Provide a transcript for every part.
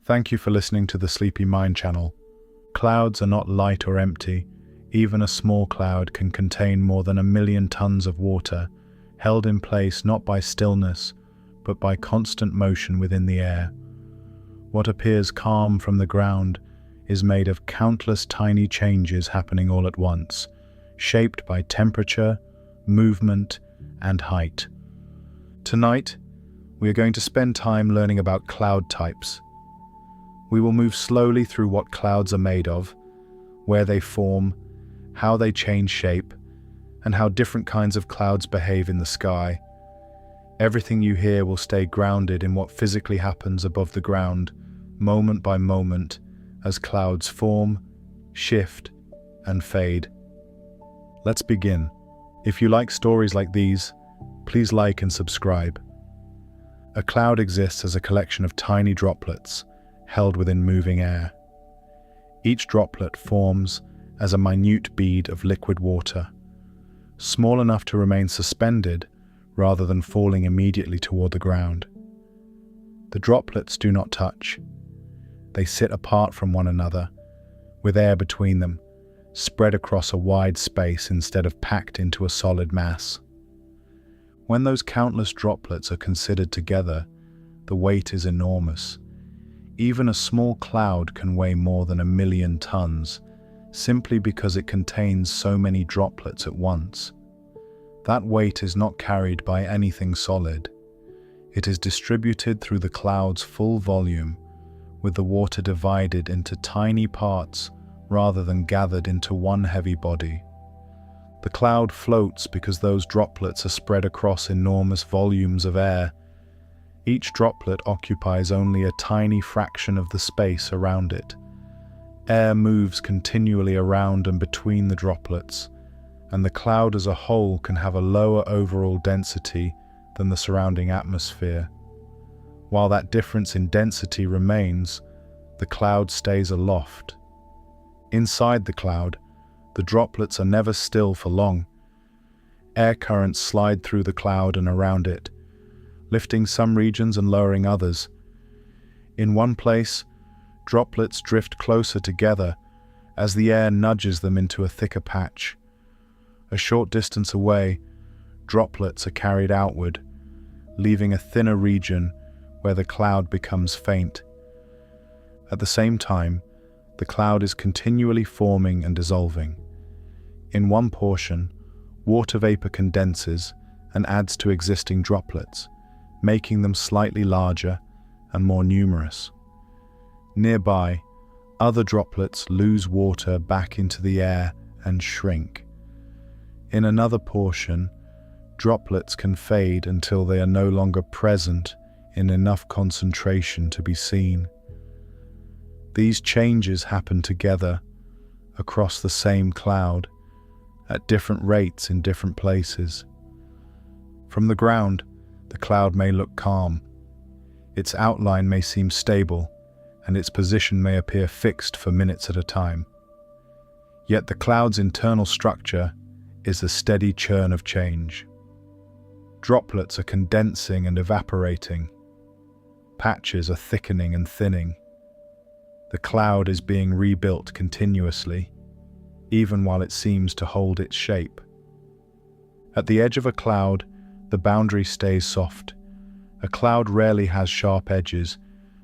Thank you for listening to the Sleepy Mind channel. Clouds are not light or empty. Even a small cloud can contain more than 1,000,000 tons of water, held in place not by stillness, but by constant motion within the air. What appears calm from the ground is made of countless tiny changes happening all at once, shaped by temperature, movement, and height. Tonight, we are going to spend time learning about cloud types. We will move slowly through what clouds are made of, where they form, how they change shape, and how different kinds of clouds behave in the sky. Everything you hear will stay grounded in what physically happens above the ground, moment by moment, as clouds form, shift, and fade. Let's begin. If you like stories like these, please like and subscribe. A cloud exists as a collection of tiny droplets held within moving air. Each droplet forms as a minute bead of liquid water, small enough to remain suspended rather than falling immediately toward the ground. The droplets do not touch. They sit apart from one another, with air between them, spread across a wide space instead of packed into a solid mass. When those countless droplets are considered together, the weight is enormous. Even a small cloud can weigh more than 1,000,000 tons, simply because it contains so many droplets at once. That weight is not carried by anything solid. It is distributed through the cloud's full volume, with the water divided into tiny parts rather than gathered into one heavy body. The cloud floats because those droplets are spread across enormous volumes of air. Each droplet occupies only a tiny fraction of the space around it. Air moves continually around and between the droplets, and the cloud as a whole can have a lower overall density than the surrounding atmosphere. While that difference in density remains, the cloud stays aloft. Inside the cloud, the droplets are never still for long. Air currents slide through the cloud and around it, lifting some regions and lowering others. In one place, droplets drift closer together as the air nudges them into a thicker patch. A short distance away, droplets are carried outward, leaving a thinner region where the cloud becomes faint. At the same time, the cloud is continually forming and dissolving. In one portion, water vapor condenses and adds to existing droplets, making them slightly larger and more numerous. Nearby, other droplets lose water back into the air and shrink. In another portion, droplets can fade until they are no longer present in enough concentration to be seen. These changes happen together across the same cloud at different rates in different places. From the ground, the cloud may look calm. Its outline may seem stable, and its position may appear fixed for minutes at a time. Yet the cloud's internal structure is a steady churn of change. Droplets are condensing and evaporating. Patches are thickening and thinning. The cloud is being rebuilt continuously, even while it seems to hold its shape. At the edge of a cloud, the boundary stays soft. A cloud rarely has sharp edges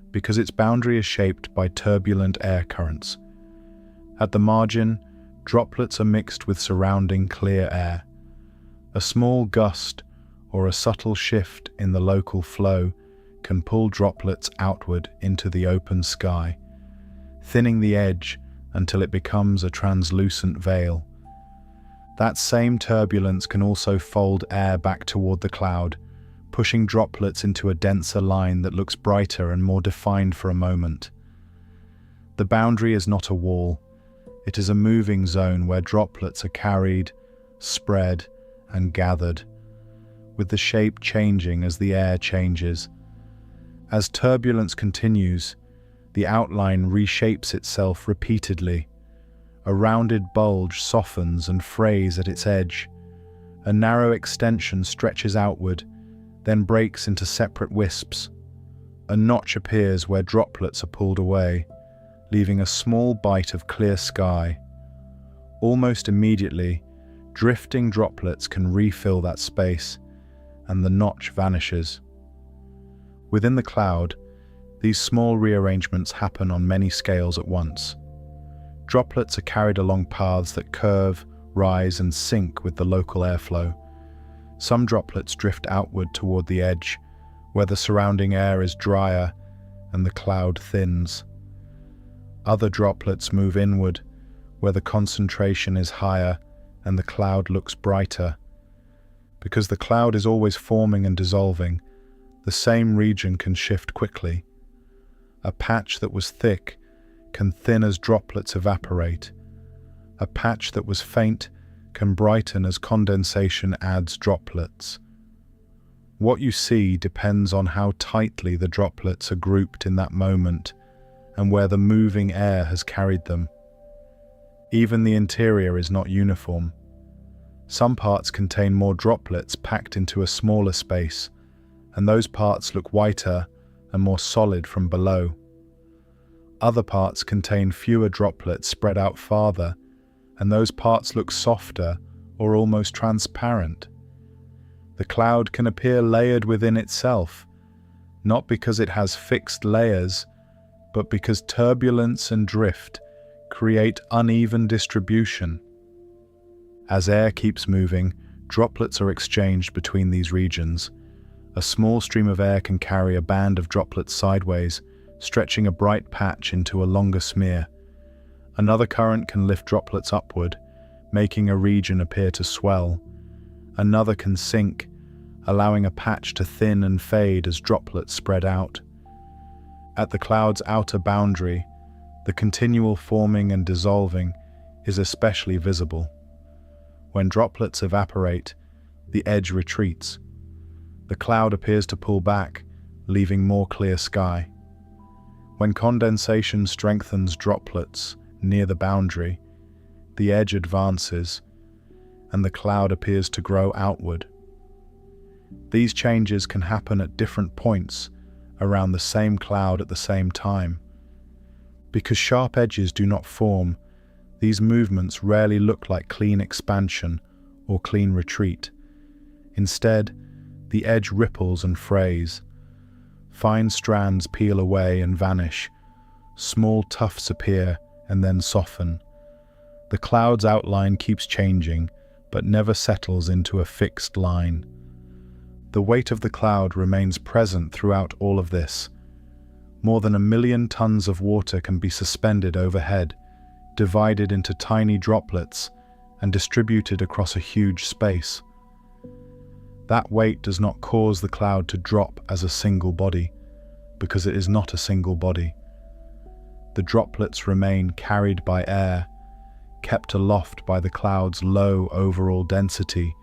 because its boundary is shaped by turbulent air currents. At the margin, droplets are mixed with surrounding clear air. A small gust or a subtle shift in the local flow can pull droplets outward into the open sky, thinning the edge until it becomes a translucent veil. That same turbulence can also fold air back toward the cloud, pushing droplets into a denser line that looks brighter and more defined for a moment. The boundary is not a wall. It is a moving zone where droplets are carried, spread, and gathered, with the shape changing as the air changes. As turbulence continues, the outline reshapes itself repeatedly. A rounded bulge softens and frays at its edge. A narrow extension stretches outward, then breaks into separate wisps. A notch appears where droplets are pulled away, leaving a small bite of clear sky. Almost immediately, drifting droplets can refill that space, and the notch vanishes. Within the cloud, these small rearrangements happen on many scales at once. Droplets are carried along paths that curve, rise, and sink with the local airflow. Some droplets drift outward toward the edge, where the surrounding air is drier and the cloud thins. Other droplets move inward, where the concentration is higher and the cloud looks brighter. Because the cloud is always forming and dissolving, the same region can shift quickly. A patch that was thick can thin as droplets evaporate. A patch that was faint can brighten as condensation adds droplets. What you see depends on how tightly the droplets are grouped in that moment and where the moving air has carried them. Even the interior is not uniform. Some parts contain more droplets packed into a smaller space, and those parts look whiter and more solid from below. Other parts contain fewer droplets spread out farther, and those parts look softer or almost transparent. The cloud can appear layered within itself, not because it has fixed layers, but because turbulence and drift create uneven distribution. As air keeps moving, droplets are exchanged between these regions. A small stream of air can carry a band of droplets sideways, stretching a bright patch into a longer smear. Another current can lift droplets upward, making a region appear to swell. Another can sink, allowing a patch to thin and fade as droplets spread out. At the cloud's outer boundary, the continual forming and dissolving is especially visible. When droplets evaporate, the edge retreats. The cloud appears to pull back, leaving more clear sky. When condensation strengthens droplets near the boundary, the edge advances, and the cloud appears to grow outward. These changes can happen at different points around the same cloud at the same time. Because sharp edges do not form, these movements rarely look like clean expansion or clean retreat. Instead, the edge ripples and frays. Fine strands peel away and vanish. Small tufts appear and then soften. The cloud's outline keeps changing, but never settles into a fixed line. The weight of the cloud remains present throughout all of this. More than 1 million tons of water can be suspended overhead, divided into tiny droplets, and distributed across a huge space. That weight does not cause the cloud to drop as a single body, because it is not a single body. The droplets remain carried by air, kept aloft by the cloud's low overall density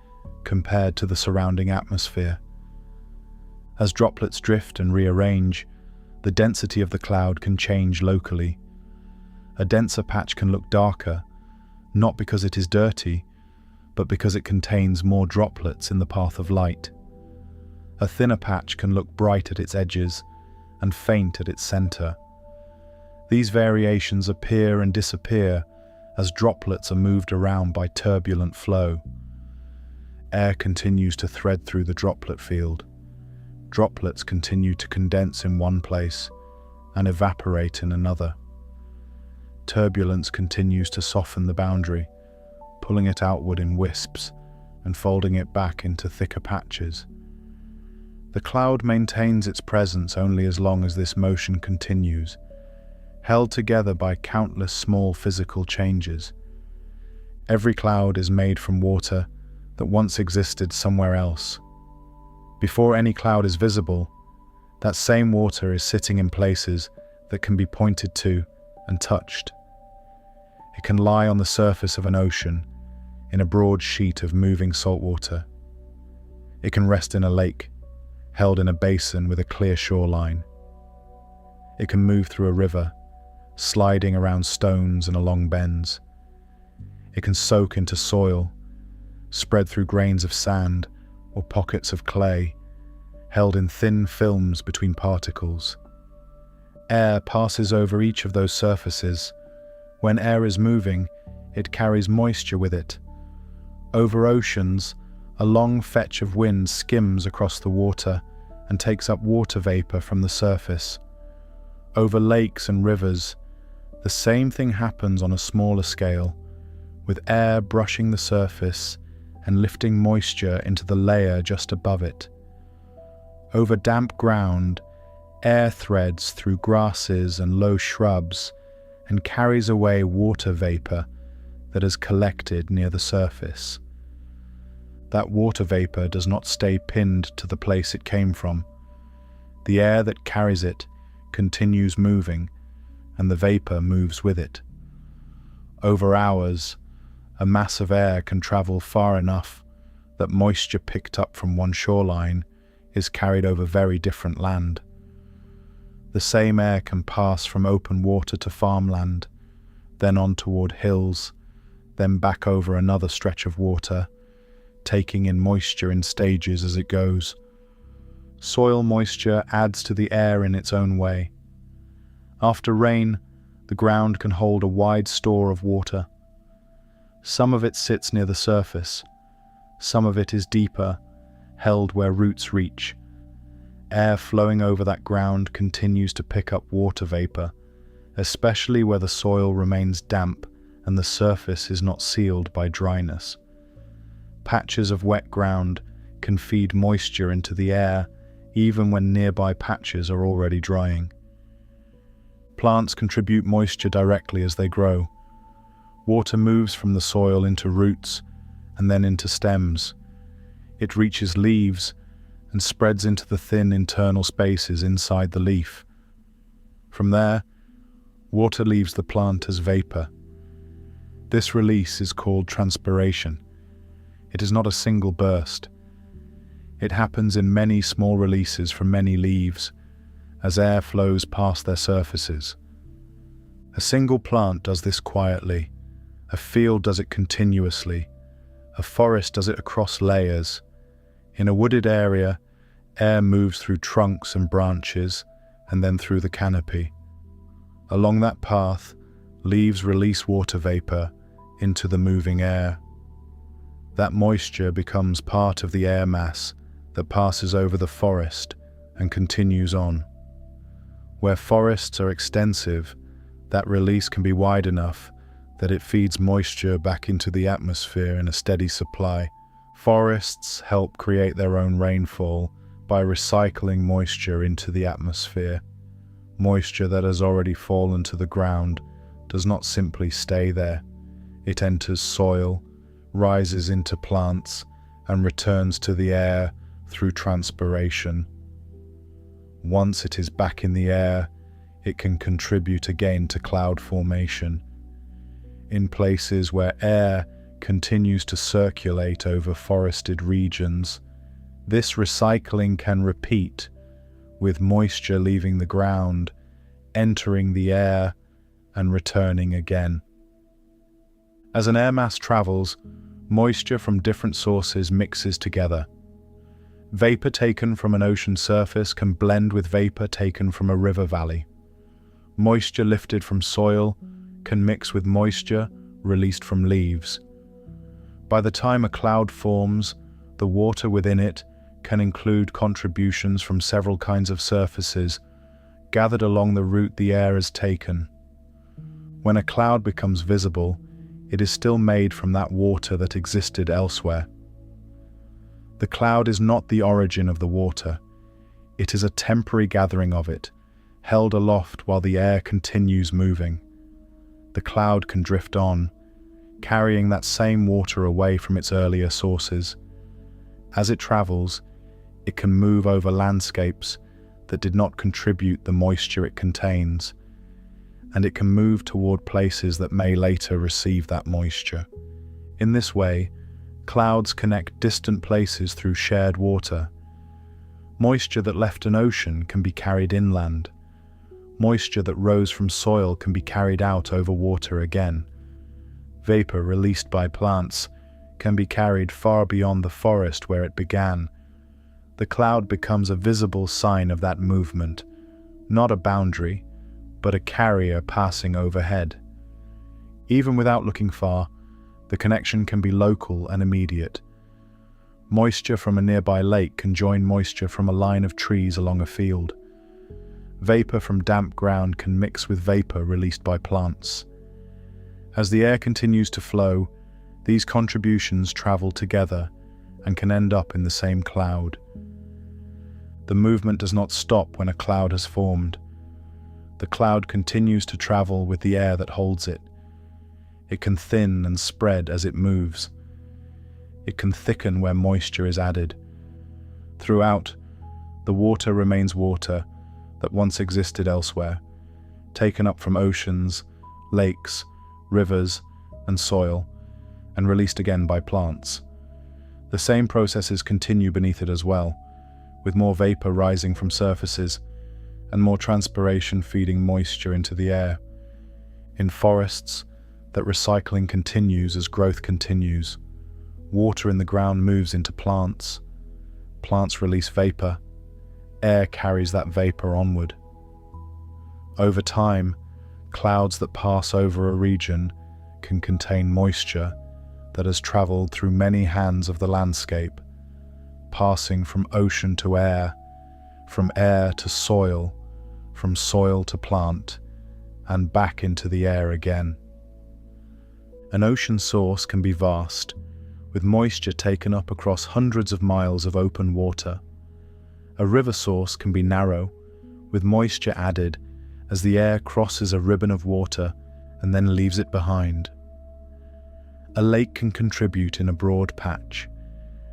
compared to the surrounding atmosphere. As droplets drift and rearrange, the density of the cloud can change locally. A denser patch can look darker, not because it is dirty, but because it contains more droplets in the path of light. A thinner patch can look bright at its edges and faint at its center. These variations appear and disappear as droplets are moved around by turbulent flow. Air continues to thread through the droplet field. Droplets continue to condense in one place and evaporate in another. Turbulence continues to soften the boundary, pulling it outward in wisps and folding it back into thicker patches. The cloud maintains its presence only as long as this motion continues, held together by countless small physical changes. Every cloud is made from water that once existed somewhere else. Before any cloud is visible, that same water is sitting in places that can be pointed to and touched. It can lie on the surface of an ocean, in a broad sheet of moving salt water. It can rest in a lake, held in a basin with a clear shoreline. It can move through a river, sliding around stones and along bends. It can soak into soil, spread through grains of sand or pockets of clay, held in thin films between particles. Air passes over each of those surfaces. When air is moving, it carries moisture with it. Over oceans, a long fetch of wind skims across the water and takes up water vapor from the surface. Over lakes and rivers, the same thing happens on a smaller scale, with air brushing the surface and lifting moisture into the layer just above it. Over damp ground, air threads through grasses and low shrubs and carries away water vapor that has collected near the surface. That water vapor does not stay pinned to the place it came from. The air that carries it continues moving, and the vapor moves with it. Over hours, a mass of air can travel far enough that moisture picked up from one shoreline is carried over very different land. The same air can pass from open water to farmland, then on toward hills, then back over another stretch of water, taking in moisture in stages as it goes. Soil moisture adds to the air in its own way. After rain, the ground can hold a wide store of water. Some of it sits near the surface. Some of it is deeper, held where roots reach. Air flowing over that ground continues to pick up water vapor, especially where the soil remains damp and the surface is not sealed by dryness. Patches of wet ground can feed moisture into the air even when nearby patches are already drying. Plants contribute moisture directly as they grow. Water moves from the soil into roots and then into stems. It reaches leaves and spreads into the thin internal spaces inside the leaf. From there, water leaves the plant as vapor. This release is called transpiration. It is not a single burst. It happens in many small releases from many leaves as air flows past their surfaces. A single plant does this quietly. A field does it continuously. A forest does it across layers. In a wooded area, air moves through trunks and branches and then through the canopy. Along that path, leaves release water vapor into the moving air. That moisture becomes part of the air mass that passes over the forest and continues on. Where forests are extensive, that release can be wide enough that it feeds moisture back into the atmosphere in a steady supply. Forests help create their own rainfall by recycling moisture into the atmosphere. Moisture that has already fallen to the ground does not simply stay there. It enters soil, rises into plants, and returns to the air through transpiration. Once it is back in the air, it can contribute again to cloud formation. In places where air continues to circulate over forested regions, this recycling can repeat, with moisture leaving the ground, entering the air, and returning again. As an air mass travels, moisture from different sources mixes together. Vapor taken from an ocean surface can blend with vapor taken from a river valley. Moisture lifted from soil can mix with moisture released from leaves. By the time a cloud forms, the water within it can include contributions from several kinds of surfaces gathered along the route the air has taken. When a cloud becomes visible, it is still made from that water that existed elsewhere. The cloud is not the origin of the water. It is a temporary gathering of it, held aloft while the air continues moving. The cloud can drift on, carrying that same water away from its earlier sources. As it travels, it can move over landscapes that did not contribute the moisture it contains, and it can move toward places that may later receive that moisture. In this way, clouds connect distant places through shared water. Moisture that left an ocean can be carried inland. Moisture that rose from soil can be carried out over water again. Vapor released by plants can be carried far beyond the forest where it began. the cloud becomes a visible sign of that movement, not a boundary, but a carrier passing overhead. Even without looking far, the connection can be local and immediate. Moisture from a nearby lake can join moisture from a line of trees along a field. Vapor from damp ground can mix with vapor released by plants. As the air continues to flow, these contributions travel together and can end up in the same cloud. The movement does not stop when a cloud has formed. The cloud continues to travel with the air that holds it. It can thin and spread as it moves. It can thicken where moisture is added. Throughout, the water remains water that once existed elsewhere, taken up from oceans, lakes, rivers, and soil, and released again by plants. The same processes continue beneath it as well, with more vapor rising from surfaces and more transpiration feeding moisture into the air. In forests, that recycling continues as growth continues. Water in the ground moves into plants. Plants release vapor. Air carries that vapor onward. Over time, clouds that pass over a region can contain moisture that has traveled through many hands of the landscape, passing from ocean to air, from air to soil, from soil to plant, and back into the air again. An ocean source can be vast, with moisture taken up across hundreds of miles of open water. A river source can be narrow, with moisture added as the air crosses a ribbon of water and then leaves it behind. A lake can contribute in a broad patch,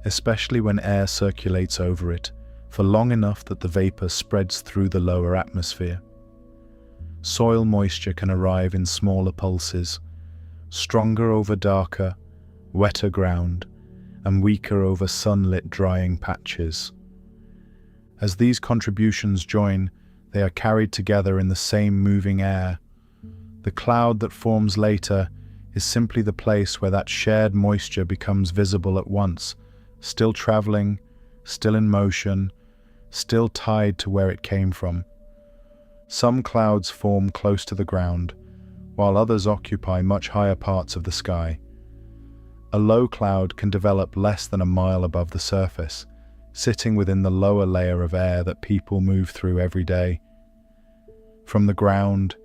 especially when air circulates over it for long enough that the vapor spreads through the lower atmosphere. Soil moisture can arrive in smaller pulses, stronger over darker, wetter ground, and weaker over sunlit drying patches. As these contributions join, they are carried together in the same moving air. The cloud that forms later is simply the place where that shared moisture becomes visible at once, still traveling, still in motion, still tied to where it came from. Some clouds form close to the ground, while others occupy much higher parts of the sky. A low cloud can develop less than a mile above the surface, sitting within the lower layer of air that people move through every day. From the ground,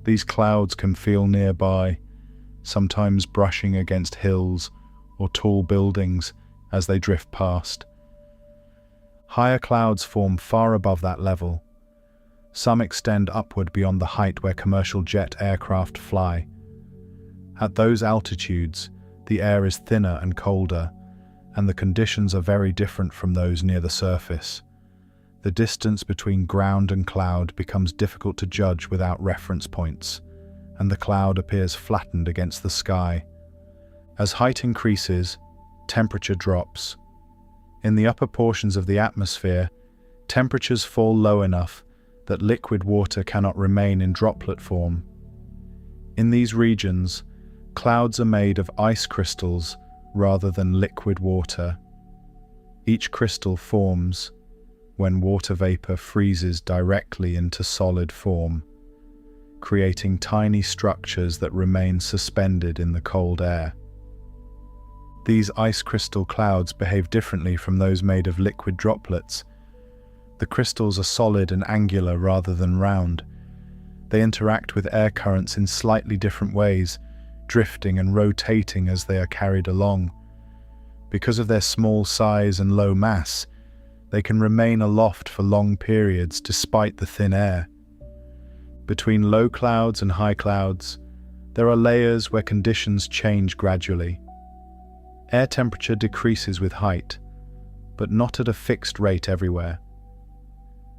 these clouds can feel nearby, sometimes brushing against hills or tall buildings as they drift past. Higher clouds form far above that level. Some extend upward beyond the height where commercial jet aircraft fly. At those altitudes, the air is thinner and colder, and the conditions are very different from those near the surface. The distance between ground and cloud becomes difficult to judge without reference points, and the cloud appears flattened against the sky. As height increases, temperature drops. In the upper portions of the atmosphere, temperatures fall low enough that liquid water cannot remain in droplet form. In these regions, clouds are made of ice crystals rather than liquid water. Each crystal forms when water vapor freezes directly into solid form, creating tiny structures that remain suspended in the cold air. These ice crystal clouds behave differently from those made of liquid droplets. The crystals are solid and angular rather than round. They interact with air currents in slightly different ways, drifting and rotating as they are carried along. Because of their small size and low mass, they can remain aloft for long periods despite the thin air. Between low clouds and high clouds, there are layers where conditions change gradually. Air temperature decreases with height, but not at a fixed rate everywhere.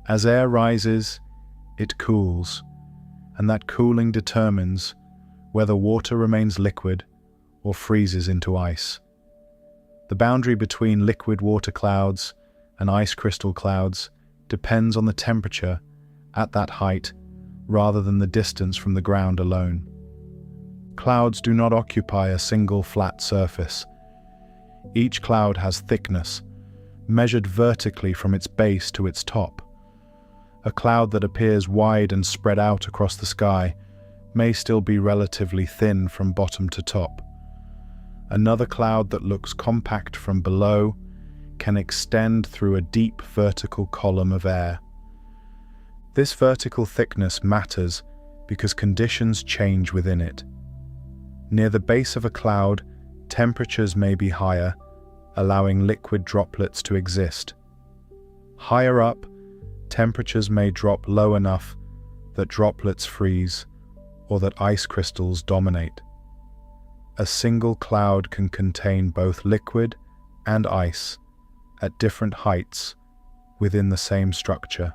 As air rises, it cools, and that cooling determines whether water remains liquid or freezes into ice. The boundary between liquid water clouds and ice crystal clouds depends on the temperature at that height rather than the distance from the ground alone. Clouds do not occupy a single flat surface. Each cloud has thickness, measured vertically from its base to its top. A cloud that appears wide and spread out across the sky may still be relatively thin from bottom to top. Another cloud that looks compact from below can extend through a deep vertical column of air. This vertical thickness matters because conditions change within it. Near the base of a cloud, temperatures may be higher, allowing liquid droplets to exist. Higher up, temperatures may drop low enough that droplets freeze or that ice crystals dominate. A single cloud can contain both liquid and ice at different heights within the same structure.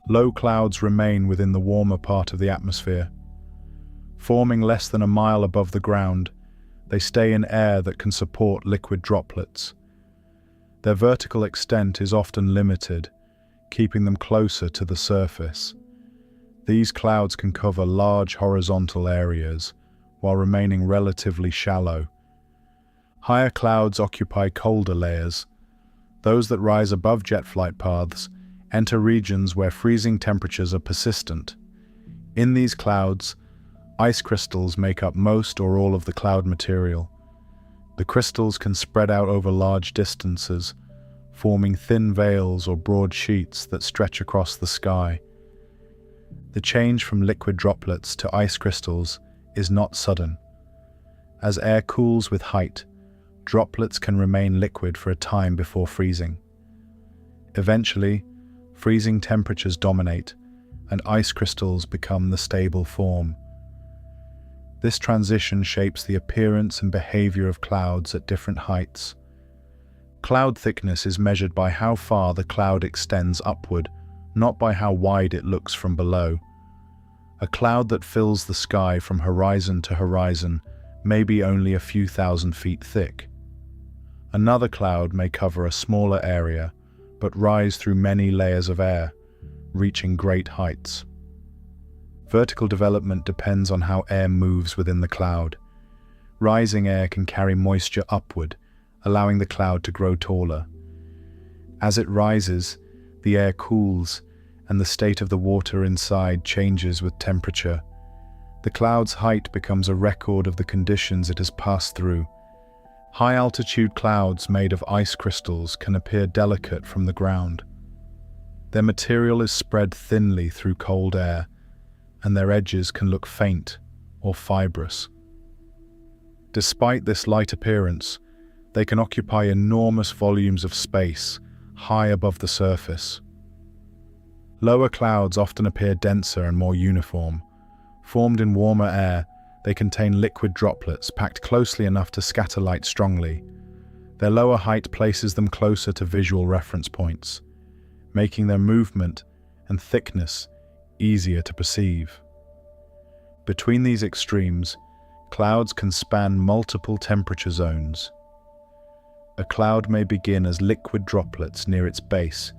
Low clouds remain within the warmer part of the atmosphere. Forming less than a mile above the ground, they stay in air that can support liquid droplets. Their vertical extent is often limited, keeping them closer to the surface. These clouds can cover large horizontal areas while remaining relatively shallow. Higher clouds occupy colder layers. Those that rise above jet flight paths enter regions where freezing temperatures are persistent. In these clouds, ice crystals make up most or all of the cloud material. The crystals can spread out over large distances, forming thin veils or broad sheets that stretch across the sky. The change from liquid droplets to ice crystals is not sudden. As air cools with height, droplets can remain liquid for a time before freezing. Eventually, freezing temperatures dominate, and ice crystals become the stable form. This transition shapes the appearance and behavior of clouds at different heights. Cloud thickness is measured by how far the cloud extends upward, not by how wide it looks from below. A cloud that fills the sky from horizon to horizon may be only a few thousand feet thick. Another cloud may cover a smaller area, but rise through many layers of air, reaching great heights. Vertical development depends on how air moves within the cloud. Rising air can carry moisture upward, allowing the cloud to grow taller. As it rises, the air cools, and the state of the water inside changes with temperature. The cloud's height becomes a record of the conditions it has passed through. High-altitude clouds made of ice crystals can appear delicate from the ground. Their material is spread thinly through cold air, and their edges can look faint or fibrous. Despite this light appearance, they can occupy enormous volumes of space high above the surface. Lower clouds often appear denser and more uniform. Formed in warmer air, they contain liquid droplets packed closely enough to scatter light strongly. Their lower height places them closer to visual reference points, making their movement and thickness easier to perceive. Between these extremes, clouds can span multiple temperature zones. A cloud may begin as liquid droplets near its base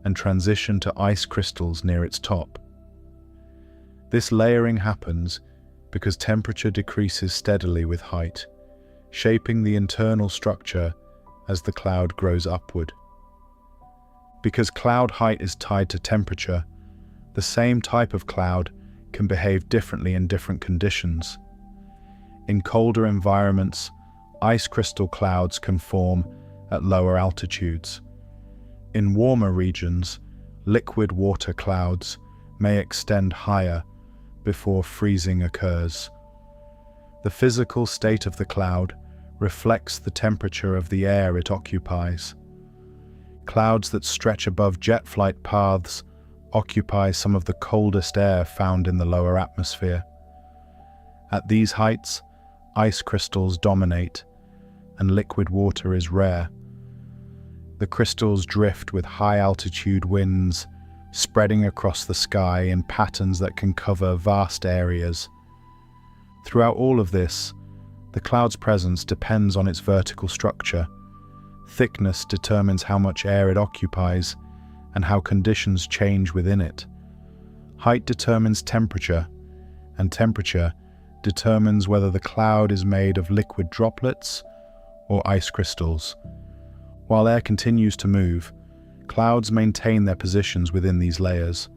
and transition to ice crystals near its top. This layering happens because temperature decreases steadily with height, shaping the internal structure as the cloud grows upward. Because cloud height is tied to temperature, the same type of cloud can behave differently in different conditions. In colder environments, ice crystal clouds can form at lower altitudes. In warmer regions, liquid water clouds may extend higher before freezing occurs. The physical state of the cloud reflects the temperature of the air it occupies. Clouds that stretch above jet flight paths occupy some of the coldest air found in the lower atmosphere. At these heights, ice crystals dominate, and liquid water is rare. The crystals drift with high-altitude winds, spreading across the sky in patterns that can cover vast areas. Throughout all of this, the cloud's presence depends on its vertical structure. Thickness determines how much air it occupies and how conditions change within it. Height determines temperature, and temperature determines whether the cloud is made of liquid droplets or ice crystals. While air continues to move, clouds maintain their positions within these layers.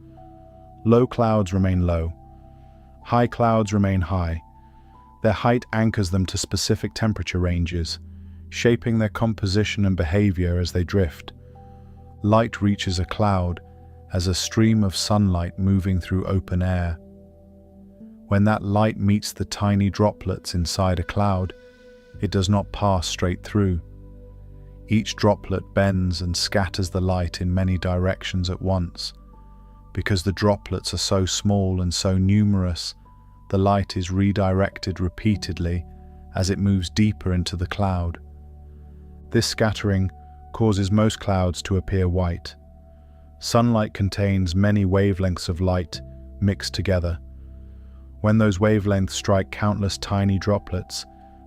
Low clouds remain low. High clouds remain high. Their height anchors them to specific temperature ranges, shaping their composition and behavior as they drift. Light reaches a cloud as a stream of sunlight moving through open air. When that light meets the tiny droplets inside a cloud, it does not pass straight through. Each droplet bends and scatters the light in many directions at once. Because the droplets are so small and so numerous, the light is redirected repeatedly as it moves deeper into the cloud. This scattering causes most clouds to appear white. Sunlight contains many wavelengths of light mixed together. When those wavelengths strike countless tiny droplets,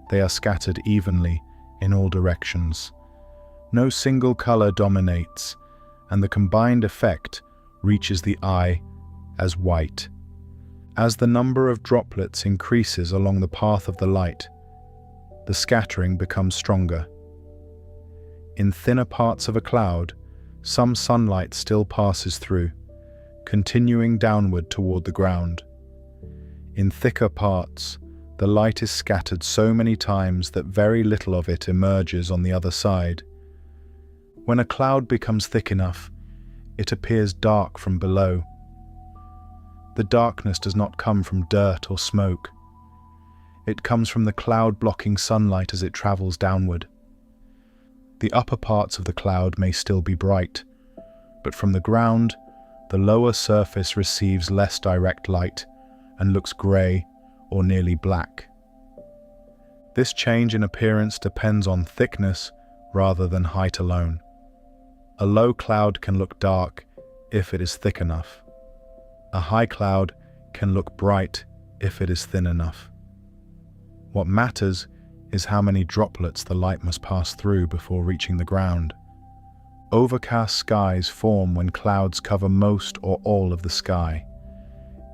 they are scattered evenly in all directions. No single color dominates, and the combined effect reaches the eye as white. As the number of droplets increases along the path of the light, the scattering becomes stronger. In thinner parts of a cloud, some sunlight still passes through, continuing downward toward the ground. In thicker parts, the light is scattered so many times that very little of it emerges on the other side. When a cloud becomes thick enough, it appears dark from below. The darkness does not come from dirt or smoke. It comes from the cloud blocking sunlight as it travels downward. The upper parts of the cloud may still be bright, but from the ground, the lower surface receives less direct light and looks grey or nearly black. This change in appearance depends on thickness rather than height alone. A low cloud can look dark if it is thick enough. A high cloud can look bright if it is thin enough. What matters is how many droplets the light must pass through before reaching the ground. Overcast skies form when clouds cover most or all of the sky.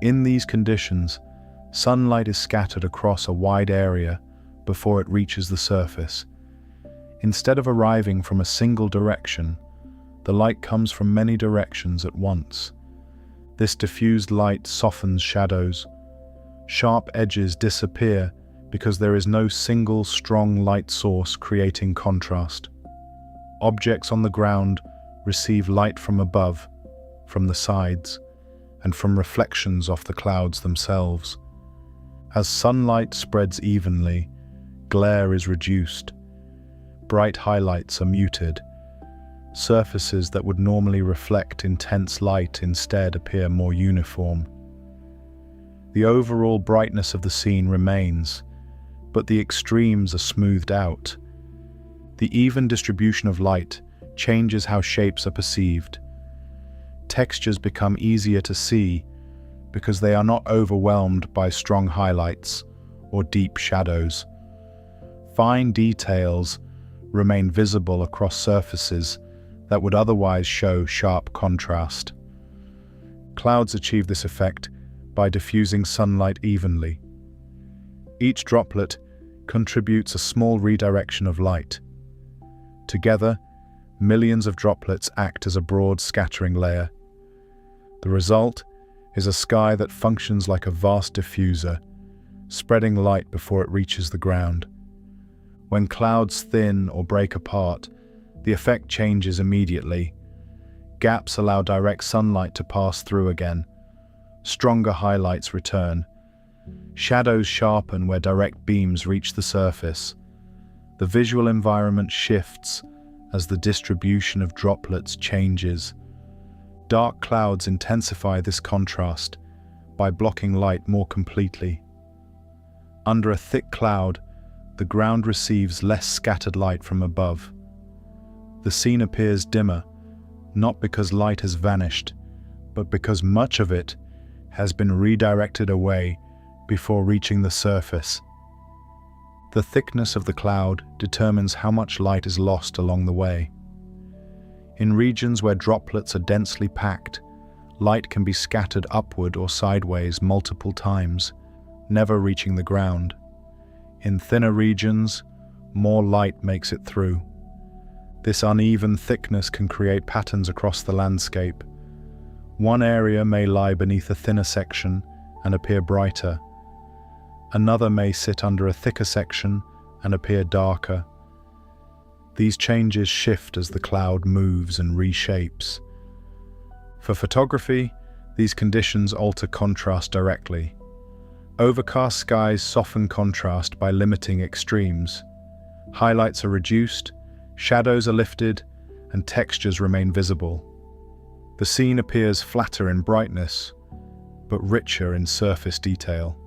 In these conditions, sunlight is scattered across a wide area before it reaches the surface. Instead of arriving from a single direction, the light comes from many directions at once. This diffused light softens shadows. Sharp edges disappear because there is no single strong light source creating contrast. Objects on the ground receive light from above, from the sides, and from reflections off the clouds themselves. As sunlight spreads evenly, glare is reduced. Bright highlights are muted. Surfaces that would normally reflect intense light instead appear more uniform. The overall brightness of the scene remains, but the extremes are smoothed out. The even distribution of light changes how shapes are perceived. Textures become easier to see because they are not overwhelmed by strong highlights or deep shadows. Fine details remain visible across surfaces that would otherwise show sharp contrast. Clouds achieve this effect by diffusing sunlight evenly. Each droplet contributes a small redirection of light. Together, millions of droplets act as a broad scattering layer. The result is a sky that functions like a vast diffuser, spreading light before it reaches the ground. When clouds thin or break apart, the effect changes immediately. Gaps allow direct sunlight to pass through again. Stronger highlights return. Shadows sharpen where direct beams reach the surface. The visual environment shifts as the distribution of droplets changes. Dark clouds intensify this contrast by blocking light more completely. Under a thick cloud, the ground receives less scattered light from above. The scene appears dimmer, not because light has vanished, but because much of it has been redirected away before reaching the surface. The thickness of the cloud determines how much light is lost along the way. In regions where droplets are densely packed, light can be scattered upward or sideways multiple times, never reaching the ground. In thinner regions, more light makes it through. This uneven thickness can create patterns across the landscape. One area may lie beneath a thinner section and appear brighter. Another may sit under a thicker section and appear darker. These changes shift as the cloud moves and reshapes. For photography, these conditions alter contrast directly. Overcast skies soften contrast by limiting extremes. Highlights are reduced, shadows are lifted, and textures remain visible. The scene appears flatter in brightness, but richer in surface detail.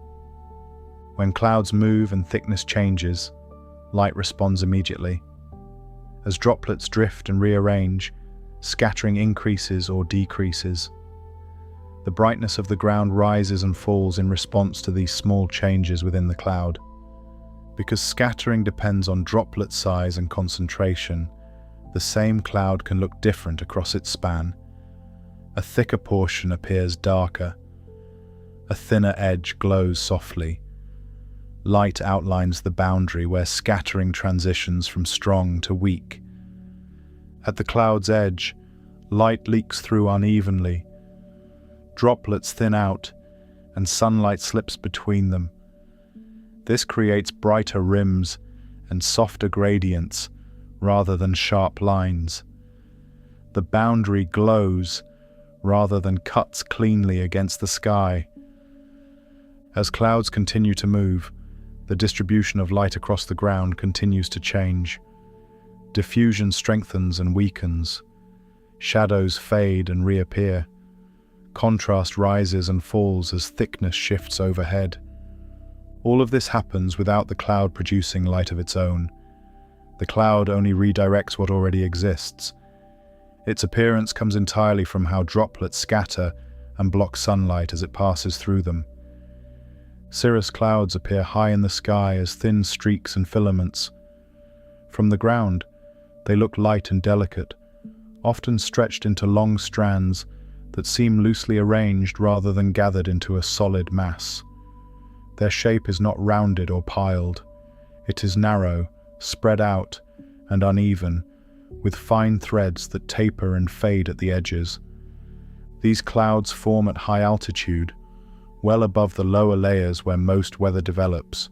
When clouds move and thickness changes, light responds immediately. As droplets drift and rearrange, scattering increases or decreases. The brightness of the ground rises and falls in response to these small changes within the cloud. Because scattering depends on droplet size and concentration, the same cloud can look different across its span. A thicker portion appears darker. A thinner edge glows softly. Light outlines the boundary where scattering transitions from strong to weak. At the cloud's edge, light leaks through unevenly. Droplets thin out, and sunlight slips between them. This creates brighter rims and softer gradients rather than sharp lines. The boundary glows rather than cuts cleanly against the sky. As clouds continue to move, the distribution of light across the ground continues to change. Diffusion strengthens and weakens. Shadows fade and reappear. Contrast rises and falls as thickness shifts overhead. All of this happens without the cloud producing light of its own. The cloud only redirects what already exists. Its appearance comes entirely from how droplets scatter and block sunlight as it passes through them. Cirrus clouds appear high in the sky as thin streaks and filaments. From the ground, they look light and delicate, often stretched into long strands that seem loosely arranged rather than gathered into a solid mass. Their shape is not rounded or piled. It is narrow, spread out, and uneven, with fine threads that taper and fade at the edges. These clouds form at high altitude, well above the lower layers where most weather develops.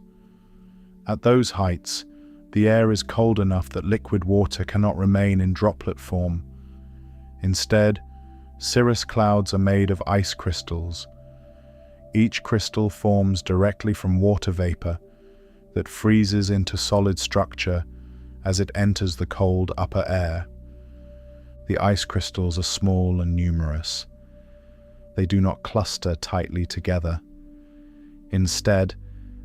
At those heights, the air is cold enough that liquid water cannot remain in droplet form. Instead, cirrus clouds are made of ice crystals. Each crystal forms directly from water vapor that freezes into solid structure as it enters the cold upper air. The ice crystals are small and numerous. They do not cluster tightly together. Instead,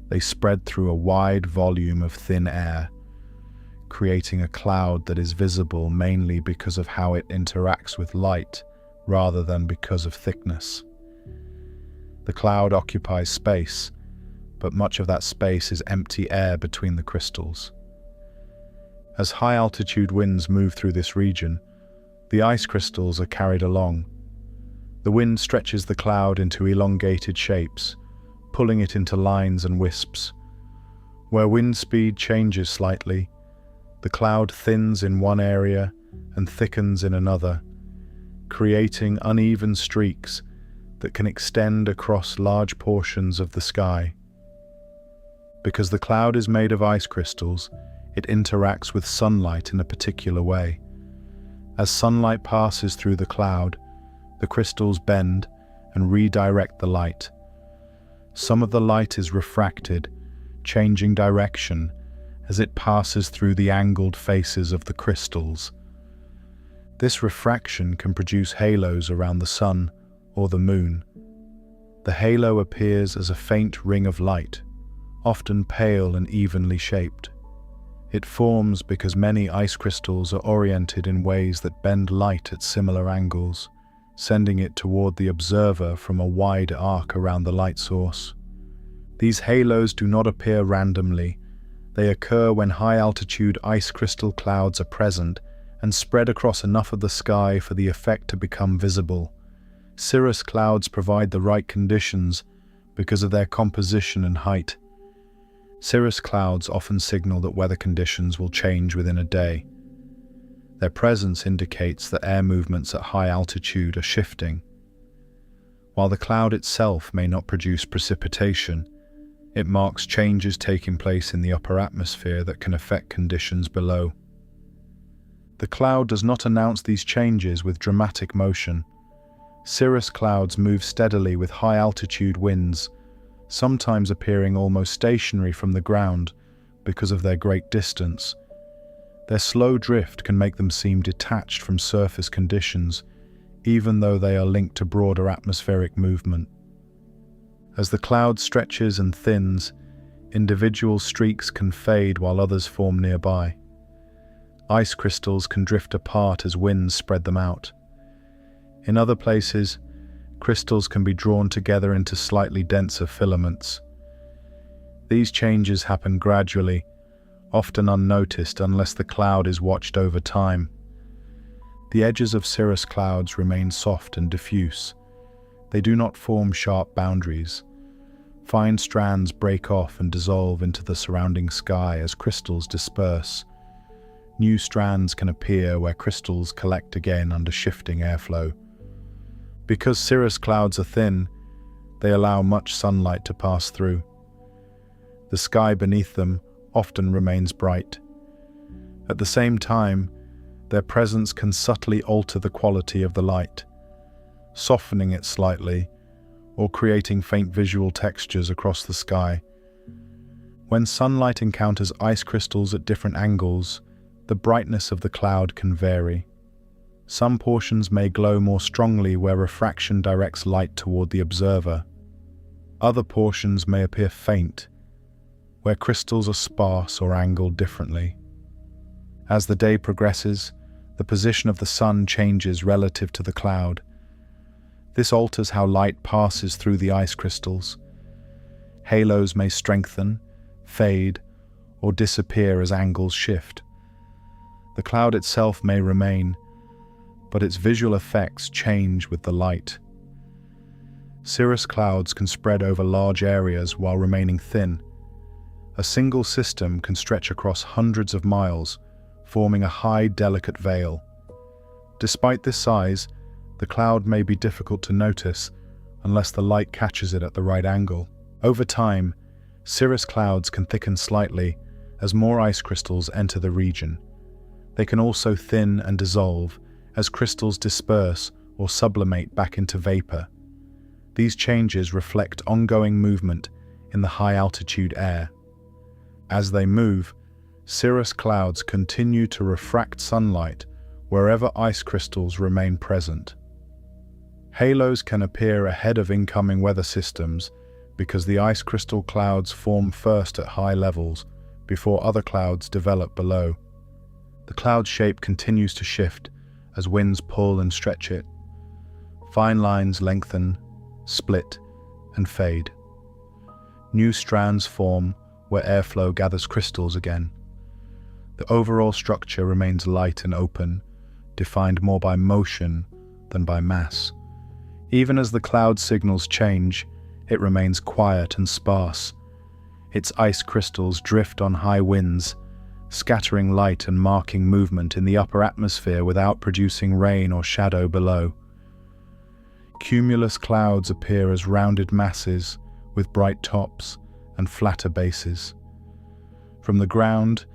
they spread through a wide volume of thin air, creating a cloud that is visible mainly because of how it interacts with light rather than because of thickness. The cloud occupies space, but much of that space is empty air between the crystals. As high-altitude winds move through this region, the ice crystals are carried along. The wind stretches the cloud into elongated shapes, pulling it into lines and wisps. Where wind speed changes slightly, the cloud thins in one area and thickens in another, creating uneven streaks that can extend across large portions of the sky. Because the cloud is made of ice crystals, it interacts with sunlight in a particular way. As sunlight passes through the cloud, the crystals bend and redirect the light. Some of the light is refracted, changing direction as it passes through the angled faces of the crystals. This refraction can produce halos around the sun or the moon. The halo appears as a faint ring of light, often pale and evenly shaped. It forms because many ice crystals are oriented in ways that bend light at similar angles, sending it toward the observer from a wide arc around the light source. These halos do not appear randomly. They occur when high-altitude ice crystal clouds are present and spread across enough of the sky for the effect to become visible. Cirrus clouds provide the right conditions because of their composition and height. Cirrus clouds often signal that weather conditions will change within a day. Their presence indicates that air movements at high altitude are shifting. While the cloud itself may not produce precipitation, it marks changes taking place in the upper atmosphere that can affect conditions below. The cloud does not announce these changes with dramatic motion. Cirrus clouds move steadily with high-altitude winds, sometimes appearing almost stationary from the ground because of their great distance. Their slow drift can make them seem detached from surface conditions, even though they are linked to broader atmospheric movement. As the cloud stretches and thins, individual streaks can fade while others form nearby. Ice crystals can drift apart as winds spread them out. In other places, crystals can be drawn together into slightly denser filaments. These changes happen gradually, often unnoticed unless the cloud is watched over time. The edges of cirrus clouds remain soft and diffuse. They do not form sharp boundaries. Fine strands break off and dissolve into the surrounding sky as crystals disperse. New strands can appear where crystals collect again under shifting airflow. Because cirrus clouds are thin, they allow much sunlight to pass through. The sky beneath them often remains bright. At the same time, their presence can subtly alter the quality of the light, softening it slightly or creating faint visual textures across the sky. When sunlight encounters ice crystals at different angles, the brightness of the cloud can vary. Some portions may glow more strongly where refraction directs light toward the observer. Other portions may appear faint, where crystals are sparse or angled differently. As the day progresses, the position of the sun changes relative to the cloud. This alters how light passes through the ice crystals. Halos may strengthen, fade, or disappear as angles shift. The cloud itself may remain, but its visual effects change with the light. Cirrus clouds can spread over large areas while remaining thin. A single system can stretch across hundreds of miles, forming a high, delicate veil. Despite this size, the cloud may be difficult to notice unless the light catches it at the right angle. Over time, cirrus clouds can thicken slightly as more ice crystals enter the region. They can also thin and dissolve as crystals disperse or sublimate back into vapor. These changes reflect ongoing movement in the high-altitude air. As they move, cirrus clouds continue to refract sunlight wherever ice crystals remain present. Halos can appear ahead of incoming weather systems because the ice crystal clouds form first at high levels before other clouds develop below. The cloud shape continues to shift as winds pull and stretch it. Fine lines lengthen, split, and fade. New strands form where airflow gathers crystals again. The overall structure remains light and open, defined more by motion than by mass. Even as the cloud signals change, it remains quiet and sparse. Its ice crystals drift on high winds, scattering light and marking movement in the upper atmosphere without producing rain or shadow below. Cumulus clouds appear as rounded masses with bright tops and flatter bases. From the ground,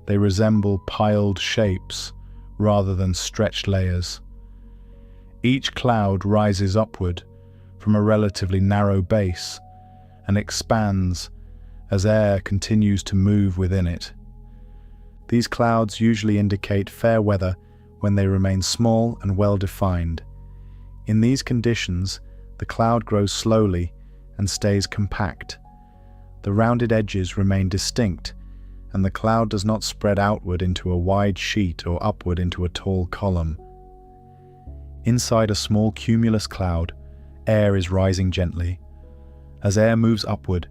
they resemble piled shapes rather than stretched layers. Each cloud rises upward from a relatively narrow base and expands as air continues to move within it. These clouds usually indicate fair weather when they remain small and well-defined. In these conditions, the cloud grows slowly and stays compact. The rounded edges remain distinct, and the cloud does not spread outward into a wide sheet or upward into a tall column. Inside a small cumulus cloud, air is rising gently. As air moves upward,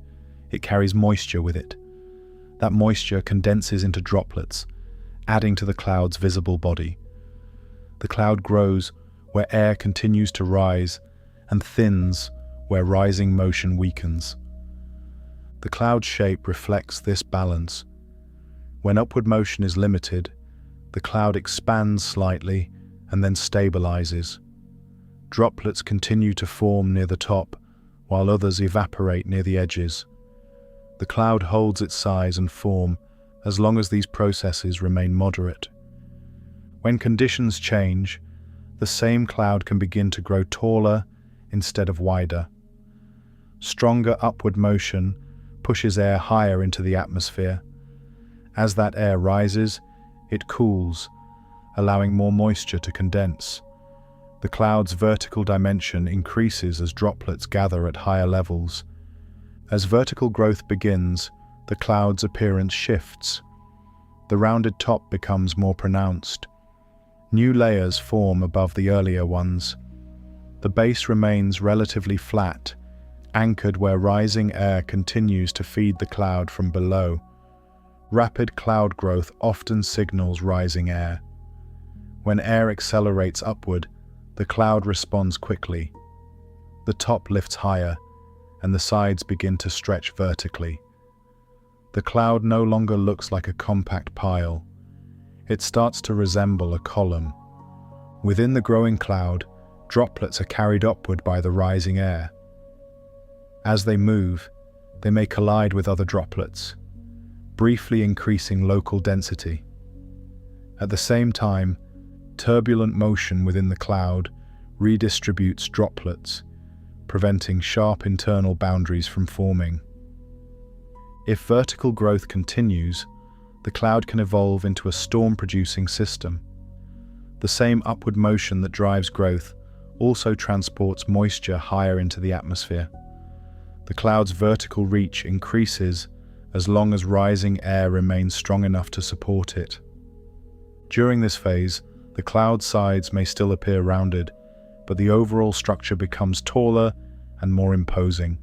it carries moisture with it. That moisture condenses into droplets, adding to the cloud's visible body. The cloud grows where air continues to rise and thins where rising motion weakens. The cloud shape reflects this balance. When upward motion is limited, The cloud expands slightly and then stabilizes. Droplets continue to form near the top, while others evaporate near the edges. The cloud holds its size and form as long as these processes remain moderate. When conditions change, the same cloud can begin to grow taller instead of wider. Stronger upward motion pushes air higher into the atmosphere. As that air rises, it cools, allowing more moisture to condense. The cloud's vertical dimension increases as droplets gather at higher levels. As vertical growth begins, the cloud's appearance shifts. The rounded top becomes more pronounced. New layers form above the earlier ones. The base remains relatively flat, anchored where rising air continues to feed the cloud from below. Rapid cloud growth often signals rising air. When air accelerates upward, the cloud responds quickly. The top lifts higher, and the sides begin to stretch vertically. The cloud no longer looks like a compact pile. It starts to resemble a column. Within the growing cloud, droplets are carried upward by the rising air. As they move, they may collide with other droplets, briefly increasing local density. At the same time, turbulent motion within the cloud redistributes droplets, preventing sharp internal boundaries from forming. If vertical growth continues, the cloud can evolve into a storm-producing system. The same upward motion that drives growth also transports moisture higher into the atmosphere. The cloud's vertical reach increases as long as rising air remains strong enough to support it. During this phase, the cloud sides may still appear rounded, but the overall structure becomes taller and more imposing.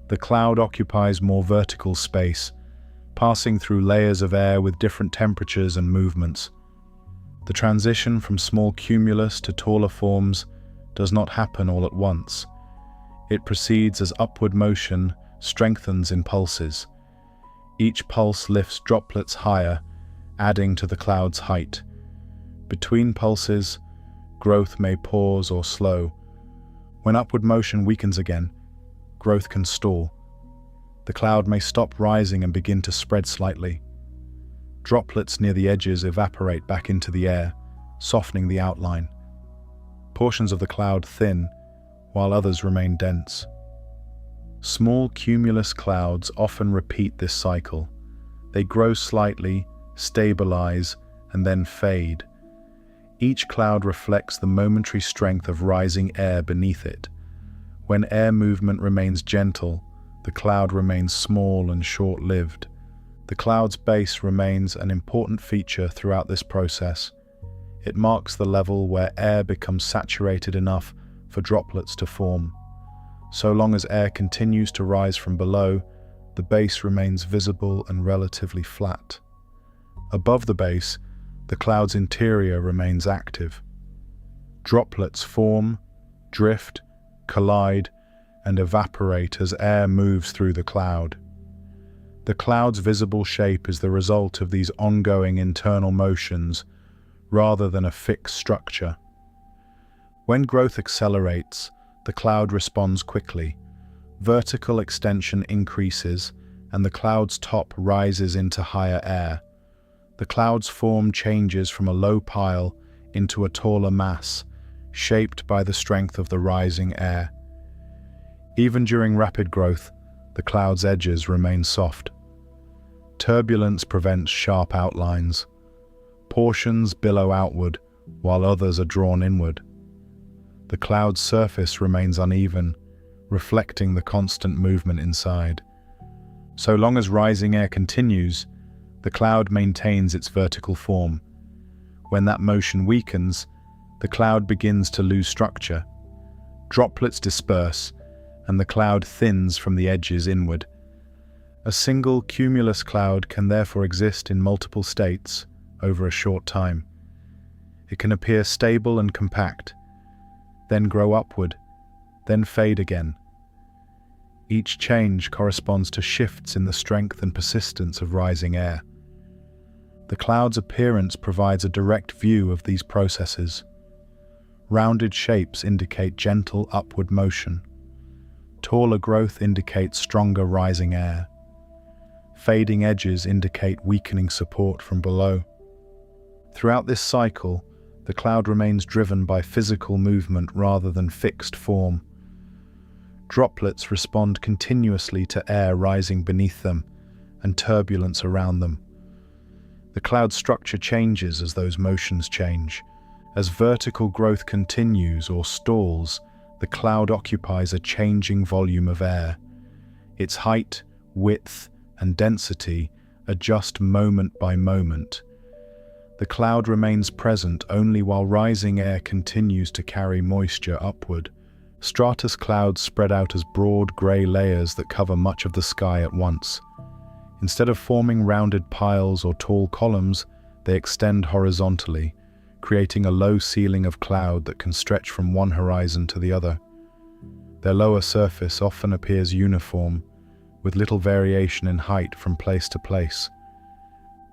The cloud occupies more vertical space, passing through layers of air with different temperatures and movements. The transition from small cumulus to taller forms does not happen all at once. It proceeds as upward motion strengthens in pulses. Each pulse lifts droplets higher, adding to the cloud's height. Between pulses, growth may pause or slow. When upward motion weakens again, growth can stall. The cloud may stop rising and begin to spread slightly. Droplets near the edges evaporate back into the air, softening the outline. Portions of the cloud thin, while others remain dense. Small cumulus clouds often repeat this cycle. They grow slightly, stabilize, and then fade. Each cloud reflects the momentary strength of rising air beneath it. When air movement remains gentle, the cloud remains small and short-lived. The cloud's base remains an important feature throughout this process. It marks the level where air becomes saturated enough for droplets to form. So long as air continues to rise from below, the base remains visible and relatively flat. Above the base, the cloud's interior remains active. Droplets form, drift, collide, and evaporate as air moves through the cloud. The cloud's visible shape is the result of these ongoing internal motions, rather than a fixed structure. When growth accelerates, the cloud responds quickly. Vertical extension increases, and the cloud's top rises into higher air. The cloud's form changes from a low pile into a taller mass, shaped by the strength of the rising air. Even during rapid growth, the cloud's edges remain soft. Turbulence prevents sharp outlines. Portions billow outward, while others are drawn inward. The cloud's surface remains uneven, reflecting the constant movement inside. So long as rising air continues, the cloud maintains its vertical form. When that motion weakens, the cloud begins to lose structure. Droplets disperse, and the cloud thins from the edges inward. A single cumulus cloud can therefore exist in multiple states over a short time. It can appear stable and compact, then grow upward, then fade again. Each change corresponds to shifts in the strength and persistence of rising air. The cloud's appearance provides a direct view of these processes. Rounded shapes indicate gentle upward motion. Taller growth indicates stronger rising air. Fading edges indicate weakening support from below. Throughout this cycle, the cloud remains driven by physical movement rather than fixed form. Droplets respond continuously to air rising beneath them and turbulence around them. The cloud structure changes as those motions change. As vertical growth continues or stalls, the cloud occupies a changing volume of air. Its height, width, and density adjust moment by moment. The cloud remains present only while rising air continues to carry moisture upward. Stratus clouds spread out as broad grey layers that cover much of the sky at once. Instead of forming rounded piles or tall columns, they extend horizontally, creating a low ceiling of cloud that can stretch from one horizon to the other. Their lower surface often appears uniform, with little variation in height from place to place.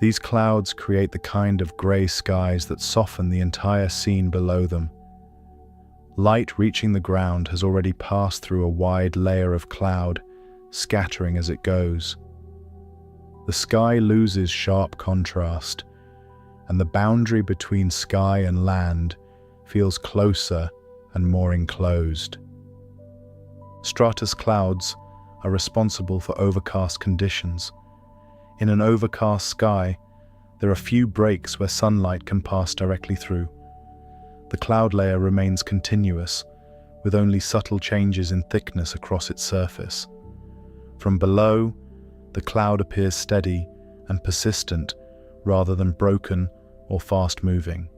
These clouds create the kind of grey skies that soften the entire scene below them. Light reaching the ground has already passed through a wide layer of cloud, scattering as it goes. The sky loses sharp contrast, and the boundary between sky and land feels closer and more enclosed. Stratus clouds are responsible for overcast conditions. In an overcast sky, there are few breaks where sunlight can pass directly through. The cloud layer remains continuous, with only subtle changes in thickness across its surface. From below, the cloud appears steady and persistent rather than broken or fast-moving.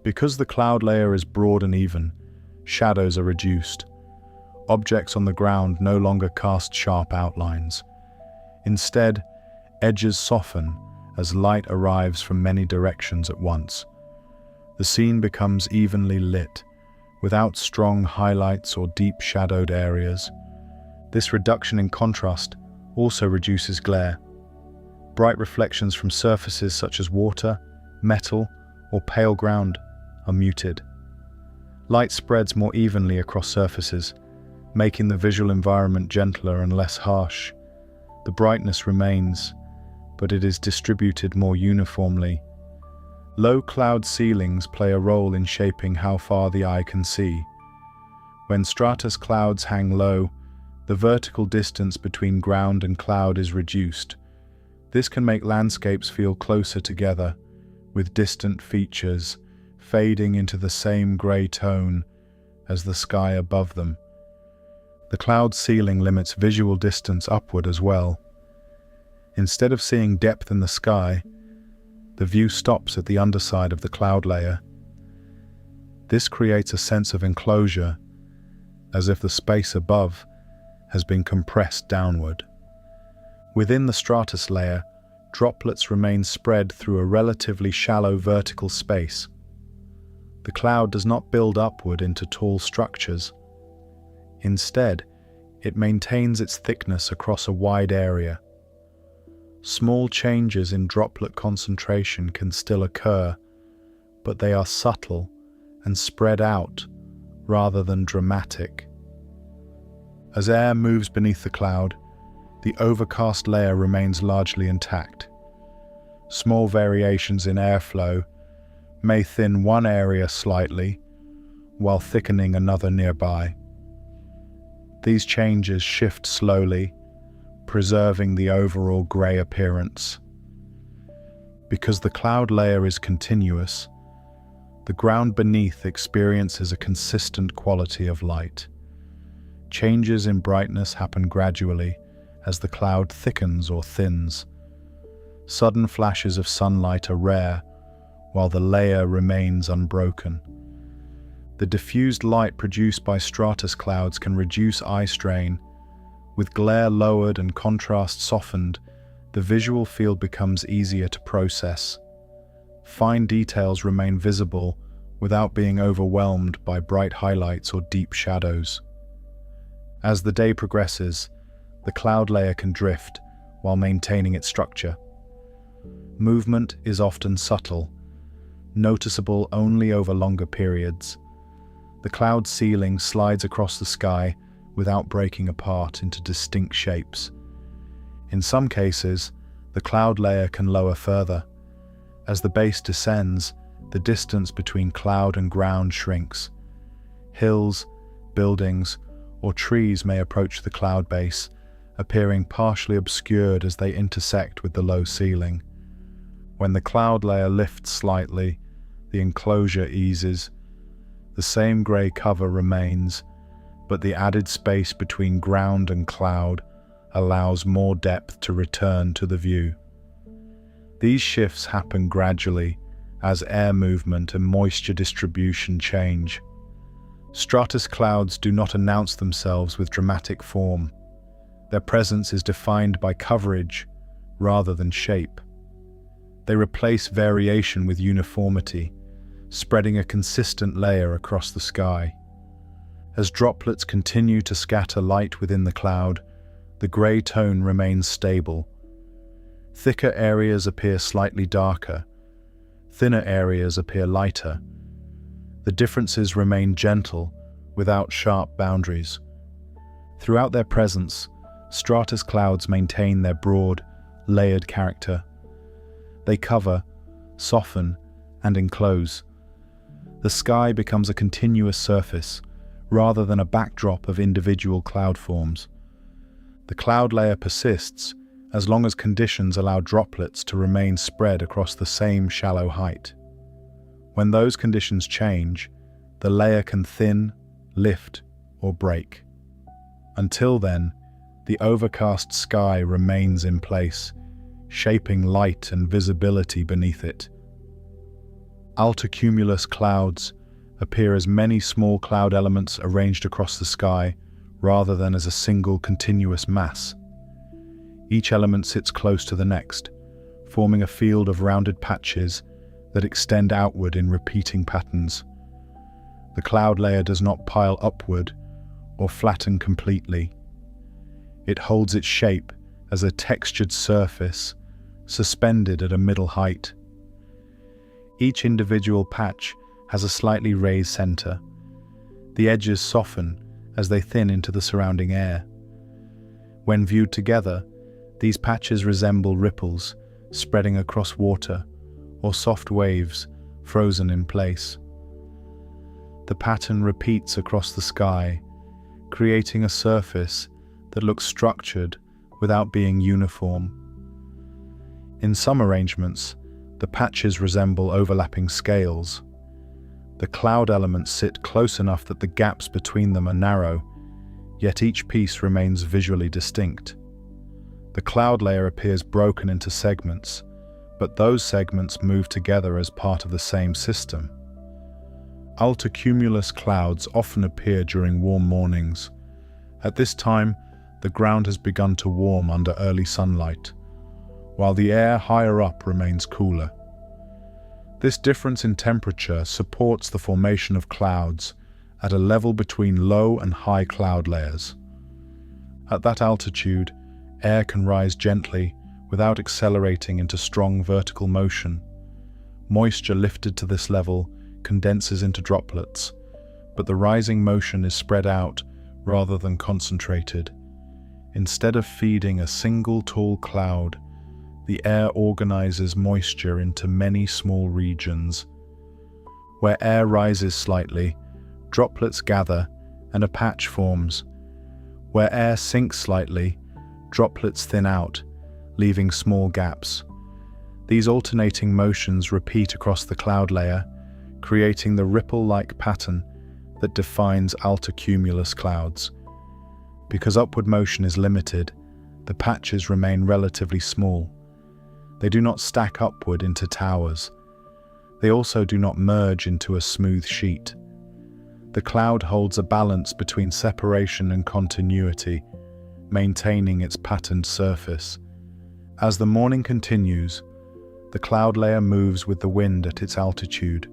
Because the cloud layer is broad and even, shadows are reduced. Objects on the ground no longer cast sharp outlines. Instead, edges soften as light arrives from many directions at once. The scene becomes evenly lit, without strong highlights or deep shadowed areas. This reduction in contrast also reduces glare. Bright reflections from surfaces such as water, metal, or pale ground are muted. Light spreads more evenly across surfaces, making the visual environment gentler and less harsh. The brightness remains, but it is distributed more uniformly. Low cloud ceilings play a role in shaping how far the eye can see. When stratus clouds hang low, the vertical distance between ground and cloud is reduced. This can make landscapes feel closer together, with distant features fading into the same grey tone as the sky above them. The cloud ceiling limits visual distance upward as well. Instead of seeing depth in the sky, the view stops at the underside of the cloud layer. This creates a sense of enclosure, as if the space above has been compressed downward. Within the stratus layer, droplets remain spread through a relatively shallow vertical space. The cloud does not build upward into tall structures. Instead, it maintains its thickness across a wide area. Small changes in droplet concentration can still occur, but they are subtle and spread out rather than dramatic. As air moves beneath the cloud, the overcast layer remains largely intact. Small variations in airflow may thin one area slightly, while thickening another nearby. These changes shift slowly, preserving the overall grey appearance. Because the cloud layer is continuous, the ground beneath experiences a consistent quality of light. Changes in brightness happen gradually as the cloud thickens or thins. Sudden flashes of sunlight are rare, while the layer remains unbroken. The diffused light produced by stratus clouds can reduce eye strain. With glare lowered and contrast softened, the visual field becomes easier to process. Fine details remain visible without being overwhelmed by bright highlights or deep shadows. As the day progresses, the cloud layer can drift while maintaining its structure. Movement is often subtle, noticeable only over longer periods. The cloud ceiling slides across the sky without breaking apart into distinct shapes. In some cases, the cloud layer can lower further. As the base descends, the distance between cloud and ground shrinks. Hills, buildings, or trees may approach the cloud base, appearing partially obscured as they intersect with the low ceiling. When the cloud layer lifts slightly, the enclosure eases. The same grey cover remains, but the added space between ground and cloud allows more depth to return to the view. These shifts happen gradually as air movement and moisture distribution change. Stratus clouds do not announce themselves with dramatic form. Their presence is defined by coverage rather than shape. They replace variation with uniformity, spreading a consistent layer across the sky. As droplets continue to scatter light within the cloud, the grey tone remains stable. Thicker areas appear slightly darker, thinner areas appear lighter. The differences remain gentle, without sharp boundaries. Throughout their presence, stratus clouds maintain their broad, layered character. They cover, soften, and enclose. The sky becomes a continuous surface, rather than a backdrop of individual cloud forms. The cloud layer persists as long as conditions allow droplets to remain spread across the same shallow height. When those conditions change, the layer can thin, lift, or break. Until then, the overcast sky remains in place, shaping light and visibility beneath it. Altocumulus clouds appear as many small cloud elements arranged across the sky rather than as a single continuous mass. Each element sits close to the next, forming a field of rounded patches that extend outward in repeating patterns. The cloud layer does not pile upward or flatten completely. It holds its shape as a textured surface, suspended at a middle height. Each individual patch has a slightly raised center. The edges soften as they thin into the surrounding air. When viewed together, these patches resemble ripples spreading across water or soft waves frozen in place. The pattern repeats across the sky, creating a surface that looks structured without being uniform. In some arrangements, the patches resemble overlapping scales. The cloud elements sit close enough that the gaps between them are narrow, yet each piece remains visually distinct. The cloud layer appears broken into segments, but those segments move together as part of the same system. Altocumulus clouds often appear during warm mornings. At this time, the ground has begun to warm under early sunlight, while the air higher up remains cooler. This difference in temperature supports the formation of clouds at a level between low and high cloud layers. At that altitude, air can rise gently without accelerating into strong vertical motion. Moisture lifted to this level condenses into droplets, but the rising motion is spread out rather than concentrated. Instead of feeding a single tall cloud, the air organizes moisture into many small regions. Where air rises slightly, droplets gather and a patch forms. Where air sinks slightly, droplets thin out, leaving small gaps. These alternating motions repeat across the cloud layer, creating the ripple-like pattern that defines altocumulus clouds. Because upward motion is limited, the patches remain relatively small. They do not stack upward into towers. They also do not merge into a smooth sheet. The cloud holds a balance between separation and continuity, maintaining its patterned surface. As the morning continues, the cloud layer moves with the wind at its altitude.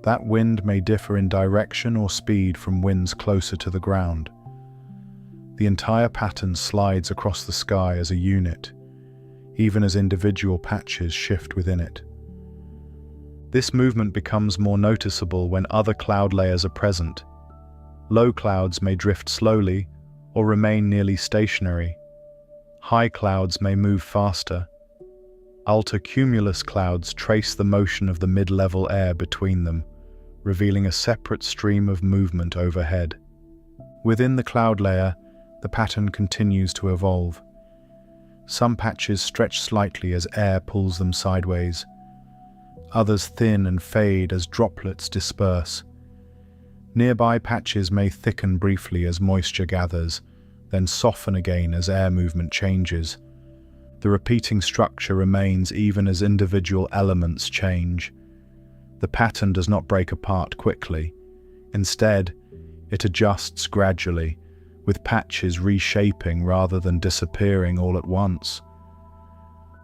That wind may differ in direction or speed from winds closer to the ground. The entire pattern slides across the sky as a unit, even as individual patches shift within it. This movement becomes more noticeable when other cloud layers are present. Low clouds may drift slowly or remain nearly stationary. High clouds may move faster. Altocumulus clouds trace the motion of the mid-level air between them, revealing a separate stream of movement overhead. Within the cloud layer, the pattern continues to evolve. Some patches stretch slightly as air pulls them sideways. Others thin and fade as droplets disperse. Nearby patches may thicken briefly as moisture gathers, then soften again as air movement changes. The repeating structure remains even as individual elements change. The pattern does not break apart quickly. Instead, it adjusts gradually, with patches reshaping rather than disappearing all at once.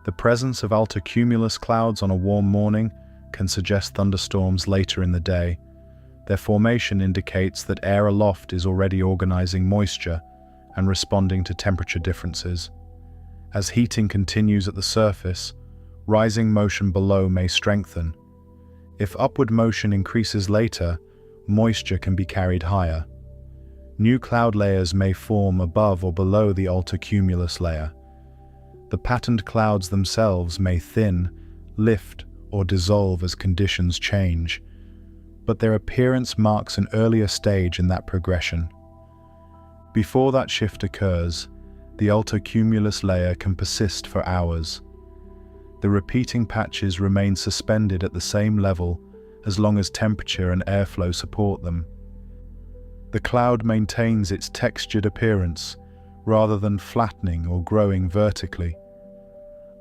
The presence of altocumulus clouds on a warm morning can suggest thunderstorms later in the day. Their formation indicates that air aloft is already organizing moisture and responding to temperature differences. As heating continues at the surface, rising motion below may strengthen. If upward motion increases later, moisture can be carried higher. New cloud layers may form above or below the altocumulus layer. The patterned clouds themselves may thin, lift, or dissolve as conditions change, but their appearance marks an earlier stage in that progression. Before that shift occurs, the altocumulus layer can persist for hours. The repeating patches remain suspended at the same level as long as temperature and airflow support them. The cloud maintains its textured appearance rather than flattening or growing vertically.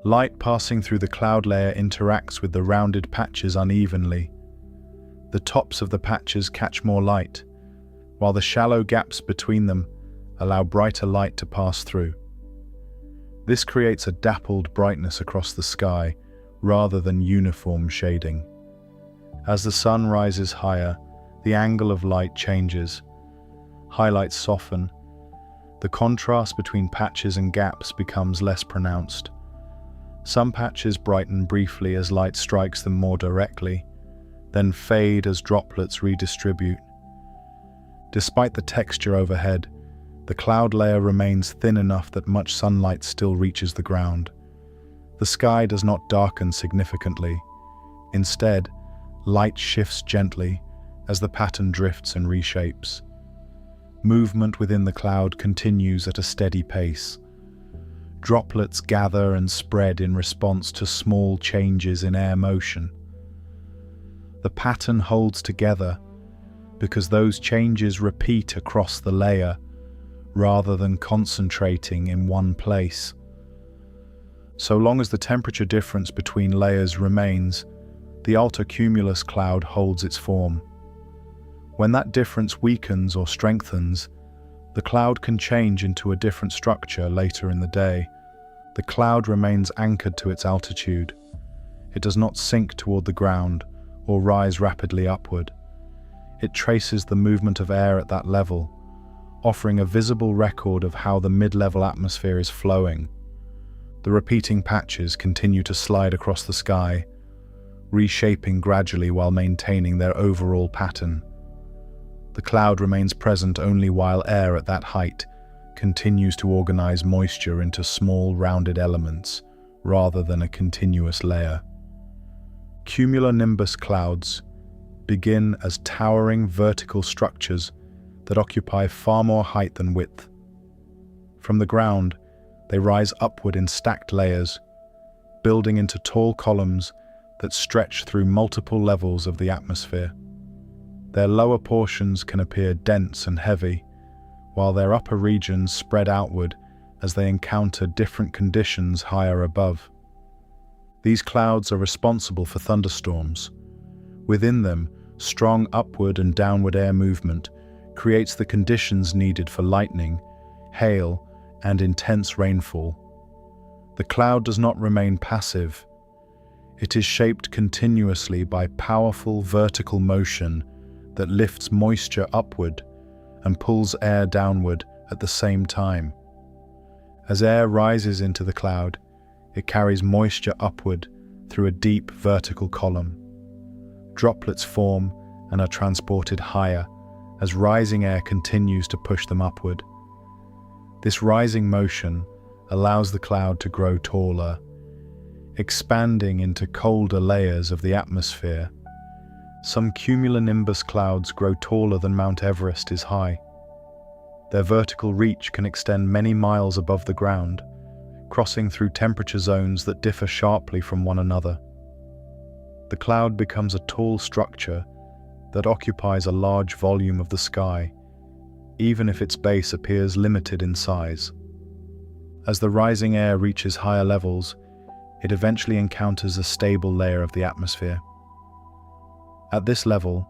Light passing through the cloud layer interacts with the rounded patches unevenly. The tops of the patches catch more light, while the shallow gaps between them allow brighter light to pass through. This creates a dappled brightness across the sky rather than uniform shading. As the sun rises higher, the angle of light changes. Highlights soften. The contrast between patches and gaps becomes less pronounced. Some patches brighten briefly as light strikes them more directly, then fade as droplets redistribute. Despite the texture overhead, the cloud layer remains thin enough that much sunlight still reaches the ground. The sky does not darken significantly. Instead, light shifts gently as the pattern drifts and reshapes. Movement within the cloud continues at a steady pace. Droplets gather and spread in response to small changes in air motion. The pattern holds together because those changes repeat across the layer rather than concentrating in one place. So long as the temperature difference between layers remains, the altocumulus cloud holds its form. When that difference weakens or strengthens, the cloud can change into a different structure later in the day. The cloud remains anchored to its altitude. It does not sink toward the ground or rise rapidly upward. It traces the movement of air at that level, offering a visible record of how the mid-level atmosphere is flowing. The repeating patches continue to slide across the sky, reshaping gradually while maintaining their overall pattern. The cloud remains present only while air at that height continues to organize moisture into small rounded elements rather than a continuous layer. Cumulonimbus clouds begin as towering vertical structures that occupy far more height than width. From the ground, they rise upward in stacked layers, building into tall columns that stretch through multiple levels of the atmosphere. Their lower portions can appear dense and heavy, while their upper regions spread outward as they encounter different conditions higher above. These clouds are responsible for thunderstorms. Within them, strong upward and downward air movement creates the conditions needed for lightning, hail, and intense rainfall. The cloud does not remain passive. It is shaped continuously by powerful vertical motion that lifts moisture upward and pulls air downward at the same time. As air rises into the cloud, It carries moisture upward through a deep vertical column. Droplets form and are transported higher as rising air continues to push them upward. This rising motion allows the cloud to grow taller, expanding into colder layers of the atmosphere. Some cumulonimbus clouds grow taller than Mount Everest is high. Their vertical reach can extend many miles above the ground, crossing through temperature zones that differ sharply from one another. The cloud becomes a tall structure that occupies a large volume of the sky, even if its base appears limited in size. As the rising air reaches higher levels, it eventually encounters a stable layer of the atmosphere. At this level,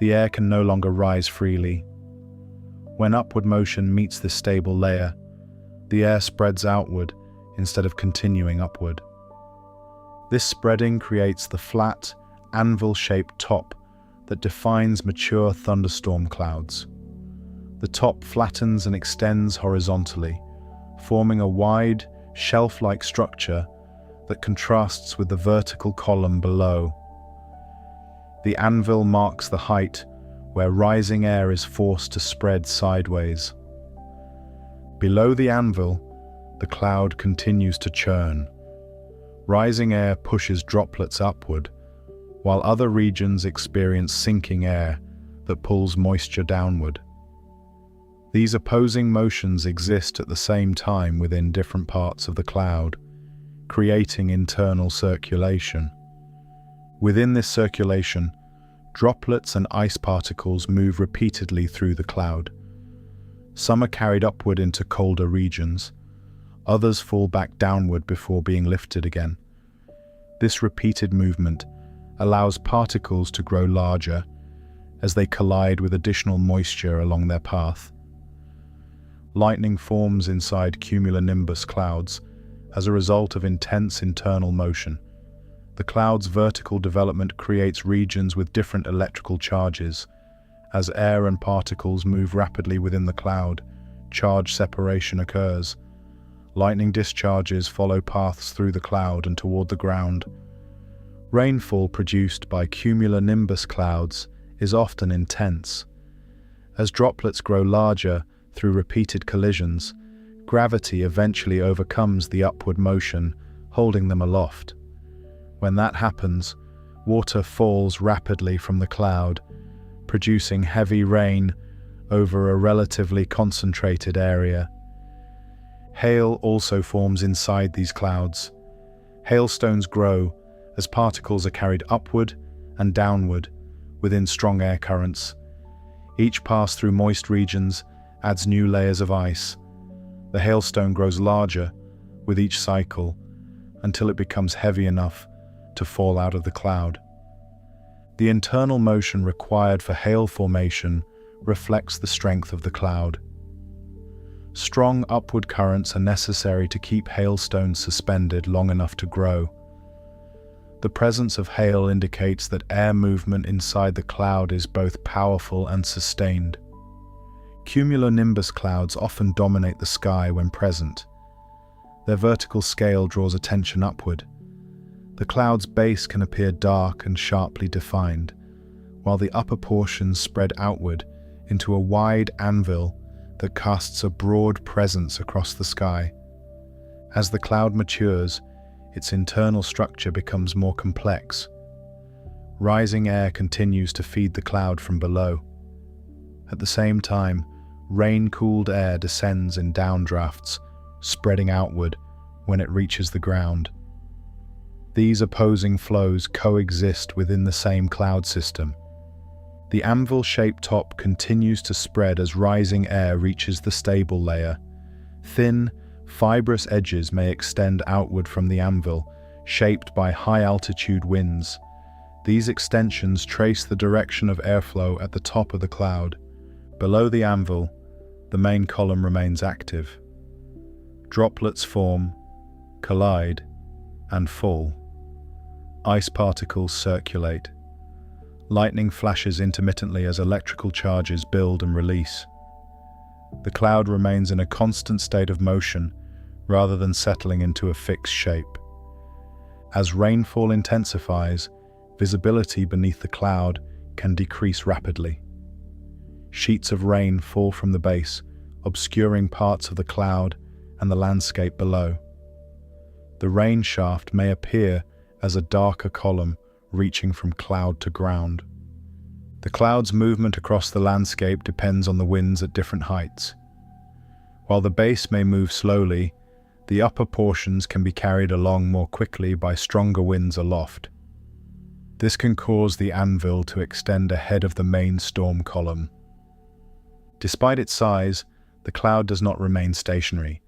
the air can no longer rise freely. When upward motion meets this stable layer, the air spreads outward instead of continuing upward. This spreading creates the flat, anvil-shaped top that defines mature thunderstorm clouds. The top flattens and extends horizontally, forming a wide, shelf-like structure that contrasts with the vertical column below. The anvil marks the height where rising air is forced to spread sideways. Below the anvil, the cloud continues to churn. Rising air pushes droplets upward, while other regions experience sinking air that pulls moisture downward. These opposing motions exist at the same time within different parts of the cloud, creating internal circulation. Within this circulation, droplets and ice particles move repeatedly through the cloud. Some are carried upward into colder regions. Others fall back downward before being lifted again. This repeated movement allows particles to grow larger as they collide with additional moisture along their path. Lightning forms inside cumulonimbus clouds as a result of intense internal motion. The cloud's vertical development creates regions with different electrical charges. As air and particles move rapidly within the cloud, charge separation occurs. Lightning discharges follow paths through the cloud and toward the ground. Rainfall produced by cumulonimbus clouds is often intense. As droplets grow larger through repeated collisions, gravity eventually overcomes the upward motion, holding them aloft. When that happens, water falls rapidly from the cloud, producing heavy rain over a relatively concentrated area. Hail also forms inside these clouds. Hailstones grow as particles are carried upward and downward within strong air currents. Each pass through moist regions adds new layers of ice. The hailstone grows larger with each cycle until it becomes heavy enough to fall out of the cloud. The internal motion required for hail formation reflects the strength of the cloud. Strong upward currents are necessary to keep hailstones suspended long enough to grow. The presence of hail indicates that air movement inside the cloud is both powerful and sustained. Cumulonimbus clouds often dominate the sky when present. Their vertical scale draws attention upward. The cloud's base can appear dark and sharply defined, while the upper portions spread outward into a wide anvil that casts a broad presence across the sky. As the cloud matures, its internal structure becomes more complex. Rising air continues to feed the cloud from below. At the same time, rain-cooled air descends in downdrafts, spreading outward when it reaches the ground. These opposing flows coexist within the same cloud system. The anvil-shaped top continues to spread as rising air reaches the stable layer. Thin, fibrous edges may extend outward from the anvil, shaped by high-altitude winds. These extensions trace the direction of airflow at the top of the cloud. Below the anvil, the main column remains active. Droplets form, collide, and fall. Ice particles circulate. Lightning flashes intermittently as electrical charges build and release. The cloud remains in a constant state of motion, rather than settling into a fixed shape. As rainfall intensifies, visibility beneath the cloud can decrease rapidly. Sheets of rain fall from the base, obscuring parts of the cloud and the landscape below. The rain shaft may appear as a darker column reaching from cloud to ground. The cloud's movement across the landscape depends on the winds at different heights. While the base may move slowly, the upper portions can be carried along more quickly by stronger winds aloft. This can cause the anvil to extend ahead of the main storm column. Despite its size, the cloud does not remain stationary.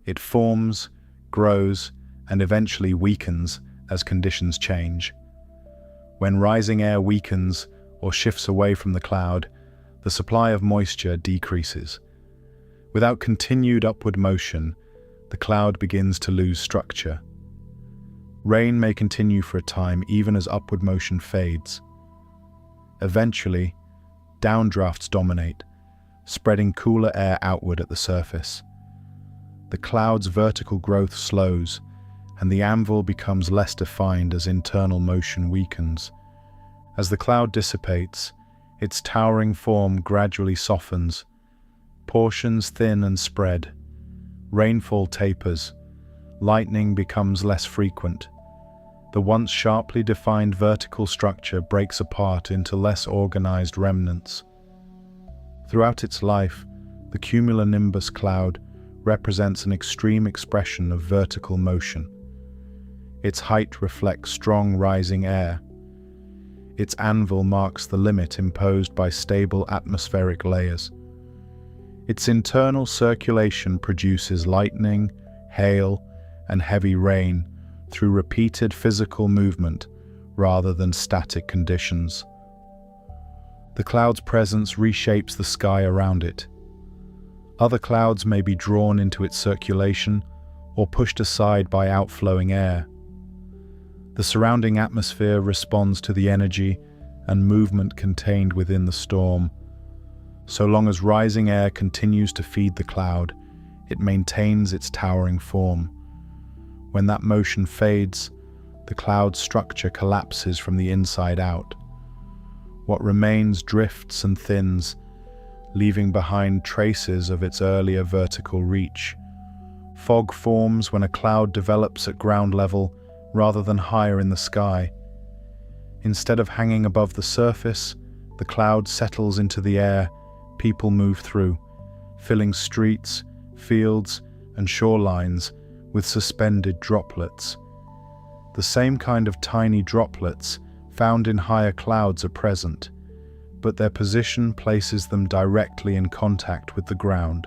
It forms, grows, and eventually weakens as conditions change. When rising air weakens or shifts away from the cloud, the supply of moisture decreases. Without continued upward motion, the cloud begins to lose structure. Rain may continue for a time even as upward motion fades. Eventually, downdrafts dominate, spreading cooler air outward at the surface. The cloud's vertical growth slows, and the anvil becomes less defined as internal motion weakens. As the cloud dissipates, its towering form gradually softens. Portions thin and spread. Rainfall tapers. Lightning becomes less frequent. The once sharply defined vertical structure breaks apart into less organized remnants. Throughout its life, the cumulonimbus cloud represents an extreme expression of vertical motion. Its height reflects strong rising air. Its anvil marks the limit imposed by stable atmospheric layers. Its internal circulation produces lightning, hail, and heavy rain through repeated physical movement rather than static conditions. The cloud's presence reshapes the sky around it. Other clouds may be drawn into its circulation or pushed aside by outflowing air. The surrounding atmosphere responds to the energy and movement contained within the storm. So long as rising air continues to feed the cloud, it maintains its towering form. When that motion fades, the cloud's structure collapses from the inside out. What remains drifts and thins, leaving behind traces of its earlier vertical reach. Fog forms when a cloud develops at ground level rather than higher in the sky. Instead of hanging above the surface, the cloud settles into the air people move through, filling streets, fields, and shorelines with suspended droplets. The same kind of tiny droplets found in higher clouds are present, but their position places them directly in contact with the ground.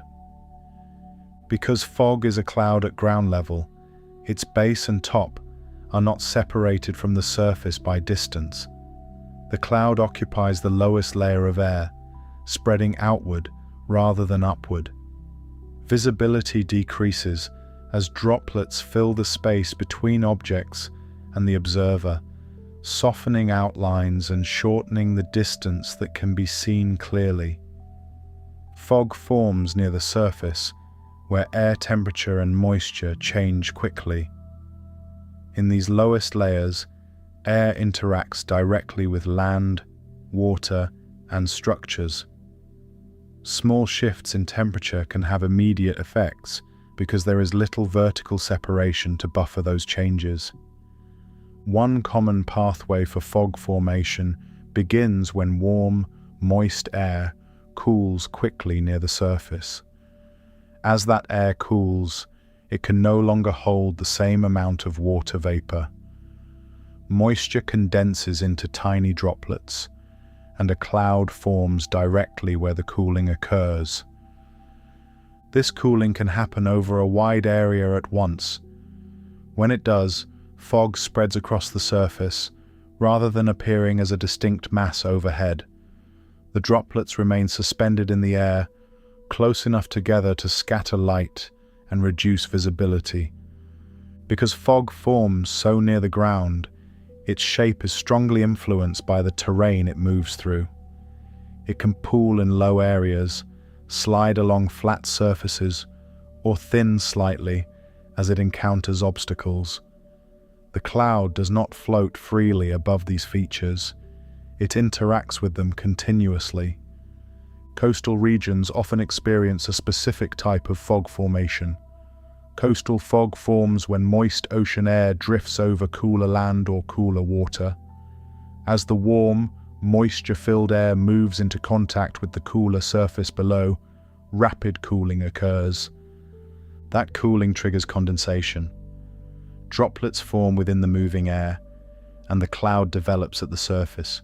Because fog is a cloud at ground level, its base and top are not separated from the surface by distance. The cloud occupies the lowest layer of air, spreading outward rather than upward. Visibility decreases as droplets fill the space between objects and the observer, softening outlines and shortening the distance that can be seen clearly. Fog forms near the surface, where air temperature and moisture change quickly. In these lowest layers, air interacts directly with land, water, and structures. Small shifts in temperature can have immediate effects because there is little vertical separation to buffer those changes. One common pathway for fog formation begins when warm, moist air cools quickly near the surface. As that air cools, it can no longer hold the same amount of water vapor. Moisture condenses into tiny droplets, and a cloud forms directly where the cooling occurs. This cooling can happen over a wide area at once. When it does, fog spreads across the surface, rather than appearing as a distinct mass overhead. The droplets remain suspended in the air, close enough together to scatter light and reduce visibility. Because fog forms so near the ground, its shape is strongly influenced by the terrain it moves through. It can pool in low areas, slide along flat surfaces, or thin slightly as it encounters obstacles. The cloud does not float freely above these features. It interacts with them continuously. Coastal regions often experience a specific type of fog formation. Coastal fog forms when moist ocean air drifts over cooler land or cooler water. As the warm, moisture-filled air moves into contact with the cooler surface below, rapid cooling occurs. That cooling triggers condensation. Droplets form within the moving air, and the cloud develops at the surface.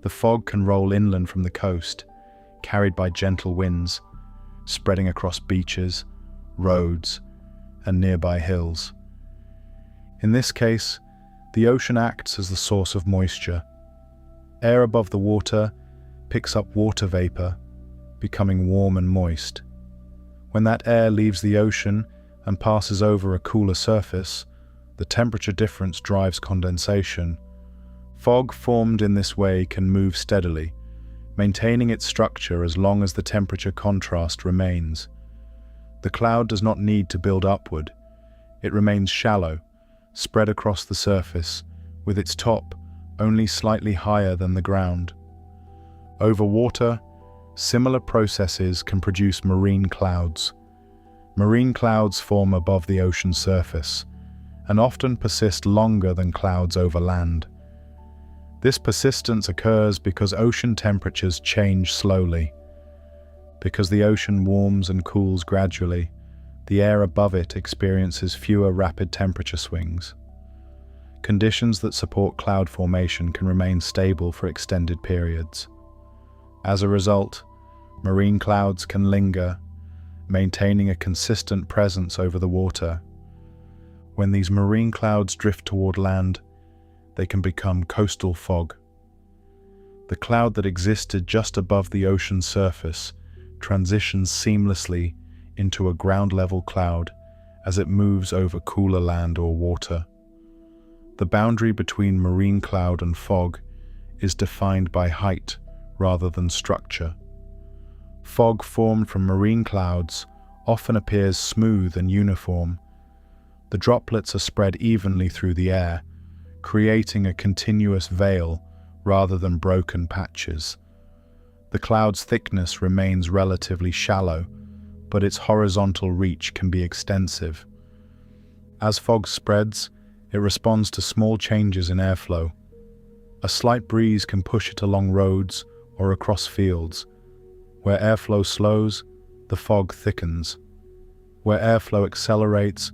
The fog can roll inland from the coast, carried by gentle winds, spreading across beaches, roads, and nearby hills. In this case, the ocean acts as the source of moisture. Air above the water picks up water vapor, becoming warm and moist. When that air leaves the ocean and passes over a cooler surface, the temperature difference drives condensation. Fog formed in this way can move steadily, maintaining its structure as long as the temperature contrast remains. The cloud does not need to build upward. It remains shallow, spread across the surface, with its top only slightly higher than the ground. Over water, similar processes can produce marine clouds. Marine clouds form above the ocean surface, and often persist longer than clouds over land. This persistence occurs because ocean temperatures change slowly. Because the ocean warms and cools gradually, the air above it experiences fewer rapid temperature swings. Conditions that support cloud formation can remain stable for extended periods. As a result, marine clouds can linger, maintaining a consistent presence over the water. When these marine clouds drift toward land, they can become coastal fog. The cloud that existed just above the ocean's surface transitions seamlessly into a ground-level cloud as it moves over cooler land or water. The boundary between marine cloud and fog is defined by height rather than structure. Fog formed from marine clouds often appears smooth and uniform. The droplets are spread evenly through the air, creating a continuous veil rather than broken patches. The cloud's thickness remains relatively shallow, but its horizontal reach can be extensive. As fog spreads, it responds to small changes in airflow. A slight breeze can push it along roads or across fields. Where airflow slows, the fog thickens. Where airflow accelerates,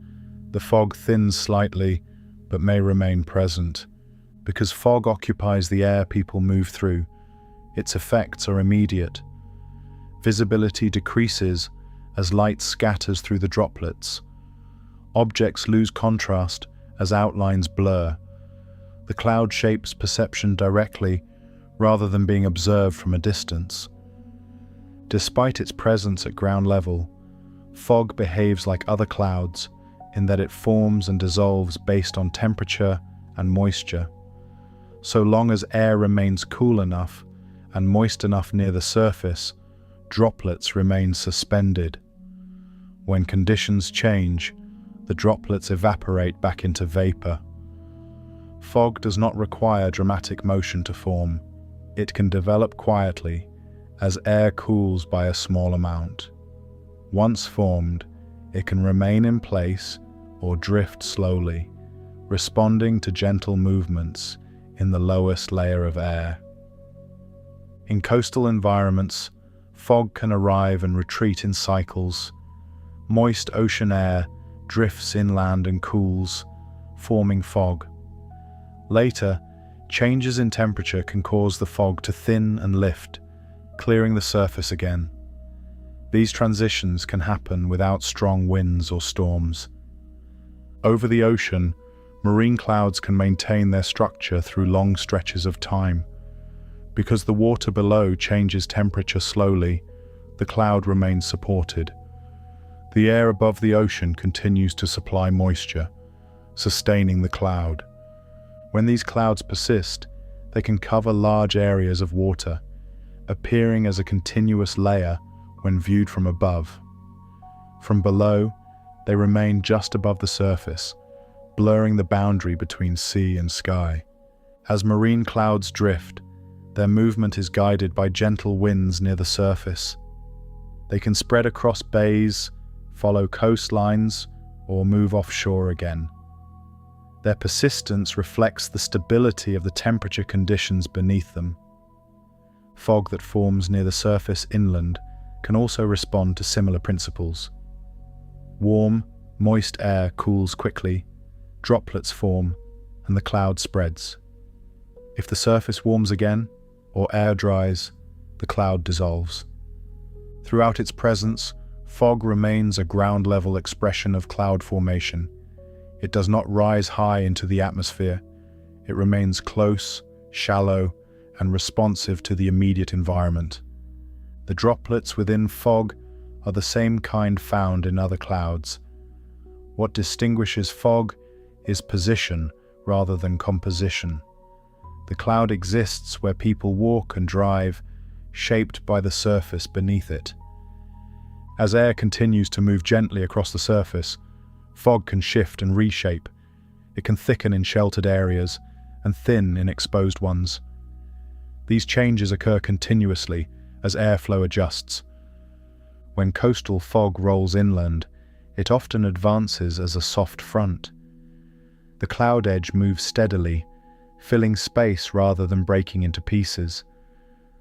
the fog thins slightly but may remain present. Because fog occupies the air people move through, its effects are immediate. Visibility decreases as light scatters through the droplets. Objects lose contrast as outlines blur. The cloud shapes perception directly rather than being observed from a distance. Despite its presence at ground level, fog behaves like other clouds in that it forms and dissolves based on temperature and moisture. So long as air remains cool enough and moist enough near the surface, droplets remain suspended. When conditions change, the droplets evaporate back into vapor. Fog does not require dramatic motion to form. It can develop quietly as air cools by a small amount. Once formed, it can remain in place or drift slowly, responding to gentle movements in the lowest layer of air. In coastal environments, fog can arrive and retreat in cycles. Moist ocean air drifts inland and cools, forming fog. Later, changes in temperature can cause the fog to thin and lift, clearing the surface again. These transitions can happen without strong winds or storms. Over the ocean, marine clouds can maintain their structure through long stretches of time. Because the water below changes temperature slowly, the cloud remains supported. The air above the ocean continues to supply moisture, sustaining the cloud. When these clouds persist, they can cover large areas of water, appearing as a continuous layer when viewed from above. From below, They remain just above the surface, blurring the boundary between sea and sky. As marine clouds drift, their movement is guided by gentle winds near the surface. They can spread across bays, follow coastlines, or move offshore again. Their persistence reflects the stability of the temperature conditions beneath them. Fog that forms near the surface inland can also respond to similar principles. Warm, moist air cools quickly, droplets form, and the cloud spreads. If the surface warms again, or air dries, the cloud dissolves. Throughout its presence, fog remains a ground-level expression of cloud formation. It does not rise high into the atmosphere. It remains close, shallow, and responsive to the immediate environment. The droplets within fog are the same kind found in other clouds. What distinguishes fog is position rather than composition. The cloud exists where people walk and drive, shaped by the surface beneath it. As air continues to move gently across the surface, fog can shift and reshape. It can thicken in sheltered areas and thin in exposed ones. These changes occur continuously as airflow adjusts. When coastal fog rolls inland, it often advances as a soft front. The cloud edge moves steadily, filling space rather than breaking into pieces.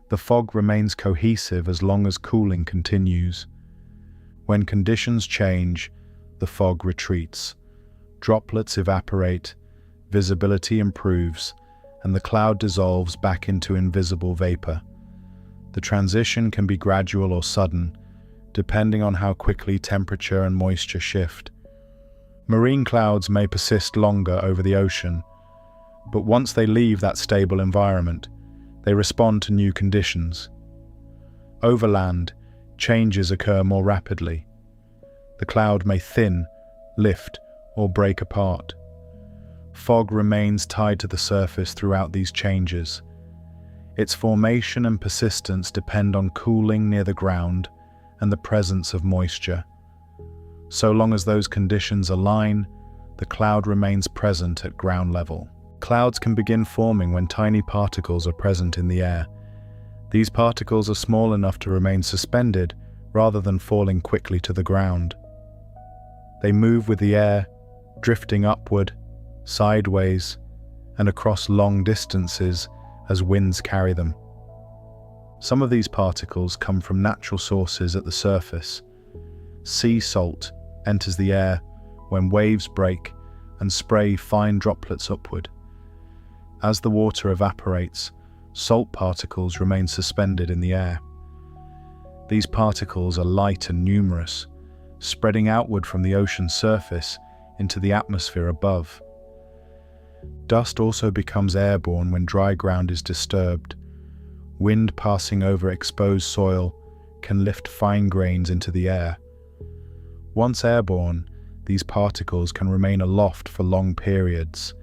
The fog remains cohesive as long as cooling continues. When conditions change, the fog retreats. Droplets evaporate, visibility improves, and the cloud dissolves back into invisible vapor. The transition can be gradual or sudden, depending on how quickly temperature and moisture shift. Marine clouds may persist longer over the ocean, but once they leave that stable environment, they respond to new conditions. Overland, changes occur more rapidly. The cloud may thin, lift, or break apart. Fog remains tied to the surface throughout these changes. Its formation and persistence depend on cooling near the ground and the presence of moisture. So long as those conditions align, the cloud remains present at ground level. Clouds can begin forming when tiny particles are present in the air. These particles are small enough to remain suspended rather than falling quickly to the ground. They move with the air, drifting upward, sideways, and across long distances as winds carry them. Some of these particles come from natural sources at the surface. Sea salt enters the air when waves break and spray fine droplets upward. As the water evaporates, salt particles remain suspended in the air. These particles are light and numerous, spreading outward from the ocean surface into the atmosphere above. Dust also becomes airborne when dry ground is disturbed. Wind passing over exposed soil can lift fine grains into the air. Once airborne, these particles can remain aloft for long periods,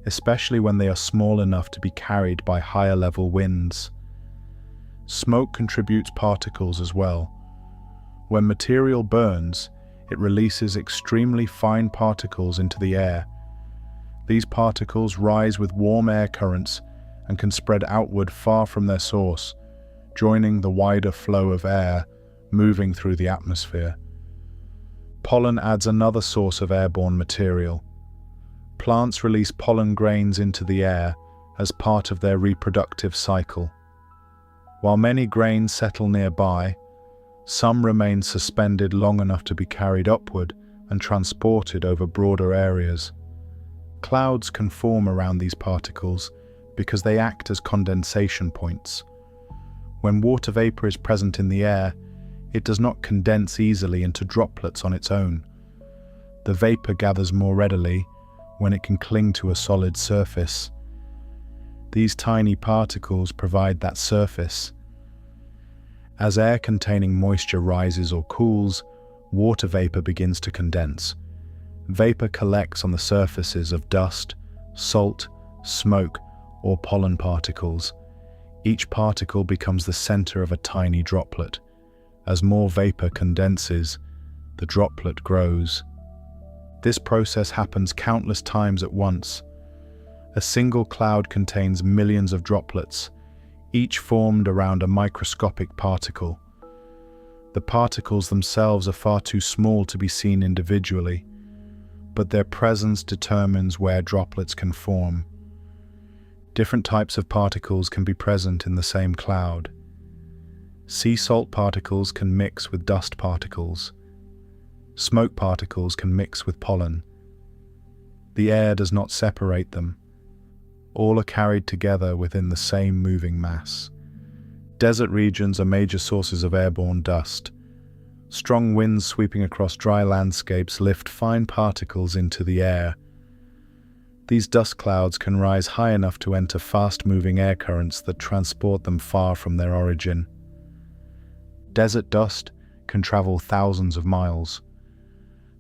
especially when they are small enough to be carried by higher level winds. Smoke contributes particles as well. When material burns, it releases extremely fine particles into the air. These particles rise with warm air currents and can spread outward far from their source, joining the wider flow of air moving through the atmosphere. Pollen adds another source of airborne material. Plants release pollen grains into the air as part of their reproductive cycle. While many grains settle nearby, some remain suspended long enough to be carried upward and transported over broader areas. Clouds can form around these particles because they act as condensation points. When water vapor is present in the air, it does not condense easily into droplets on its own. The vapor gathers more readily when it can cling to a solid surface. These tiny particles provide that surface. As air containing moisture rises or cools, water vapor begins to condense. Vapor collects on the surfaces of dust, salt, smoke, or pollen particles. Each particle becomes the center of a tiny droplet. As more vapor condenses, the droplet grows. This process happens countless times at once. A single cloud contains millions of droplets, each formed around a microscopic particle. The particles themselves are far too small to be seen individually, but their presence determines where droplets can form. Different types of particles can be present in the same cloud. Sea salt particles can mix with dust particles. Smoke particles can mix with pollen. The air does not separate them. All are carried together within the same moving mass. Desert regions are major sources of airborne dust. Strong winds sweeping across dry landscapes lift fine particles into the air. These dust clouds can rise high enough to enter fast-moving air currents that transport them far from their origin. Desert dust can travel thousands of miles.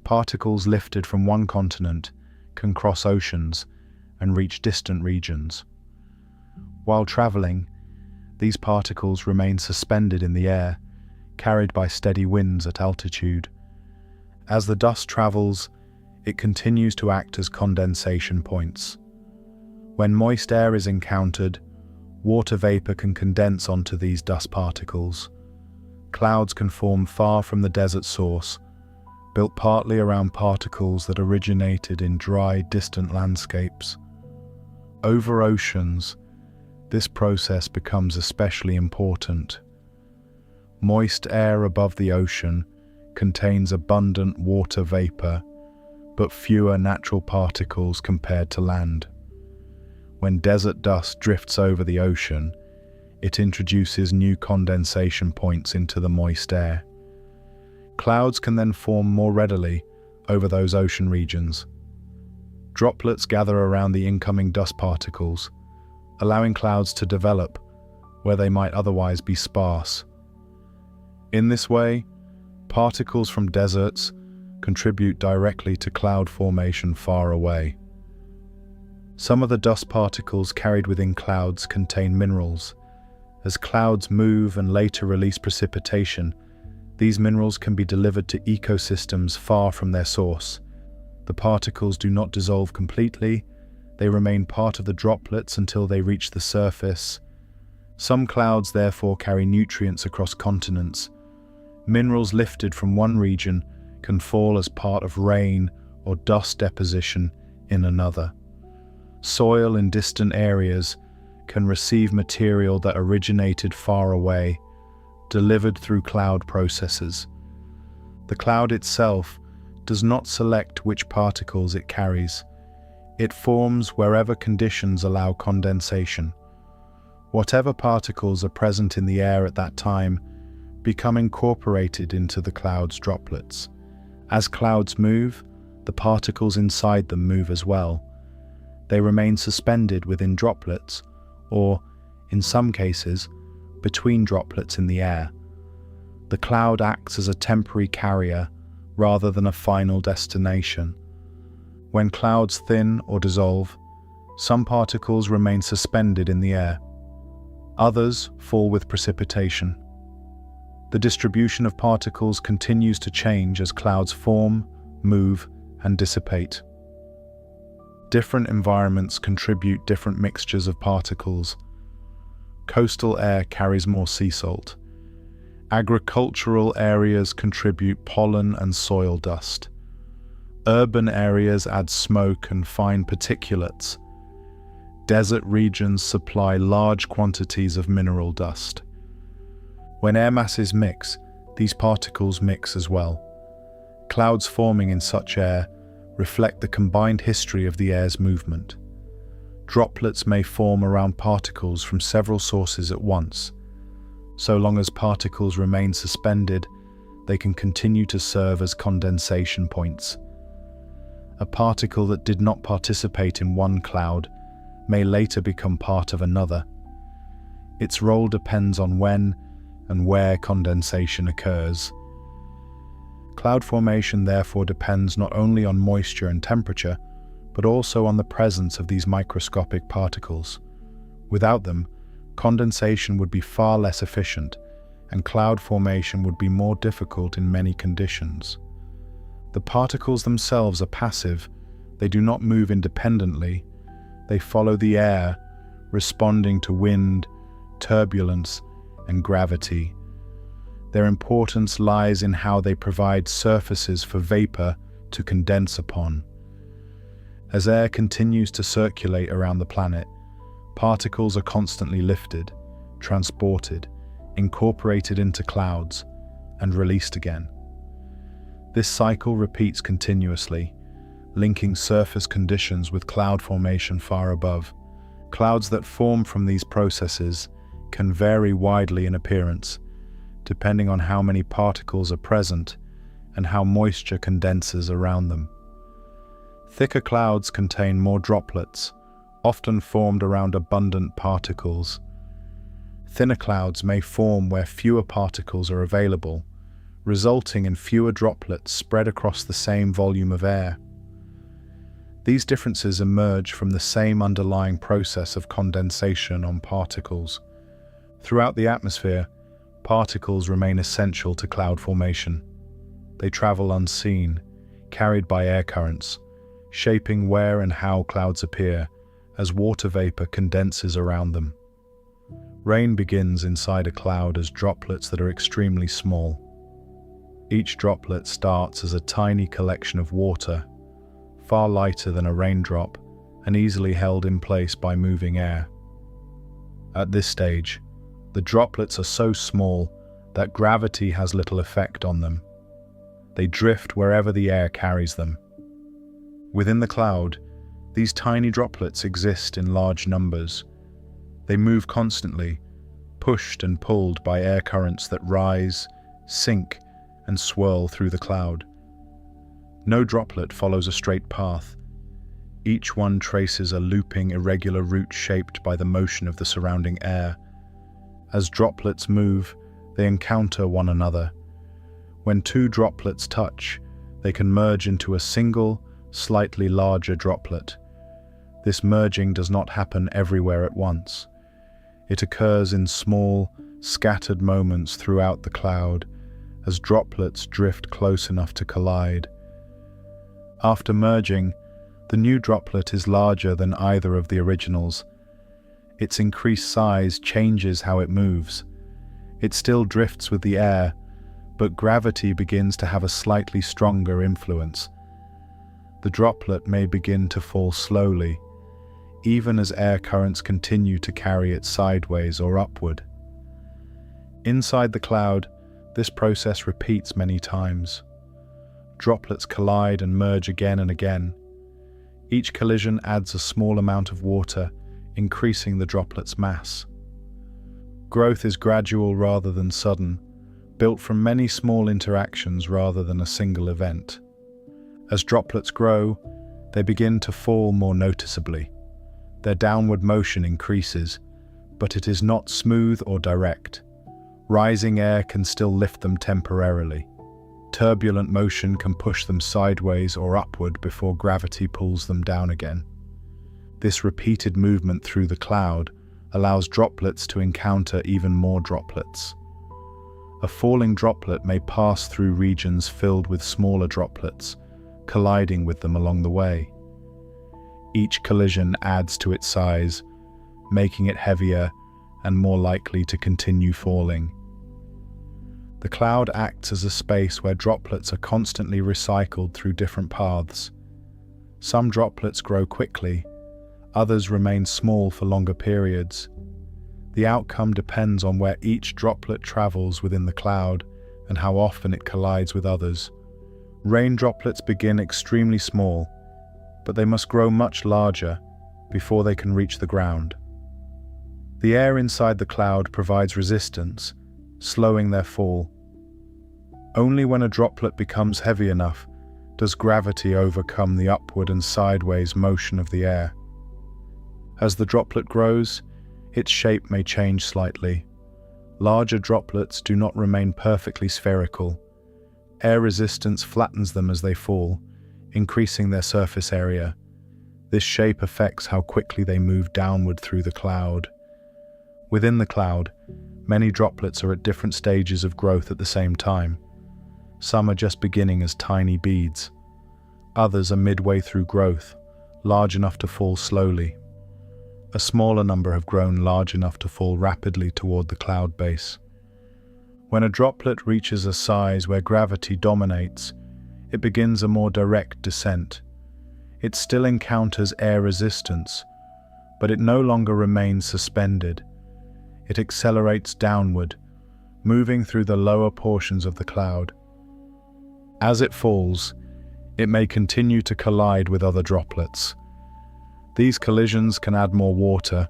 Particles lifted from one continent can cross oceans and reach distant regions. While traveling, these particles remain suspended in the air, carried by steady winds at altitude. As the dust travels, it continues to act as condensation points. When moist air is encountered, water vapor can condense onto these dust particles. Clouds can form far from the desert source, built partly around particles that originated in dry, distant landscapes. Over oceans, this process becomes especially important. Moist air above the ocean contains abundant water vapor, but fewer natural particles compared to land. When desert dust drifts over the ocean, it introduces new condensation points into the moist air. Clouds can then form more readily over those ocean regions. Droplets gather around the incoming dust particles, allowing clouds to develop where they might otherwise be sparse. In this way, particles from deserts contribute directly to cloud formation far away. Some of the dust particles carried within clouds contain minerals. As clouds move and later release precipitation, these minerals can be delivered to ecosystems far from their source. The particles do not dissolve completely. They remain part of the droplets until they reach the surface. Some clouds therefore carry nutrients across continents. Minerals lifted from one region can fall as part of rain or dust deposition in another. Soil in distant areas can receive material that originated far away, delivered through cloud processes. The cloud itself does not select which particles it carries. It forms wherever conditions allow condensation. Whatever particles are present in the air at that time become incorporated into the cloud's droplets. As clouds move, the particles inside them move as well. They remain suspended within droplets, or, in some cases, between droplets in the air. The cloud acts as a temporary carrier rather than a final destination. When clouds thin or dissolve, some particles remain suspended in the air. Others fall with precipitation. The distribution of particles continues to change as clouds form, move, and dissipate. Different environments contribute different mixtures of particles. Coastal air carries more sea salt. Agricultural areas contribute pollen and soil dust. Urban areas add smoke and fine particulates. Desert regions supply large quantities of mineral dust. When air masses mix, these particles mix as well. Clouds forming in such air reflect the combined history of the air's movement. Droplets may form around particles from several sources at once. So long as particles remain suspended, they can continue to serve as condensation points. A particle that did not participate in one cloud may later become part of another. Its role depends on when and where condensation occurs. Cloud formation therefore depends not only on moisture and temperature, but also on the presence of these microscopic particles. Without them, condensation would be far less efficient, and cloud formation would be more difficult in many conditions. The particles themselves are passive. They do not move independently. They follow the air, responding to wind, turbulence, and gravity. Their importance lies in how they provide surfaces for vapor to condense upon. As air continues to circulate around the planet, particles are constantly lifted, transported, incorporated into clouds, and released again. This cycle repeats continuously, linking surface conditions with cloud formation far above. Clouds that form from these processes can vary widely in appearance, depending on how many particles are present and how moisture condenses around them. Thicker clouds contain more droplets, often formed around abundant particles. Thinner clouds may form where fewer particles are available, resulting in fewer droplets spread across the same volume of air. These differences emerge from the same underlying process of condensation on particles. Throughout the atmosphere, particles remain essential to cloud formation. They travel unseen, carried by air currents, shaping where and how clouds appear as water vapor condenses around them. Rain begins inside a cloud as droplets that are extremely small. Each droplet starts as a tiny collection of water, far lighter than a raindrop and easily held in place by moving air. At this stage, the droplets are so small that gravity has little effect on them. They drift wherever the air carries them. Within the cloud, these tiny droplets exist in large numbers. They move constantly, pushed and pulled by air currents that rise, sink, and swirl through the cloud. No droplet follows a straight path. Each one traces a looping, irregular route shaped by the motion of the surrounding air. As droplets move, they encounter one another. When two droplets touch, they can merge into a single, slightly larger droplet. This merging does not happen everywhere at once. It occurs in small, scattered moments throughout the cloud, as droplets drift close enough to collide. After merging, the new droplet is larger than either of the originals. Its increased size changes how it moves. It still drifts with the air, but gravity begins to have a slightly stronger influence. The droplet may begin to fall slowly, even as air currents continue to carry it sideways or upward. Inside the cloud, this process repeats many times. Droplets collide and merge again and again. Each collision adds a small amount of water, increasing the droplet's mass. Growth is gradual rather than sudden, built from many small interactions rather than a single event. As droplets grow, they begin to fall more noticeably. Their downward motion increases, but it is not smooth or direct. Rising air can still lift them temporarily. Turbulent motion can push them sideways or upward before gravity pulls them down again. This repeated movement through the cloud allows droplets to encounter even more droplets. A falling droplet may pass through regions filled with smaller droplets, colliding with them along the way. Each collision adds to its size, making it heavier and more likely to continue falling. The cloud acts as a space where droplets are constantly recycled through different paths. Some droplets grow quickly, others remain small for longer periods. The outcome depends on where each droplet travels within the cloud and how often it collides with others. Rain droplets begin extremely small, but they must grow much larger before they can reach the ground. The air inside the cloud provides resistance, slowing their fall. Only when a droplet becomes heavy enough does gravity overcome the upward and sideways motion of the air. As the droplet grows, its shape may change slightly. Larger droplets do not remain perfectly spherical. Air resistance flattens them as they fall, increasing their surface area. This shape affects how quickly they move downward through the cloud. Within the cloud, many droplets are at different stages of growth at the same time. Some are just beginning as tiny beads. Others are midway through growth, large enough to fall slowly. A smaller number have grown large enough to fall rapidly toward the cloud base. When a droplet reaches a size where gravity dominates, it begins a more direct descent. It still encounters air resistance, but it no longer remains suspended. It accelerates downward, moving through the lower portions of the cloud. As it falls, it may continue to collide with other droplets. These collisions can add more water,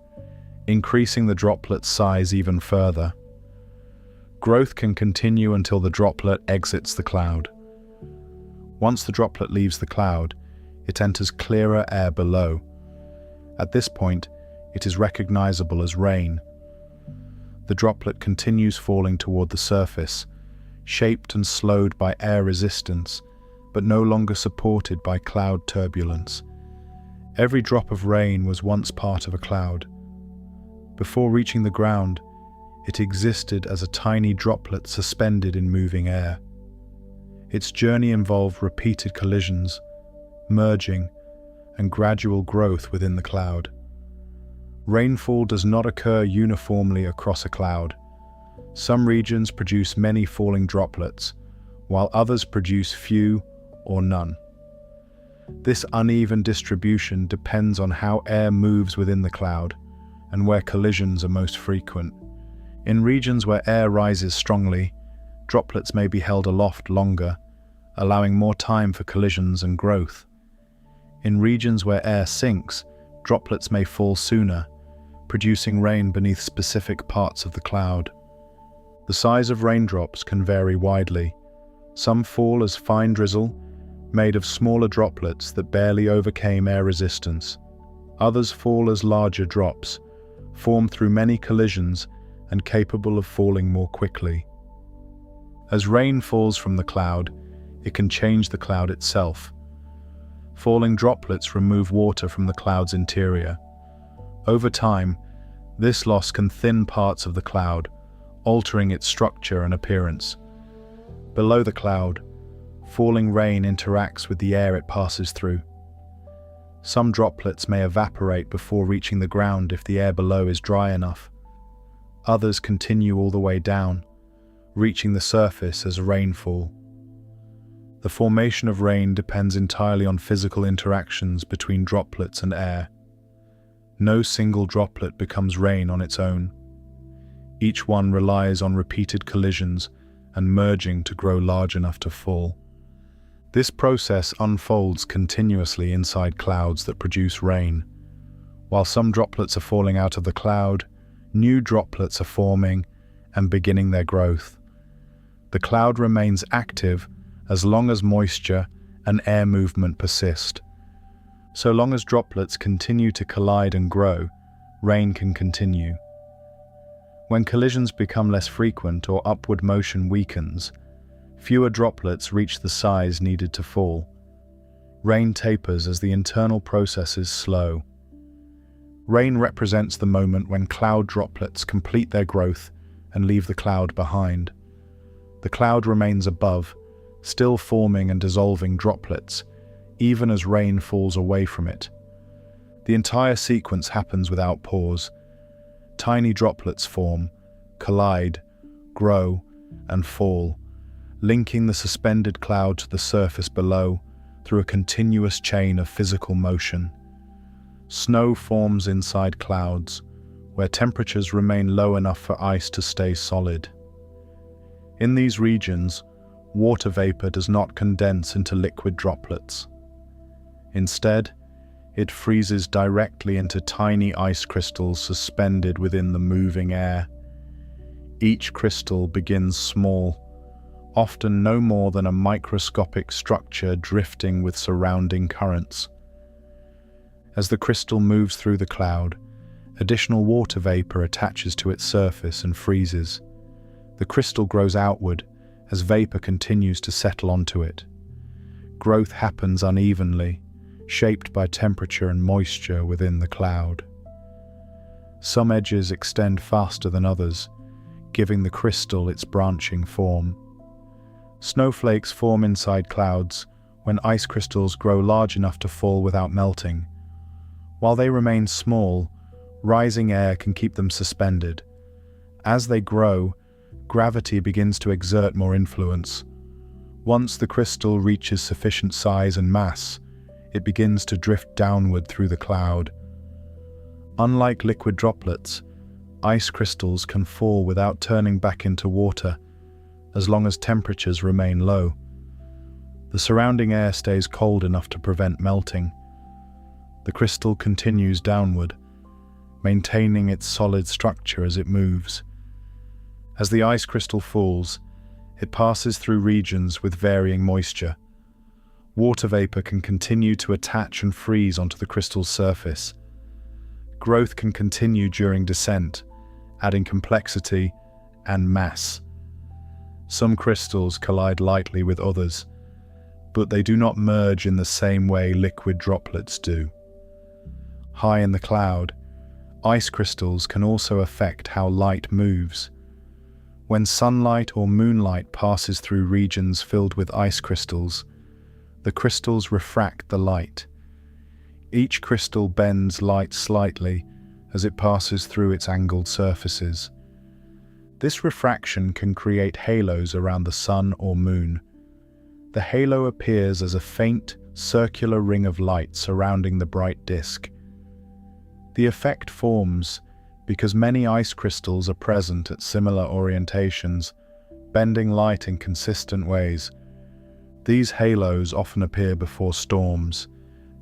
increasing the droplet's size even further. Growth can continue until the droplet exits the cloud. Once the droplet leaves the cloud, it enters clearer air below. At this point, it is recognizable as rain. The droplet continues falling toward the surface, shaped and slowed by air resistance, but no longer supported by cloud turbulence. Every drop of rain was once part of a cloud. Before reaching the ground, it existed as a tiny droplet suspended in moving air. Its journey involved repeated collisions, merging, and gradual growth within the cloud. Rainfall does not occur uniformly across a cloud. Some regions produce many falling droplets, while others produce few or none. This uneven distribution depends on how air moves within the cloud and where collisions are most frequent. In regions where air rises strongly, droplets may be held aloft longer, allowing more time for collisions and growth. In regions where air sinks, droplets may fall sooner, producing rain beneath specific parts of the cloud. The size of raindrops can vary widely. Some fall as fine drizzle, made of smaller droplets that barely overcame air resistance. Others fall as larger drops, formed through many collisions and capable of falling more quickly. As rain falls from the cloud, it can change the cloud itself. Falling droplets remove water from the cloud's interior. Over time, this loss can thin parts of the cloud, altering its structure and appearance. Below the cloud, falling rain interacts with the air it passes through. Some droplets may evaporate before reaching the ground if the air below is dry enough. Others continue all the way down, reaching the surface as rainfall. The formation of rain depends entirely on physical interactions between droplets and air. No single droplet becomes rain on its own. Each one relies on repeated collisions and merging to grow large enough to fall. This process unfolds continuously inside clouds that produce rain. While some droplets are falling out of the cloud, new droplets are forming and beginning their growth. The cloud remains active as long as moisture and air movement persist. So long as droplets continue to collide and grow, rain can continue. When collisions become less frequent or upward motion weakens, fewer droplets reach the size needed to fall. Rain tapers as the internal processes slow. Rain represents the moment when cloud droplets complete their growth and leave the cloud behind. The cloud remains above, still forming and dissolving droplets, even as rain falls away from it. The entire sequence happens without pause. Tiny droplets form, collide, grow, and fall, linking the suspended cloud to the surface below through a continuous chain of physical motion. Snow forms inside clouds, where temperatures remain low enough for ice to stay solid. In these regions, water vapor does not condense into liquid droplets. Instead, it freezes directly into tiny ice crystals suspended within the moving air. Each crystal begins small, often no more than a microscopic structure drifting with surrounding currents. As the crystal moves through the cloud, additional water vapor attaches to its surface and freezes. The crystal grows outward as vapor continues to settle onto it. Growth happens unevenly, shaped by temperature and moisture within the cloud. Some edges extend faster than others, giving the crystal its branching form. Snowflakes form inside clouds when ice crystals grow large enough to fall without melting. While they remain small, rising air can keep them suspended. As they grow, gravity begins to exert more influence. Once the crystal reaches sufficient size and mass, it begins to drift downward through the cloud. Unlike liquid droplets, ice crystals can fall without turning back into water, as long as temperatures remain low. The surrounding air stays cold enough to prevent melting. The crystal continues downward, maintaining its solid structure as it moves. As the ice crystal falls, it passes through regions with varying moisture. Water vapor can continue to attach and freeze onto the crystal's surface. Growth can continue during descent, adding complexity and mass. Some crystals collide lightly with others, but they do not merge in the same way liquid droplets do. High in the cloud, ice crystals can also affect how light moves. When sunlight or moonlight passes through regions filled with ice crystals, the crystals refract the light. Each crystal bends light slightly as it passes through its angled surfaces. This refraction can create halos around the sun or moon. The halo appears as a faint, circular ring of light surrounding the bright disk. The effect forms because many ice crystals are present at similar orientations, bending light in consistent ways. These halos often appear before storms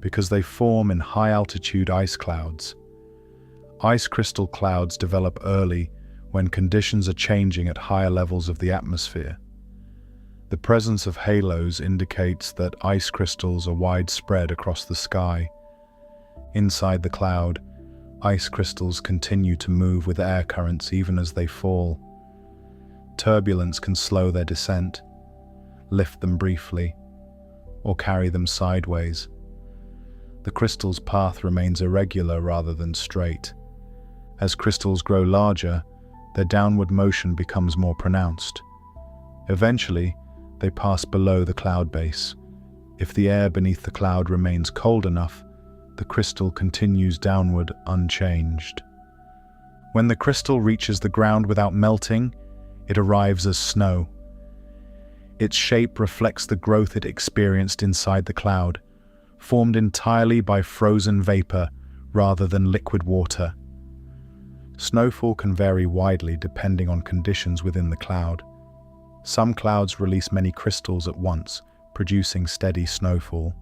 because they form in high-altitude ice clouds. Ice crystal clouds develop early when conditions are changing at higher levels of the atmosphere. The presence of halos indicates that ice crystals are widespread across the sky. Inside the cloud, ice crystals continue to move with air currents even as they fall. Turbulence can slow their descent, lift them briefly, or carry them sideways. The crystal's path remains irregular rather than straight. As crystals grow larger, their downward motion becomes more pronounced. Eventually, they pass below the cloud base. If the air beneath the cloud remains cold enough, the crystal continues downward unchanged. When the crystal reaches the ground without melting, it arrives as snow. Its shape reflects the growth it experienced inside the cloud, formed entirely by frozen vapor rather than liquid water. Snowfall can vary widely depending on conditions within the cloud. Some clouds release many crystals at once, producing steady snowfall.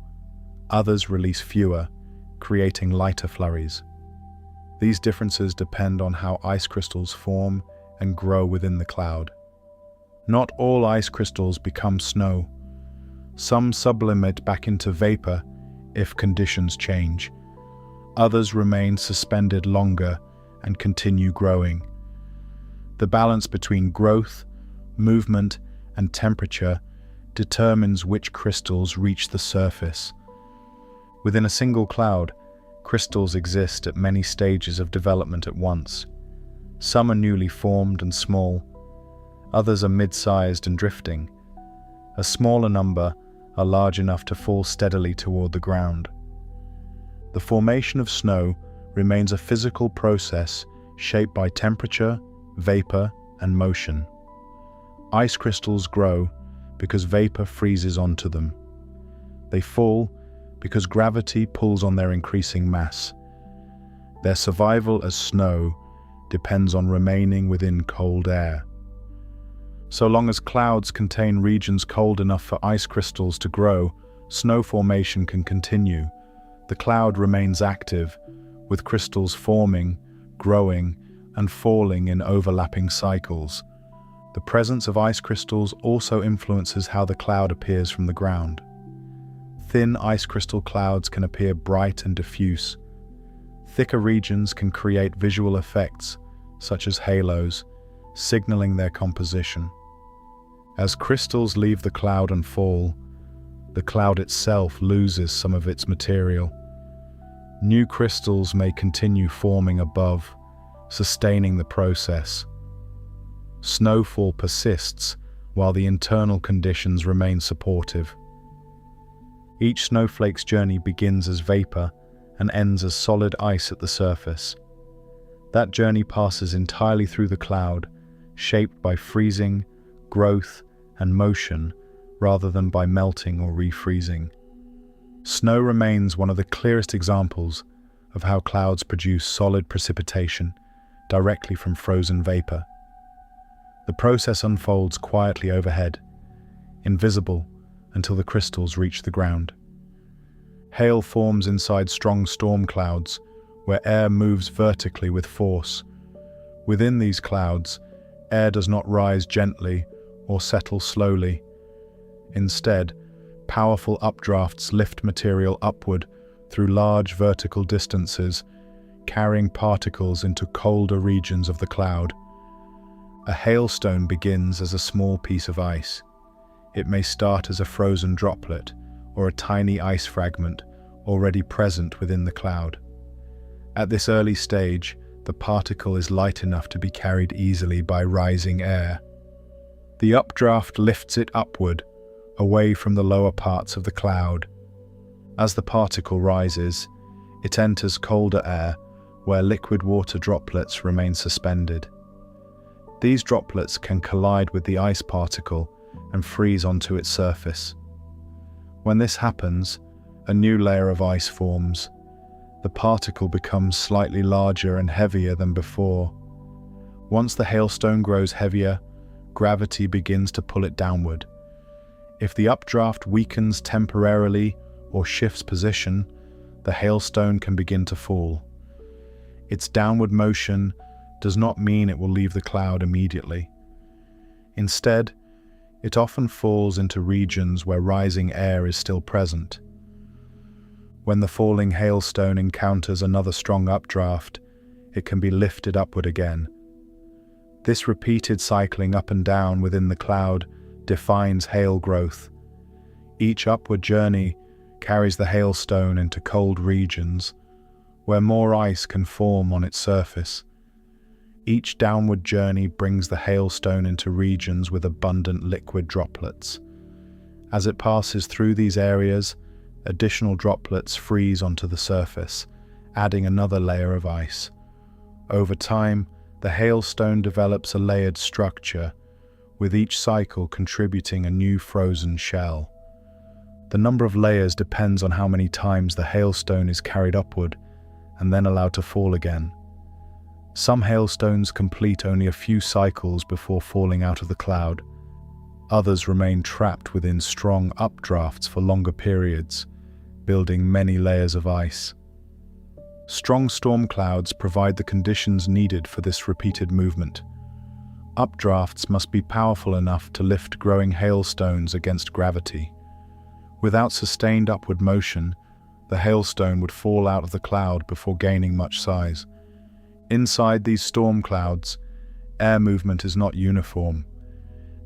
Others release fewer, creating lighter flurries. These differences depend on how ice crystals form and grow within the cloud. Not all ice crystals become snow. Some sublimate back into vapor if conditions change. Others remain suspended longer and continue growing. The balance between growth, movement, and temperature determines which crystals reach the surface. Within a single cloud, crystals exist at many stages of development at once. Some are newly formed and small. Others are mid-sized and drifting. A smaller number are large enough to fall steadily toward the ground. The formation of snow remains a physical process shaped by temperature, vapor, and motion. Ice crystals grow because vapor freezes onto them. They fall because gravity pulls on their increasing mass. Their survival as snow depends on remaining within cold air. So long as clouds contain regions cold enough for ice crystals to grow, snow formation can continue. The cloud remains active, with crystals forming, growing, and falling in overlapping cycles. The presence of ice crystals also influences how the cloud appears from the ground. Thin ice crystal clouds can appear bright and diffuse. Thicker regions can create visual effects, such as halos, signaling their composition. As crystals leave the cloud and fall, the cloud itself loses some of its material. New crystals may continue forming above, sustaining the process. Snowfall persists while the internal conditions remain supportive. Each snowflake's journey begins as vapor and ends as solid ice at the surface. That journey passes entirely through the cloud, shaped by freezing, growth, and motion rather than by melting or refreezing. Snow remains one of the clearest examples of how clouds produce solid precipitation directly from frozen vapor. The process unfolds quietly overhead, invisible until the crystals reach the ground. Hail forms inside strong storm clouds, where air moves vertically with force. Within these clouds, air does not rise gently or settle slowly. Instead, powerful updrafts lift material upward through large vertical distances, carrying particles into colder regions of the cloud. A hailstone begins as a small piece of ice. It may start as a frozen droplet or a tiny ice fragment already present within the cloud. At this early stage, the particle is light enough to be carried easily by rising air. The updraft lifts it upward, away from the lower parts of the cloud. As the particle rises, it enters colder air, where liquid water droplets remain suspended. These droplets can collide with the ice particle and freeze onto its surface. When this happens, a new layer of ice forms. The particle becomes slightly larger and heavier than before. Once the hailstone grows heavier, gravity begins to pull it downward. If the updraft weakens temporarily or shifts position, the hailstone can begin to fall. Its downward motion does not mean it will leave the cloud immediately. Instead, it often falls into regions where rising air is still present. When the falling hailstone encounters another strong updraft, it can be lifted upward again. This repeated cycling up and down within the cloud defines hail growth. Each upward journey carries the hailstone into cold regions, where more ice can form on its surface. Each downward journey brings the hailstone into regions with abundant liquid droplets. As it passes through these areas, additional droplets freeze onto the surface, adding another layer of ice. Over time, the hailstone develops a layered structure, with each cycle contributing a new frozen shell. The number of layers depends on how many times the hailstone is carried upward and then allowed to fall again. Some hailstones complete only a few cycles before falling out of the cloud. Others remain trapped within strong updrafts for longer periods, building many layers of ice. Strong storm clouds provide the conditions needed for this repeated movement. Updrafts must be powerful enough to lift growing hailstones against gravity. Without sustained upward motion, the hailstone would fall out of the cloud before gaining much size. Inside these storm clouds, air movement is not uniform.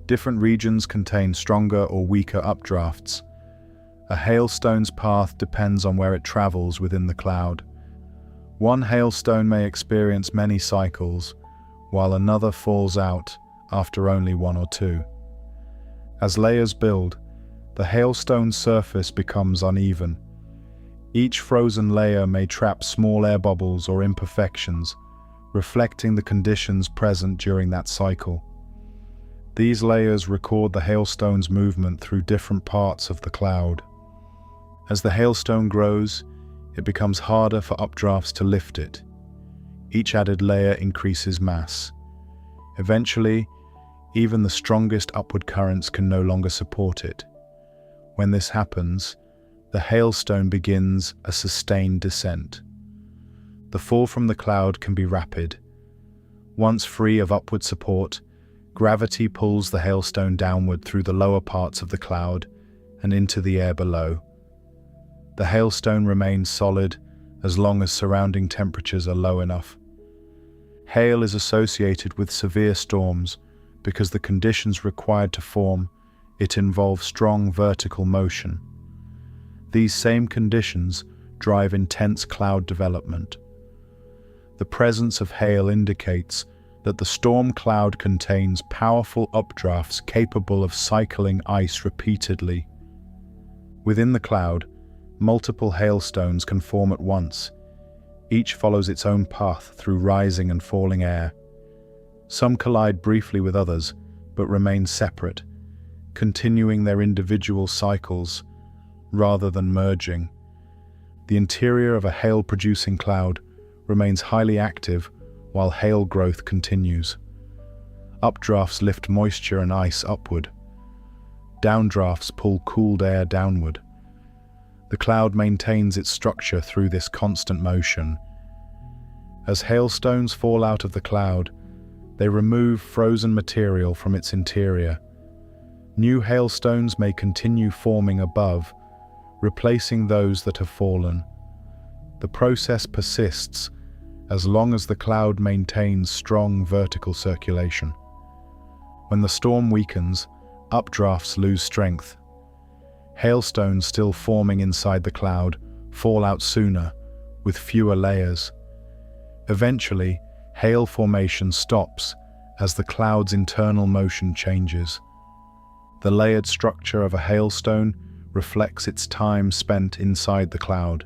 Different regions contain stronger or weaker updrafts. A hailstone's path depends on where it travels within the cloud. One hailstone may experience many cycles, while another falls out after only one or two. As layers build, the hailstone's surface becomes uneven. Each frozen layer may trap small air bubbles or imperfections, reflecting the conditions present during that cycle. These layers record the hailstone's movement through different parts of the cloud. As the hailstone grows, it becomes harder for updrafts to lift it. Each added layer increases mass. Eventually, even the strongest upward currents can no longer support it. When this happens, the hailstone begins a sustained descent. The fall from the cloud can be rapid. Once free of upward support, gravity pulls the hailstone downward through the lower parts of the cloud and into the air below. The hailstone remains solid as long as surrounding temperatures are low enough. Hail is associated with severe storms because the conditions required to form it involve strong vertical motion. These same conditions drive intense cloud development. The presence of hail indicates that the storm cloud contains powerful updrafts capable of cycling ice repeatedly. Within the cloud, multiple hailstones can form at once. Each follows its own path through rising and falling air. Some collide briefly with others, but remain separate, continuing their individual cycles rather than merging. The interior of a hail-producing cloud remains highly active while hail growth continues. Updrafts lift moisture and ice upward. Downdrafts pull cooled air downward. The cloud maintains its structure through this constant motion. As hailstones fall out of the cloud, they remove frozen material from its interior. New hailstones may continue forming above, replacing those that have fallen. The process persists as long as the cloud maintains strong vertical circulation. When the storm weakens, updrafts lose strength. Hailstones still forming inside the cloud fall out sooner, with fewer layers. Eventually, hail formation stops as the cloud's internal motion changes. The layered structure of a hailstone reflects its time spent inside the cloud.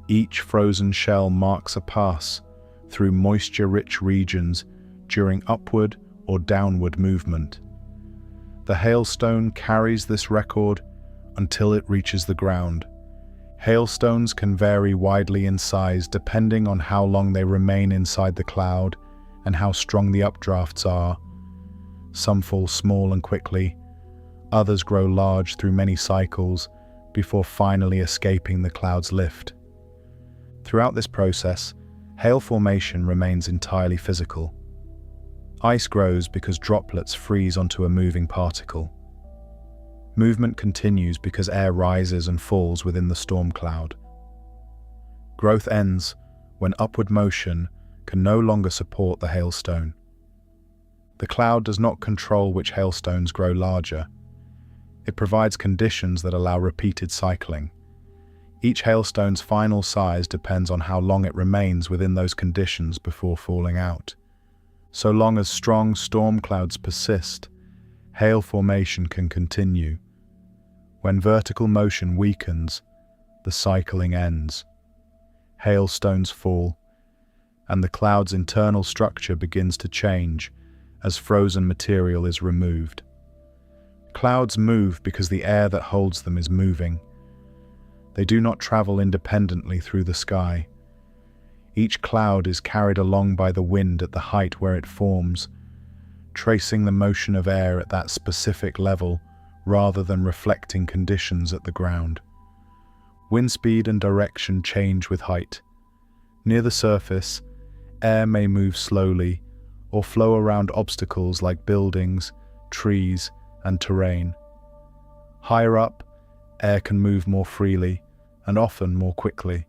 Each frozen shell marks a pass through moisture-rich regions during upward or downward movement. The hailstone carries this record until it reaches the ground. Hailstones can vary widely in size depending on how long they remain inside the cloud and how strong the updrafts are. Some fall small and quickly, others grow large through many cycles before finally escaping the cloud's lift. Throughout this process, hail formation remains entirely physical. Ice grows because droplets freeze onto a moving particle. Movement continues because air rises and falls within the storm cloud. Growth ends when upward motion can no longer support the hailstone. The cloud does not control which hailstones grow larger. It provides conditions that allow repeated cycling. Each hailstone's final size depends on how long it remains within those conditions before falling out. So long as strong storm clouds persist, hail formation can continue. When vertical motion weakens, the cycling ends. Hailstones fall, and the cloud's internal structure begins to change as frozen material is removed. Clouds move because the air that holds them is moving. They do not travel independently through the sky. Each cloud is carried along by the wind at the height where it forms, tracing the motion of air at that specific level rather than reflecting conditions at the ground. Wind speed and direction change with height. Near the surface, air may move slowly or flow around obstacles like buildings, trees, and terrain. Higher up, air can move more freely and often more quickly.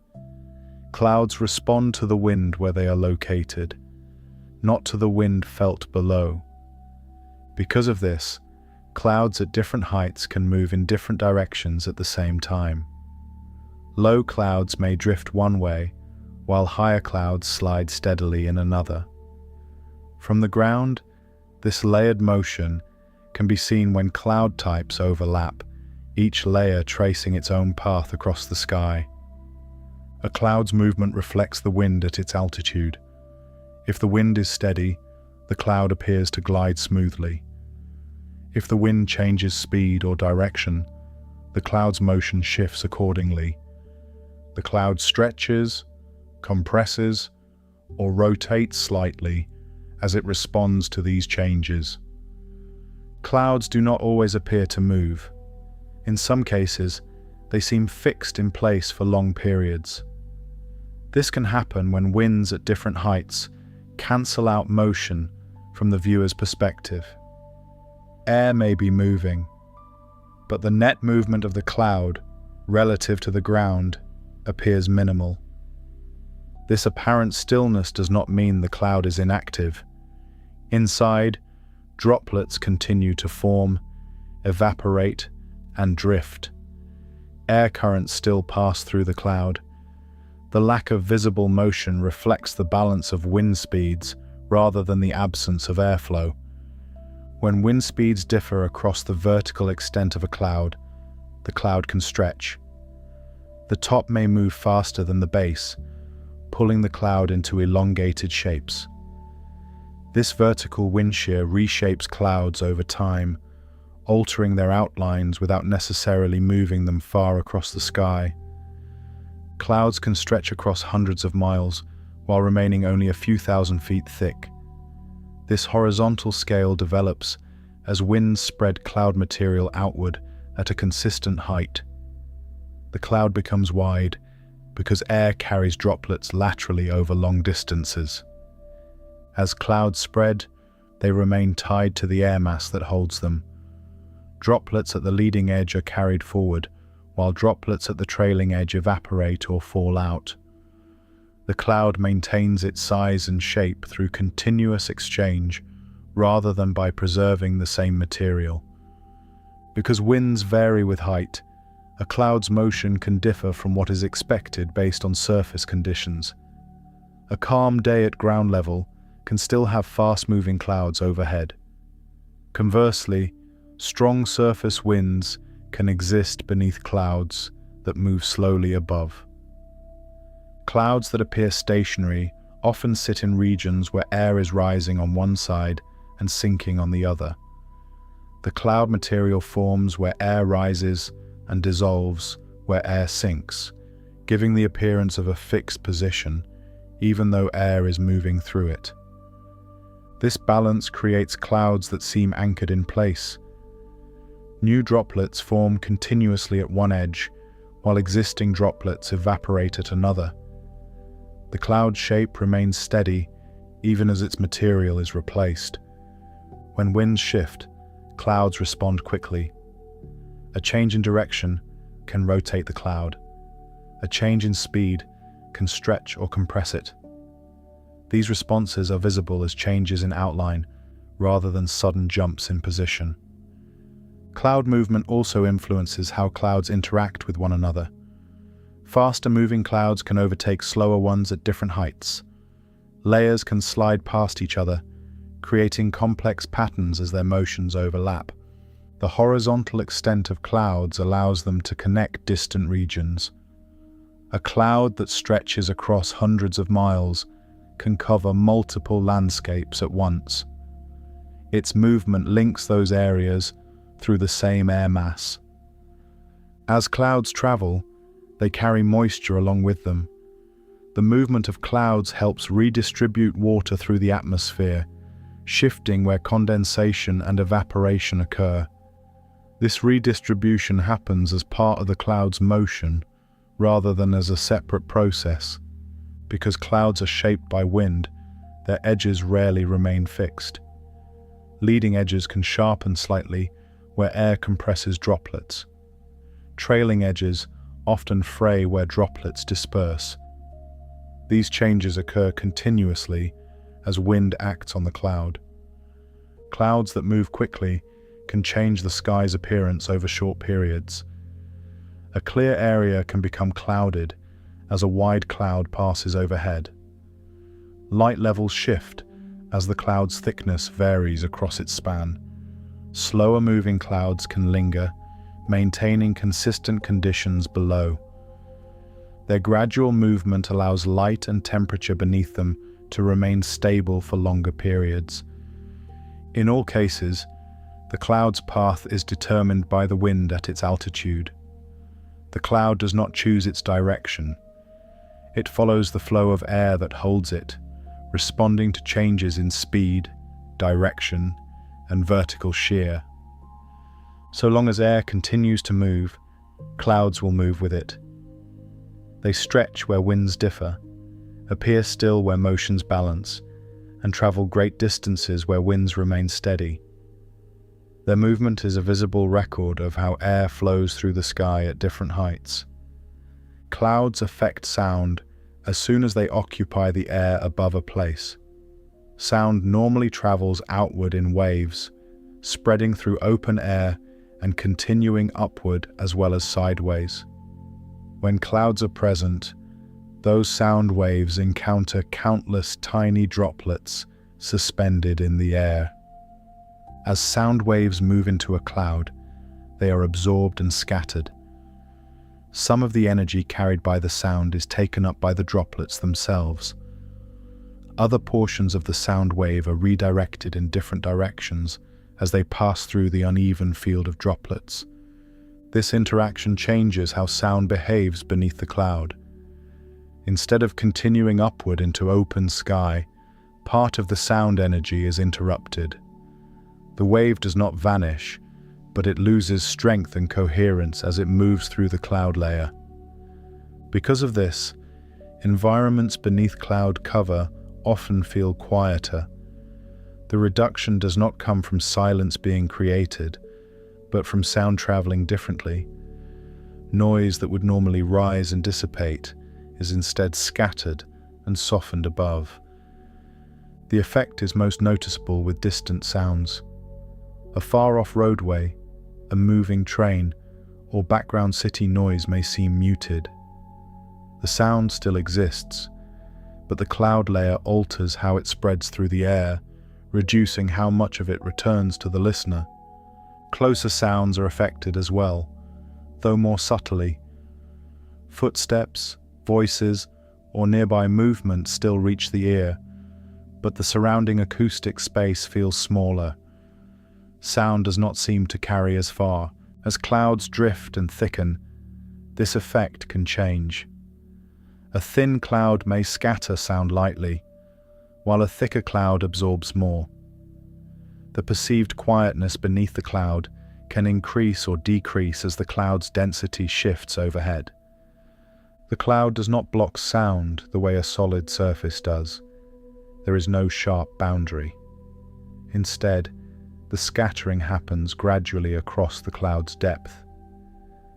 Clouds respond to the wind where they are located, not to the wind felt below. Because of this, clouds at different heights can move in different directions at the same time. Low clouds may drift one way, while higher clouds slide steadily in another. From the ground, this layered motion can be seen when cloud types overlap, each layer tracing its own path across the sky. A cloud's movement reflects the wind at its altitude. If the wind is steady, the cloud appears to glide smoothly. If the wind changes speed or direction, the cloud's motion shifts accordingly. The cloud stretches, compresses, or rotates slightly as it responds to these changes. Clouds do not always appear to move. In some cases, they seem fixed in place for long periods. This can happen when winds at different heights cancel out motion from the viewer's perspective. Air may be moving, but the net movement of the cloud relative to the ground appears minimal. This apparent stillness does not mean the cloud is inactive. Inside, droplets continue to form, evaporate, and drift. Air currents still pass through the cloud. The lack of visible motion reflects the balance of wind speeds rather than the absence of airflow. When wind speeds differ across the vertical extent of a cloud, the cloud can stretch. The top may move faster than the base, pulling the cloud into elongated shapes. This vertical wind shear reshapes clouds over time, altering their outlines without necessarily moving them far across the sky. Clouds can stretch across hundreds of miles while remaining only a few thousand feet thick. This horizontal scale develops as winds spread cloud material outward at a consistent height. The cloud becomes wide because air carries droplets laterally over long distances. As clouds spread, they remain tied to the air mass that holds them. Droplets at the leading edge are carried forward, while droplets at the trailing edge evaporate or fall out. The cloud maintains its size and shape through continuous exchange rather than by preserving the same material. Because winds vary with height, a cloud's motion can differ from what is expected based on surface conditions. A calm day at ground level can still have fast-moving clouds overhead. Conversely, strong surface winds can exist beneath clouds that move slowly above. Clouds that appear stationary often sit in regions where air is rising on one side and sinking on the other. The cloud material forms where air rises and dissolves where air sinks, giving the appearance of a fixed position, even though air is moving through it. This balance creates clouds that seem anchored in place. New droplets form continuously at one edge, while existing droplets evaporate at another. The cloud shape remains steady, even as its material is replaced. When winds shift, clouds respond quickly. A change in direction can rotate the cloud. A change in speed can stretch or compress it. These responses are visible as changes in outline, rather than sudden jumps in position. Cloud movement also influences how clouds interact with one another. Faster-moving clouds can overtake slower ones at different heights. Layers can slide past each other, creating complex patterns as their motions overlap. The horizontal extent of clouds allows them to connect distant regions. A cloud that stretches across hundreds of miles can cover multiple landscapes at once. Its movement links those areas through the same air mass. As clouds travel, they carry moisture along with them. The movement of clouds helps redistribute water through the atmosphere, shifting where condensation and evaporation occur. This redistribution happens as part of the cloud's motion, rather than as a separate process. Because clouds are shaped by wind, their edges rarely remain fixed. Leading edges can sharpen slightly where air compresses droplets. Trailing edges often fray where droplets disperse. These changes occur continuously as wind acts on the cloud. Clouds that move quickly can change the sky's appearance over short periods. A clear area can become clouded as a wide cloud passes overhead. Light levels shift as the cloud's thickness varies across its span. Slower moving clouds can linger, maintaining consistent conditions below. Their gradual movement allows light and temperature beneath them to remain stable for longer periods. In all cases, the cloud's path is determined by the wind at its altitude. The cloud does not choose its direction. It follows the flow of air that holds it, responding to changes in speed, direction, and vertical shear. So long as air continues to move, clouds will move with it. They stretch where winds differ, appear still where motions balance, and travel great distances where winds remain steady. Their movement is a visible record of how air flows through the sky at different heights. Clouds affect sound as soon as they occupy the air above a place. Sound normally travels outward in waves, spreading through open air and continuing upward as well as sideways. When clouds are present, those sound waves encounter countless tiny droplets suspended in the air. As sound waves move into a cloud, they are absorbed and scattered. Some of the energy carried by the sound is taken up by the droplets themselves. Other portions of the sound wave are redirected in different directions as they pass through the uneven field of droplets. This interaction changes how sound behaves beneath the cloud. Instead of continuing upward into open sky, part of the sound energy is interrupted. The wave does not vanish, but it loses strength and coherence as it moves through the cloud layer. Because of this, environments beneath cloud cover often feel quieter. The reduction does not come from silence being created, but from sound traveling differently. Noise that would normally rise and dissipate is instead scattered and softened above. The effect is most noticeable with distant sounds. A far-off roadway, a moving train, or background city noise may seem muted. The sound still exists, but the cloud layer alters how it spreads through the air, reducing how much of it returns to the listener. Closer sounds are affected as well, though more subtly. Footsteps, voices, or nearby movement still reach the ear, but the surrounding acoustic space feels smaller. Sound does not seem to carry as far. As clouds drift and thicken, this effect can change. A thin cloud may scatter sound lightly, while a thicker cloud absorbs more. The perceived quietness beneath the cloud can increase or decrease as the cloud's density shifts overhead. The cloud does not block sound the way a solid surface does. There is no sharp boundary. Instead, the scattering happens gradually across the cloud's depth.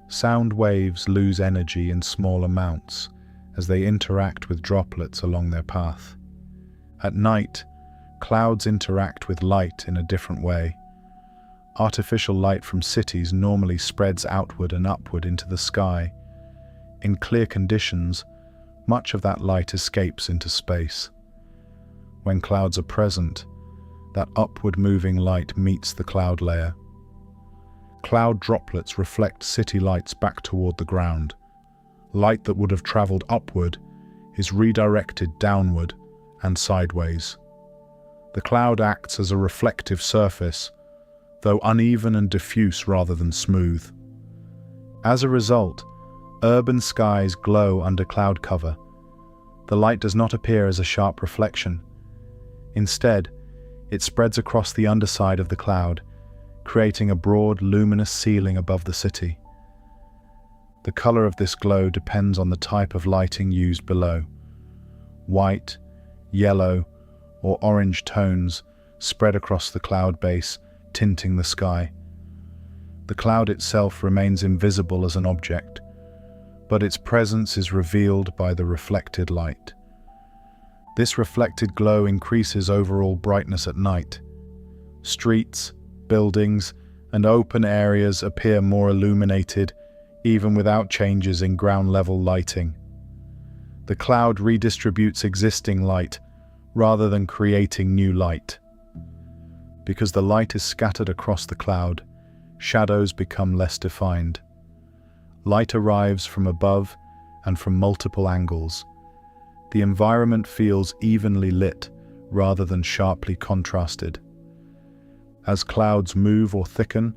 Sound waves lose energy in small amounts as they interact with droplets along their path. At night, clouds interact with light in a different way. Artificial light from cities normally spreads outward and upward into the sky. In clear conditions, much of that light escapes into space. When clouds are present, that upward-moving light meets the cloud layer. Cloud droplets reflect city lights back toward the ground. Light that would have traveled upward is redirected downward and sideways. The cloud acts as a reflective surface, though uneven and diffuse rather than smooth. As a result, urban skies glow under cloud cover. The light does not appear as a sharp reflection. Instead, it spreads across the underside of the cloud, creating a broad, luminous ceiling above the city. The color of this glow depends on the type of lighting used below. White, yellow, or orange tones spread across the cloud base, tinting the sky. The cloud itself remains invisible as an object, but its presence is revealed by the reflected light. This reflected glow increases overall brightness at night. Streets, buildings, and open areas appear more illuminated, even without changes in ground-level lighting. The cloud redistributes existing light rather than creating new light. Because the light is scattered across the cloud, shadows become less defined. Light arrives from above and from multiple angles. The environment feels evenly lit rather than sharply contrasted. As clouds move or thicken,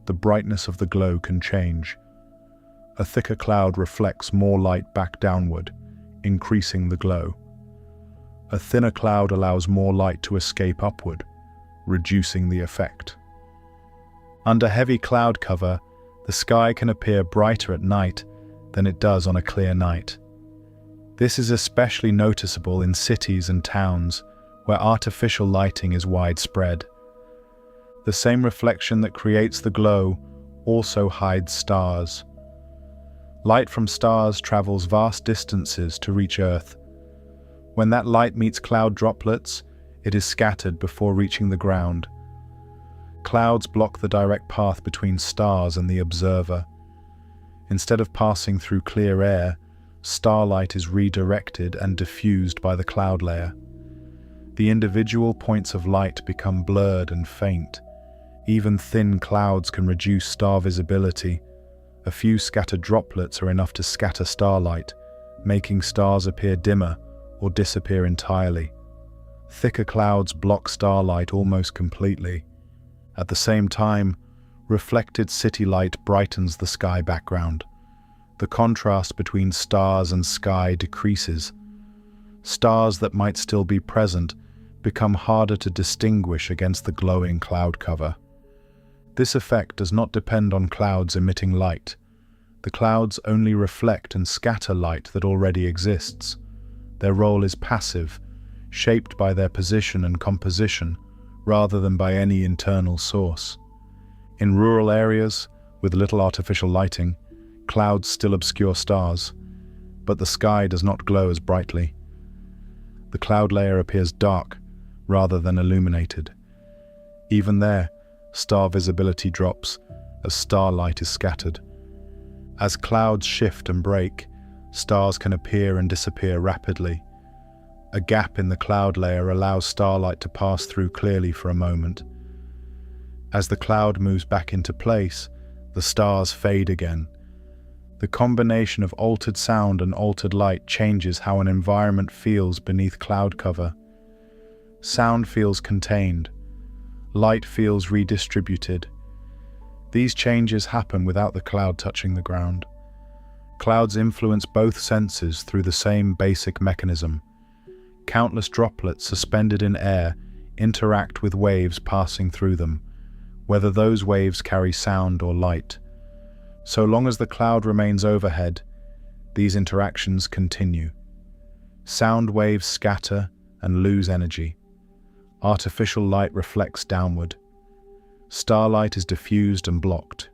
the brightness of the glow can change. A thicker cloud reflects more light back downward, increasing the glow. A thinner cloud allows more light to escape upward, reducing the effect. Under heavy cloud cover, the sky can appear brighter at night than it does on a clear night. This is especially noticeable in cities and towns where artificial lighting is widespread. The same reflection that creates the glow also hides stars. Light from stars travels vast distances to reach Earth. When that light meets cloud droplets, it is scattered before reaching the ground. Clouds block the direct path between stars and the observer. Instead of passing through clear air, starlight is redirected and diffused by the cloud layer. The individual points of light become blurred and faint. Even thin clouds can reduce star visibility. A few scattered droplets are enough to scatter starlight, making stars appear dimmer or disappear entirely. Thicker clouds block starlight almost completely. At the same time, reflected city light brightens the sky background. The contrast between stars and sky decreases. Stars that might still be present become harder to distinguish against the glowing cloud cover. This effect does not depend on clouds emitting light. The clouds only reflect and scatter light that already exists. Their role is passive, shaped by their position and composition, rather than by any internal source. In rural areas, with little artificial lighting, clouds still obscure stars, but the sky does not glow as brightly. The cloud layer appears dark, rather than illuminated. Even there, star visibility drops as starlight is scattered. As clouds shift and break, stars can appear and disappear rapidly. A gap in the cloud layer allows starlight to pass through clearly for a moment. As the cloud moves back into place, the stars fade again. The combination of altered sound and altered light changes how an environment feels beneath cloud cover. Sound feels contained. Light feels redistributed. These changes happen without the cloud touching the ground. Clouds influence both senses through the same basic mechanism. Countless droplets suspended in air interact with waves passing through them, whether those waves carry sound or light. So long as the cloud remains overhead, these interactions continue. Sound waves scatter and lose energy. Artificial light reflects downward. Starlight is diffused and blocked.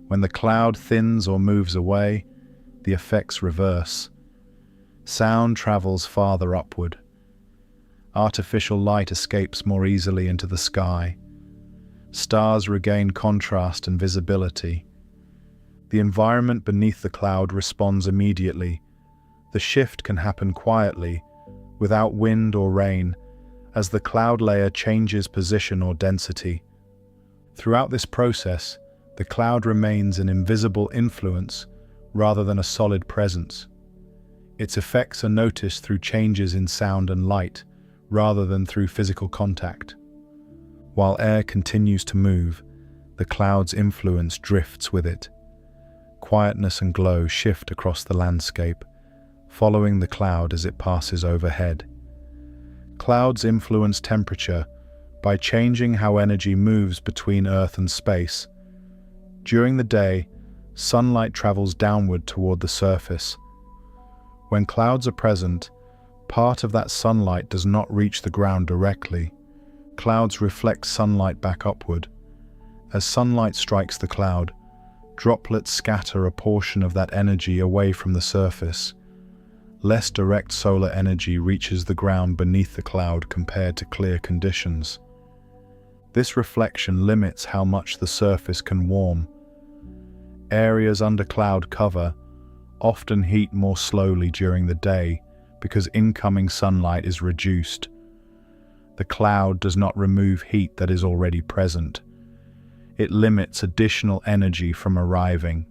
When the cloud thins or moves away, the effects reverse. Sound travels farther upward. Artificial light escapes more easily into the sky. Stars regain contrast and visibility. The environment beneath the cloud responds immediately. The shift can happen quietly, without wind or rain, as the cloud layer changes position or density. Throughout this process, the cloud remains an invisible influence rather than a solid presence. Its effects are noticed through changes in sound and light, rather than through physical contact. While air continues to move, the cloud's influence drifts with it. Quietness and glow shift across the landscape, following the cloud as it passes overhead. Clouds influence temperature by changing how energy moves between Earth and space. During the day, sunlight travels downward toward the surface. When clouds are present, part of that sunlight does not reach the ground directly. Clouds reflect sunlight back upward. As sunlight strikes the cloud, droplets scatter a portion of that energy away from the surface. Less direct solar energy reaches the ground beneath the cloud compared to clear conditions. This reflection limits how much the surface can warm. Areas under cloud cover often heat more slowly during the day because incoming sunlight is reduced. The cloud does not remove heat that is already present. It limits additional energy from arriving.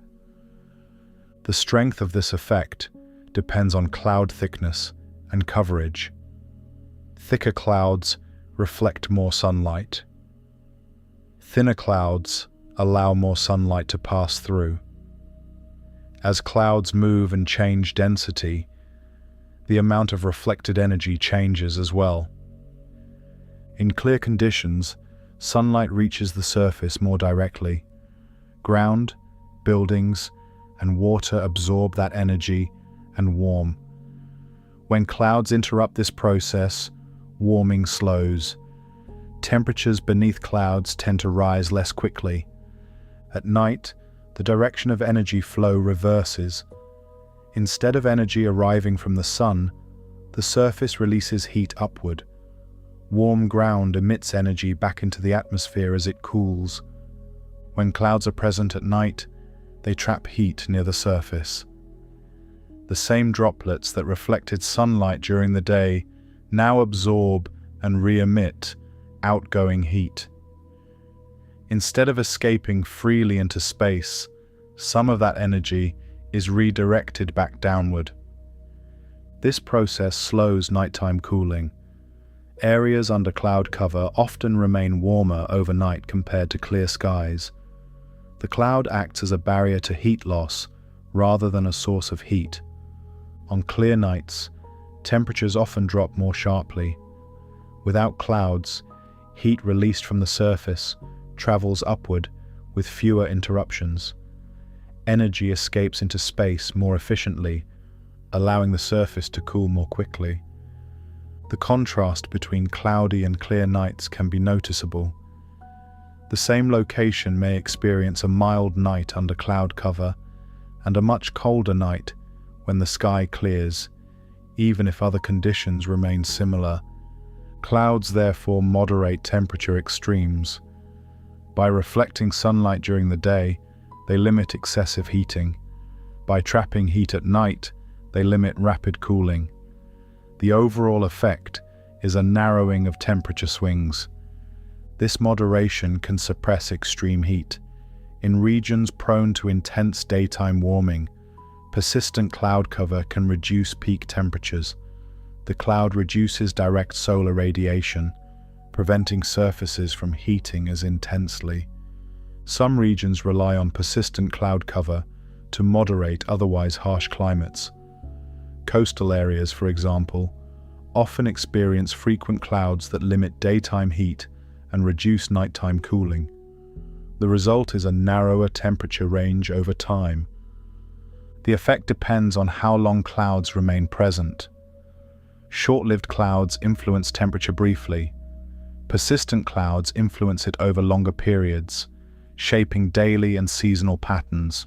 The strength of this effect depends on cloud thickness and coverage. Thicker clouds reflect more sunlight. Thinner clouds allow more sunlight to pass through. As clouds move and change density, the amount of reflected energy changes as well. In clear conditions, sunlight reaches the surface more directly. Ground, buildings, and water absorb that energy and warm. When clouds interrupt this process, warming slows. Temperatures beneath clouds tend to rise less quickly. At night, the direction of energy flow reverses. Instead of energy arriving from the sun, the surface releases heat upward. Warm ground emits energy back into the atmosphere as it cools. When clouds are present at night, they trap heat near the surface. The same droplets that reflected sunlight during the day now absorb and re-emit outgoing heat. Instead of escaping freely into space, some of that energy is redirected back downward. This process slows nighttime cooling. Areas under cloud cover often remain warmer overnight compared to clear skies. The cloud acts as a barrier to heat loss rather than a source of heat. On clear nights, temperatures often drop more sharply. Without clouds, heat released from the surface travels upward with fewer interruptions. Energy escapes into space more efficiently, allowing the surface to cool more quickly. The contrast between cloudy and clear nights can be noticeable. The same location may experience a mild night under cloud cover and a much colder night when the sky clears, even if other conditions remain similar. Clouds therefore moderate temperature extremes. By reflecting sunlight during the day, they limit excessive heating. By trapping heat at night, they limit rapid cooling. The overall effect is a narrowing of temperature swings. This moderation can suppress extreme heat. In regions prone to intense daytime warming, persistent cloud cover can reduce peak temperatures. The cloud reduces direct solar radiation, preventing surfaces from heating as intensely. Some regions rely on persistent cloud cover to moderate otherwise harsh climates. Coastal areas, for example, often experience frequent clouds that limit daytime heat and reduce nighttime cooling. The result is a narrower temperature range over time. The effect depends on how long clouds remain present. Short-lived clouds influence temperature briefly. Persistent clouds influence it over longer periods, shaping daily and seasonal patterns.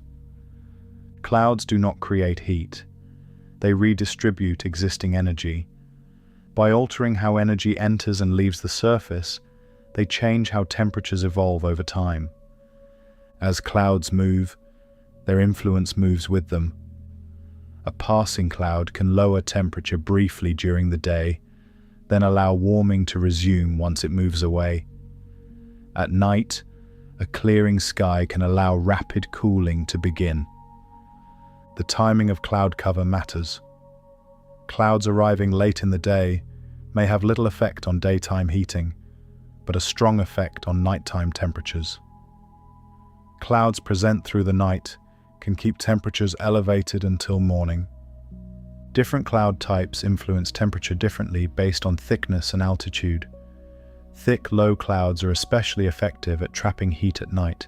Clouds do not create heat. They redistribute existing energy. By altering how energy enters and leaves the surface, they change how temperatures evolve over time. As clouds move, their influence moves with them. A passing cloud can lower temperature briefly during the day, then allow warming to resume once it moves away. At night, a clearing sky can allow rapid cooling to begin. The timing of cloud cover matters. Clouds arriving late in the day may have little effect on daytime heating, but a strong effect on nighttime temperatures. Clouds present through the night can keep temperatures elevated until morning. Different cloud types influence temperature differently based on thickness and altitude. Thick, low clouds are especially effective at trapping heat at night.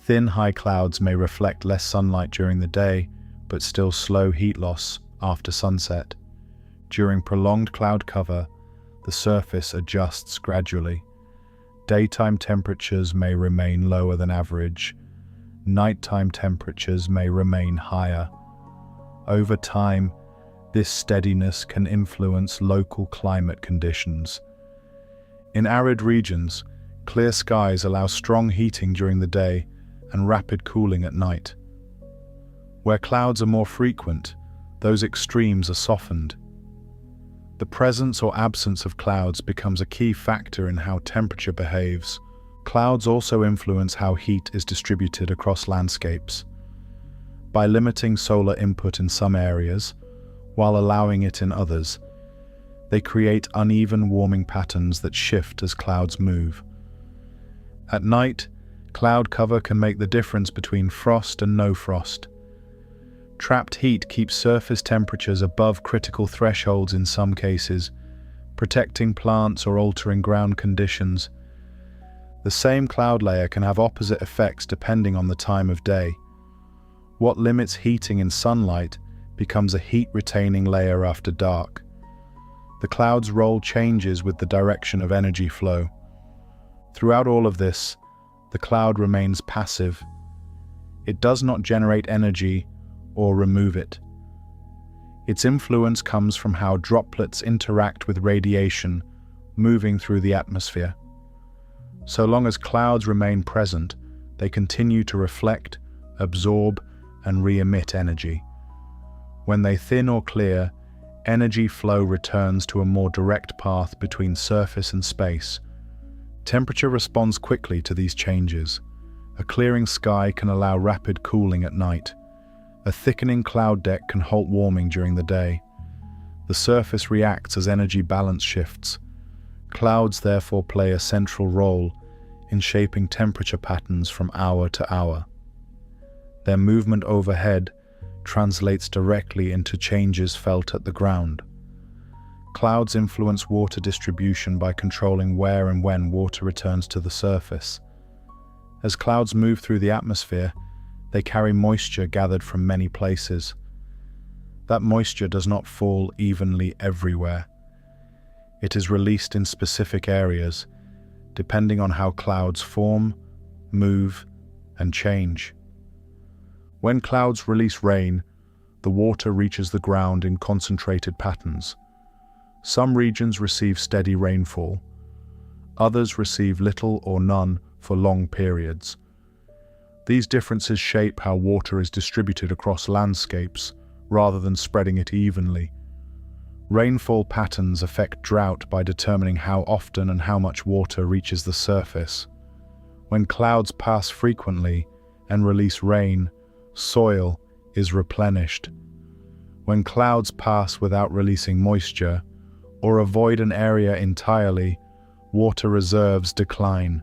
Thin, high clouds may reflect less sunlight during the day, but still slow heat loss after sunset. During prolonged cloud cover, the surface adjusts gradually. Daytime temperatures may remain lower than average. Nighttime temperatures may remain higher. Over time, this steadiness can influence local climate conditions. In arid regions, clear skies allow strong heating during the day and rapid cooling at night. Where clouds are more frequent, those extremes are softened. The presence or absence of clouds becomes a key factor in how temperature behaves. Clouds also influence how heat is distributed across landscapes. By limiting solar input in some areas, while allowing it in others, they create uneven warming patterns that shift as clouds move. At night, cloud cover can make the difference between frost and no frost. Trapped heat keeps surface temperatures above critical thresholds in some cases, protecting plants or altering ground conditions. The same cloud layer can have opposite effects depending on the time of day. What limits heating in sunlight becomes a heat-retaining layer after dark. The cloud's role changes with the direction of energy flow. Throughout all of this, the cloud remains passive. It does not generate energy or remove it. Its influence comes from how droplets interact with radiation moving through the atmosphere. So long as clouds remain present, they continue to reflect, absorb, and re-emit energy. When they thin or clear, energy flow returns to a more direct path between surface and space. Temperature responds quickly to these changes. A clearing sky can allow rapid cooling at night. A thickening cloud deck can halt warming during the day. The surface reacts as energy balance shifts. Clouds therefore play a central role in shaping temperature patterns from hour to hour. Their movement overhead translates directly into changes felt at the ground. Clouds influence water distribution by controlling where and when water returns to the surface. As clouds move through the atmosphere, they carry moisture gathered from many places. That moisture does not fall evenly everywhere. It is released in specific areas, depending on how clouds form, move, and change. When clouds release rain, the water reaches the ground in concentrated patterns. Some regions receive steady rainfall. Others receive little or none for long periods. These differences shape how water is distributed across landscapes rather than spreading it evenly. Rainfall patterns affect drought by determining how often and how much water reaches the surface. When clouds pass frequently and release rain, soil is replenished. When clouds pass without releasing moisture, or avoid an area entirely, water reserves decline.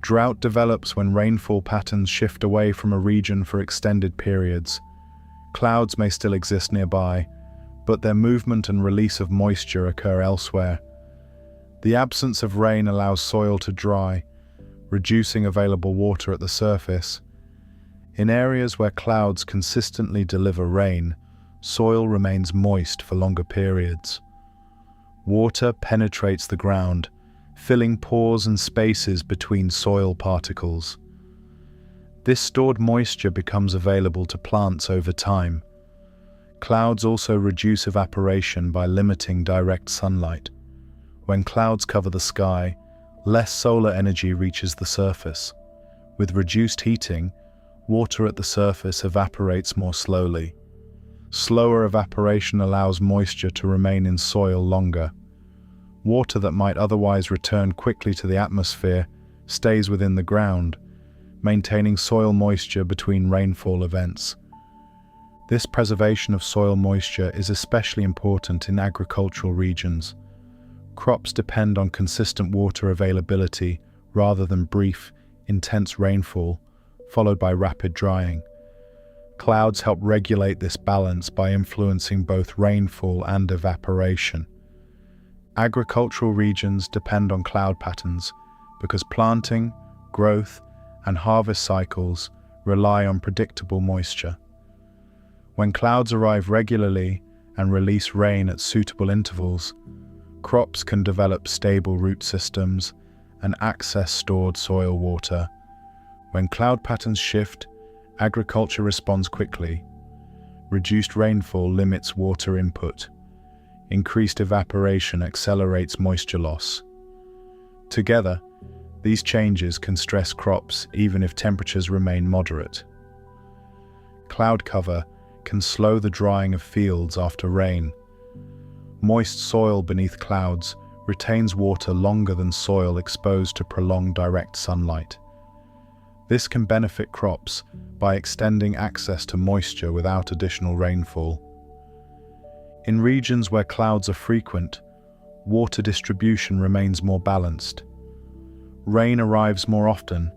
Drought develops when rainfall patterns shift away from a region for extended periods. Clouds may still exist nearby, but their movement and release of moisture occur elsewhere. The absence of rain allows soil to dry, reducing available water at the surface. In areas where clouds consistently deliver rain, soil remains moist for longer periods. Water penetrates the ground, filling pores and spaces between soil particles. This stored moisture becomes available to plants over time. Clouds also reduce evaporation by limiting direct sunlight. When clouds cover the sky, less solar energy reaches the surface. With reduced heating, water at the surface evaporates more slowly. Slower evaporation allows moisture to remain in soil longer. Water that might otherwise return quickly to the atmosphere stays within the ground, maintaining soil moisture between rainfall events. This preservation of soil moisture is especially important in agricultural regions. Crops depend on consistent water availability rather than brief, intense rainfall, followed by rapid drying. Clouds help regulate this balance by influencing both rainfall and evaporation. Agricultural regions depend on cloud patterns because planting, growth, and harvest cycles rely on predictable moisture. When clouds arrive regularly and release rain at suitable intervals, crops can develop stable root systems and access stored soil water. When cloud patterns shift, agriculture responds quickly. Reduced rainfall limits water input. Increased evaporation accelerates moisture loss. Together, these changes can stress crops even if temperatures remain moderate. Cloud cover can slow the drying of fields after rain. Moist soil beneath clouds retains water longer than soil exposed to prolonged direct sunlight. This can benefit crops by extending access to moisture without additional rainfall. In regions where clouds are frequent, water distribution remains more balanced. Rain arrives more often,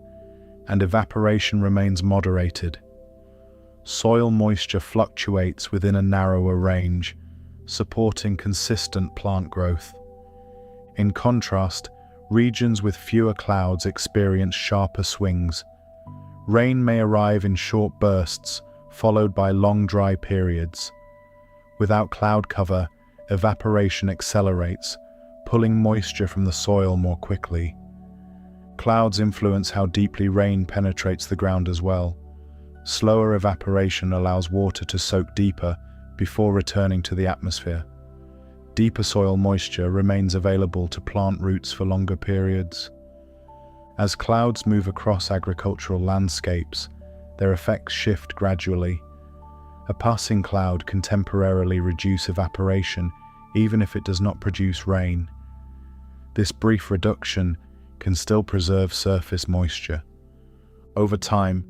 and evaporation remains moderated. Soil moisture fluctuates within a narrower range, supporting consistent plant growth. In contrast, regions with fewer clouds experience sharper swings. Rain may arrive in short bursts, followed by long dry periods. Without cloud cover, evaporation accelerates, pulling moisture from the soil more quickly. Clouds influence how deeply rain penetrates the ground as well. Slower evaporation allows water to soak deeper before returning to the atmosphere. Deeper soil moisture remains available to plant roots for longer periods. As clouds move across agricultural landscapes, their effects shift gradually. A passing cloud can temporarily reduce evaporation even if it does not produce rain. This brief reduction can still preserve surface moisture. Over time,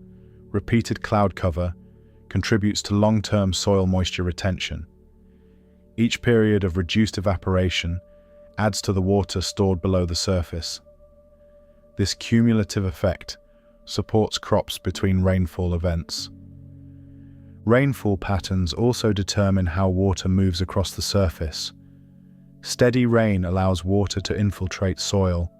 repeated cloud cover contributes to long-term soil moisture retention. Each period of reduced evaporation adds to the water stored below the surface. This cumulative effect supports crops between rainfall events. Rainfall patterns also determine how water moves across the surface. Steady rain allows water to infiltrate soil.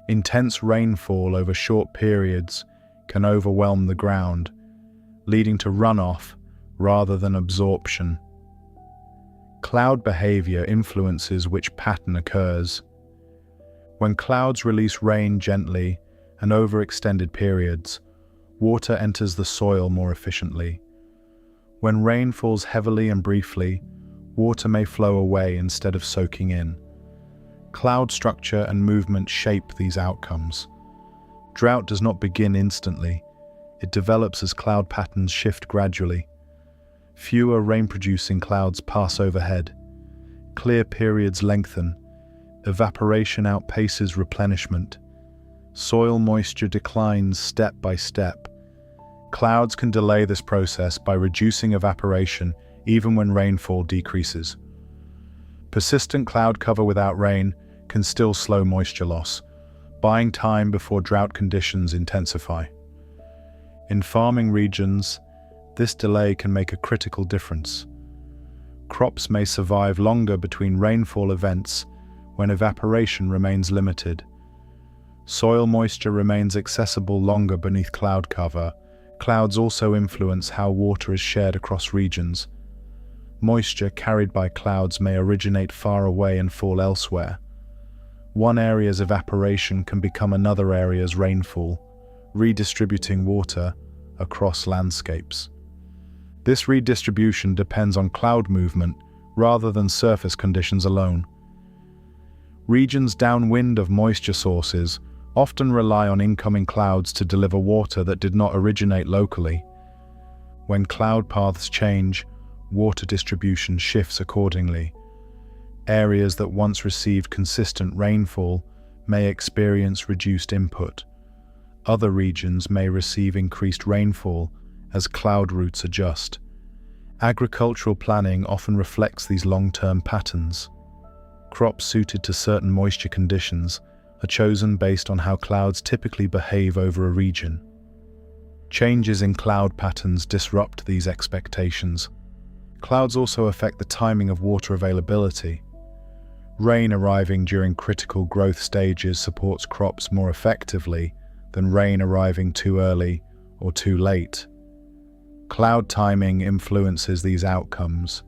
Intense rainfall over short periods can overwhelm the ground, leading to runoff rather than absorption. Cloud behavior influences which pattern occurs. When clouds release rain gently and over extended periods, water enters the soil more efficiently. When rain falls heavily and briefly, water may flow away instead of soaking in. Cloud structure and movement shape these outcomes. Drought does not begin instantly. It develops as cloud patterns shift gradually. Fewer rain-producing clouds pass overhead. Clear periods lengthen. Evaporation outpaces replenishment. Soil moisture declines step by step. Clouds can delay this process by reducing evaporation even when rainfall decreases. Persistent cloud cover without rain can still slow moisture loss, buying time before drought conditions intensify. In farming regions, this delay can make a critical difference. Crops may survive longer between rainfall events when evaporation remains limited. Soil moisture remains accessible longer beneath cloud cover. Clouds also influence how water is shared across regions. Moisture carried by clouds may originate far away and fall elsewhere. One area's evaporation can become another area's rainfall, redistributing water across landscapes. This redistribution depends on cloud movement rather than surface conditions alone. Regions downwind of moisture sources often rely on incoming clouds to deliver water that did not originate locally. When cloud paths change, water distribution shifts accordingly. Areas that once received consistent rainfall may experience reduced input. Other regions may receive increased rainfall as cloud routes adjust. Agricultural planning often reflects these long-term patterns. Crops suited to certain moisture conditions are chosen based on how clouds typically behave over a region. Changes in cloud patterns disrupt these expectations. Clouds also affect the timing of water availability. Rain arriving during critical growth stages supports crops more effectively than rain arriving too early or too late. Cloud timing influences these outcomes.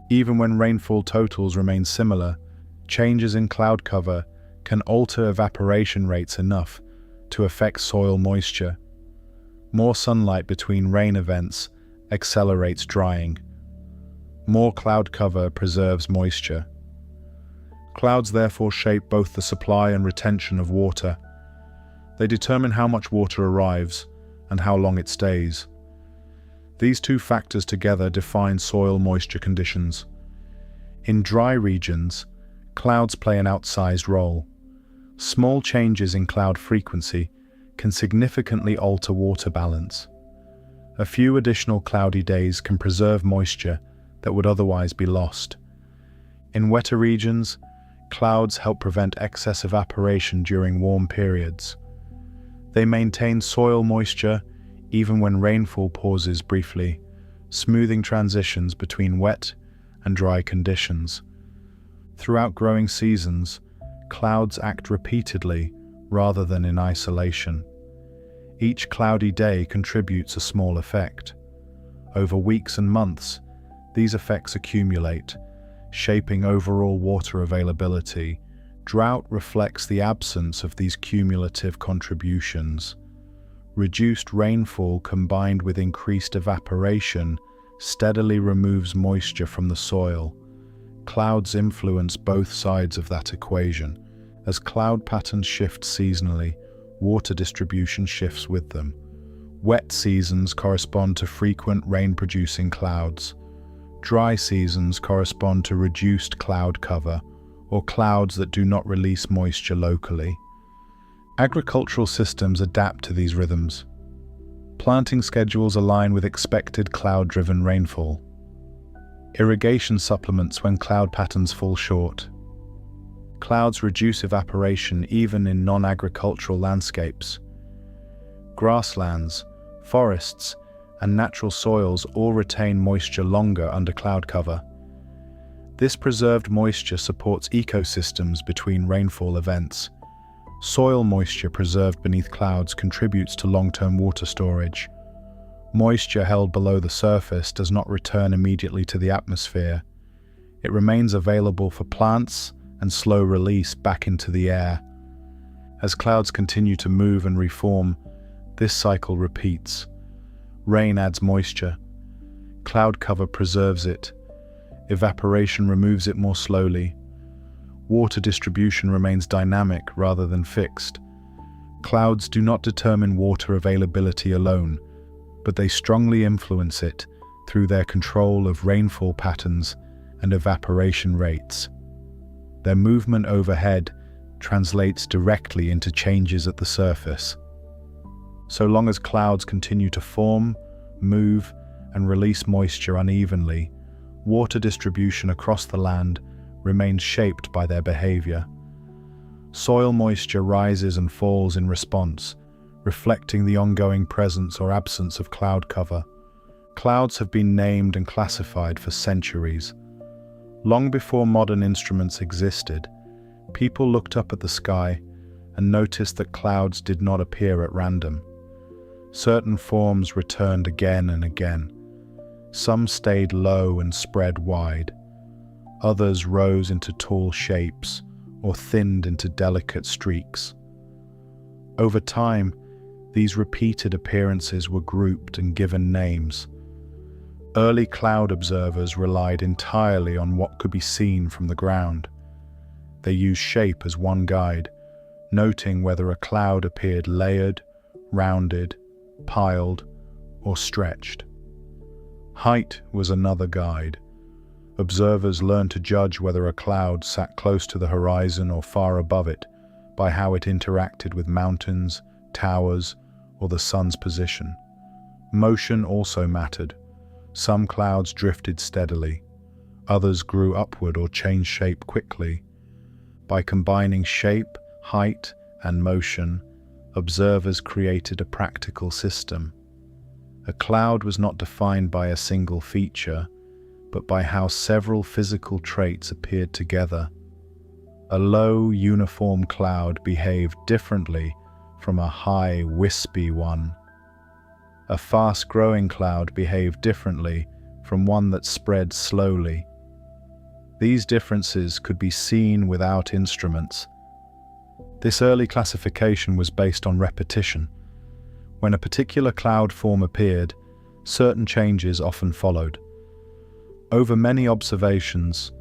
Even when rainfall totals remain similar, changes in cloud cover can alter evaporation rates enough to affect soil moisture. More sunlight between rain events accelerates drying. More cloud cover preserves moisture. Clouds therefore shape both the supply and retention of water. They determine how much water arrives and how long it stays. These two factors together define soil moisture conditions. In dry regions, clouds play an outsized role. Small changes in cloud frequency can significantly alter water balance. A few additional cloudy days can preserve moisture that would otherwise be lost. In wetter regions, clouds help prevent excess evaporation during warm periods. They maintain soil moisture even when rainfall pauses briefly, smoothing transitions between wet and dry conditions. Throughout growing seasons, clouds act repeatedly rather than in isolation. Each cloudy day contributes a small effect. Over weeks and months, these effects accumulate, shaping overall water availability. Drought reflects the absence of these cumulative contributions. Reduced rainfall combined with increased evaporation steadily removes moisture from the soil. Clouds influence both sides of that equation. As cloud patterns shift seasonally, water distribution shifts with them. Wet seasons correspond to frequent rain-producing clouds. Dry seasons correspond to reduced cloud cover, or clouds that do not release moisture locally. Agricultural systems adapt to these rhythms. Planting schedules align with expected cloud-driven rainfall. Irrigation supplements when cloud patterns fall short. Clouds reduce evaporation even in non-agricultural landscapes. Grasslands, forests, and natural soils all retain moisture longer under cloud cover. This preserved moisture supports ecosystems between rainfall events. Soil moisture preserved beneath clouds contributes to long-term water storage. Moisture held below the surface does not return immediately to the atmosphere. It remains available for plants and slow release back into the air. As clouds continue to move and reform, this cycle repeats. Rain adds moisture. Cloud cover preserves it. Evaporation removes it more slowly. Water distribution remains dynamic rather than fixed. Clouds do not determine water availability alone, but they strongly influence it through their control of rainfall patterns and evaporation rates. Their movement overhead translates directly into changes at the surface. So long as clouds continue to form, move, and release moisture unevenly, water distribution across the land remains shaped by their behavior. Soil moisture rises and falls in response, reflecting the ongoing presence or absence of cloud cover. Clouds have been named and classified for centuries. Long before modern instruments existed, people looked up at the sky and noticed that clouds did not appear at random. Certain forms returned again and again. Some stayed low and spread wide. Others rose into tall shapes or thinned into delicate streaks. Over time, these repeated appearances were grouped and given names. Early cloud observers relied entirely on what could be seen from the ground. They used shape as one guide, noting whether a cloud appeared layered, rounded, piled, or stretched. Height was another guide. Observers learned to judge whether a cloud sat close to the horizon or far above it by how it interacted with mountains, towers, or the sun's position. Motion also mattered. Some clouds drifted steadily. Others grew upward or changed shape quickly. By combining shape, height, and motion, observers created a practical system. A cloud was not defined by a single feature, but by how several physical traits appeared together. A low, uniform cloud behaved differently from a high, wispy one. A fast-growing cloud behaved differently from one that spread slowly. These differences could be seen without instruments. This early classification was based on repetition. When a particular cloud form appeared, certain changes often followed. Over many observations,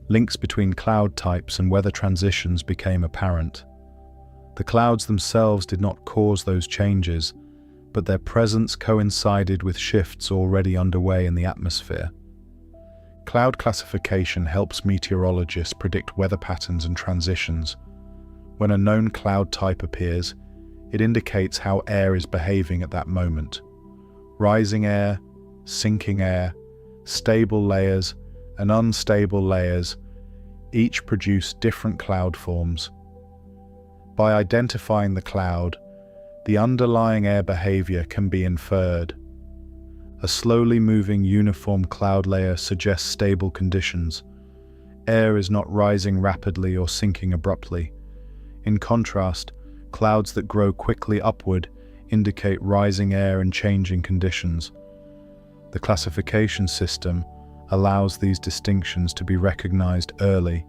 links between cloud types and weather transitions became apparent. The clouds themselves did not cause those changes, but their presence coincided with shifts already underway in the atmosphere. Cloud classification helps meteorologists predict weather patterns and transitions. When a known cloud type appears, it indicates how air is behaving at that moment. Rising air, sinking air, stable layers, and unstable layers each produce different cloud forms. By identifying the cloud, the underlying air behavior can be inferred. A slowly moving uniform cloud layer suggests stable conditions. Air is not rising rapidly or sinking abruptly. In contrast, clouds that grow quickly upward indicate rising air and changing conditions. The classification system allows these distinctions to be recognized early,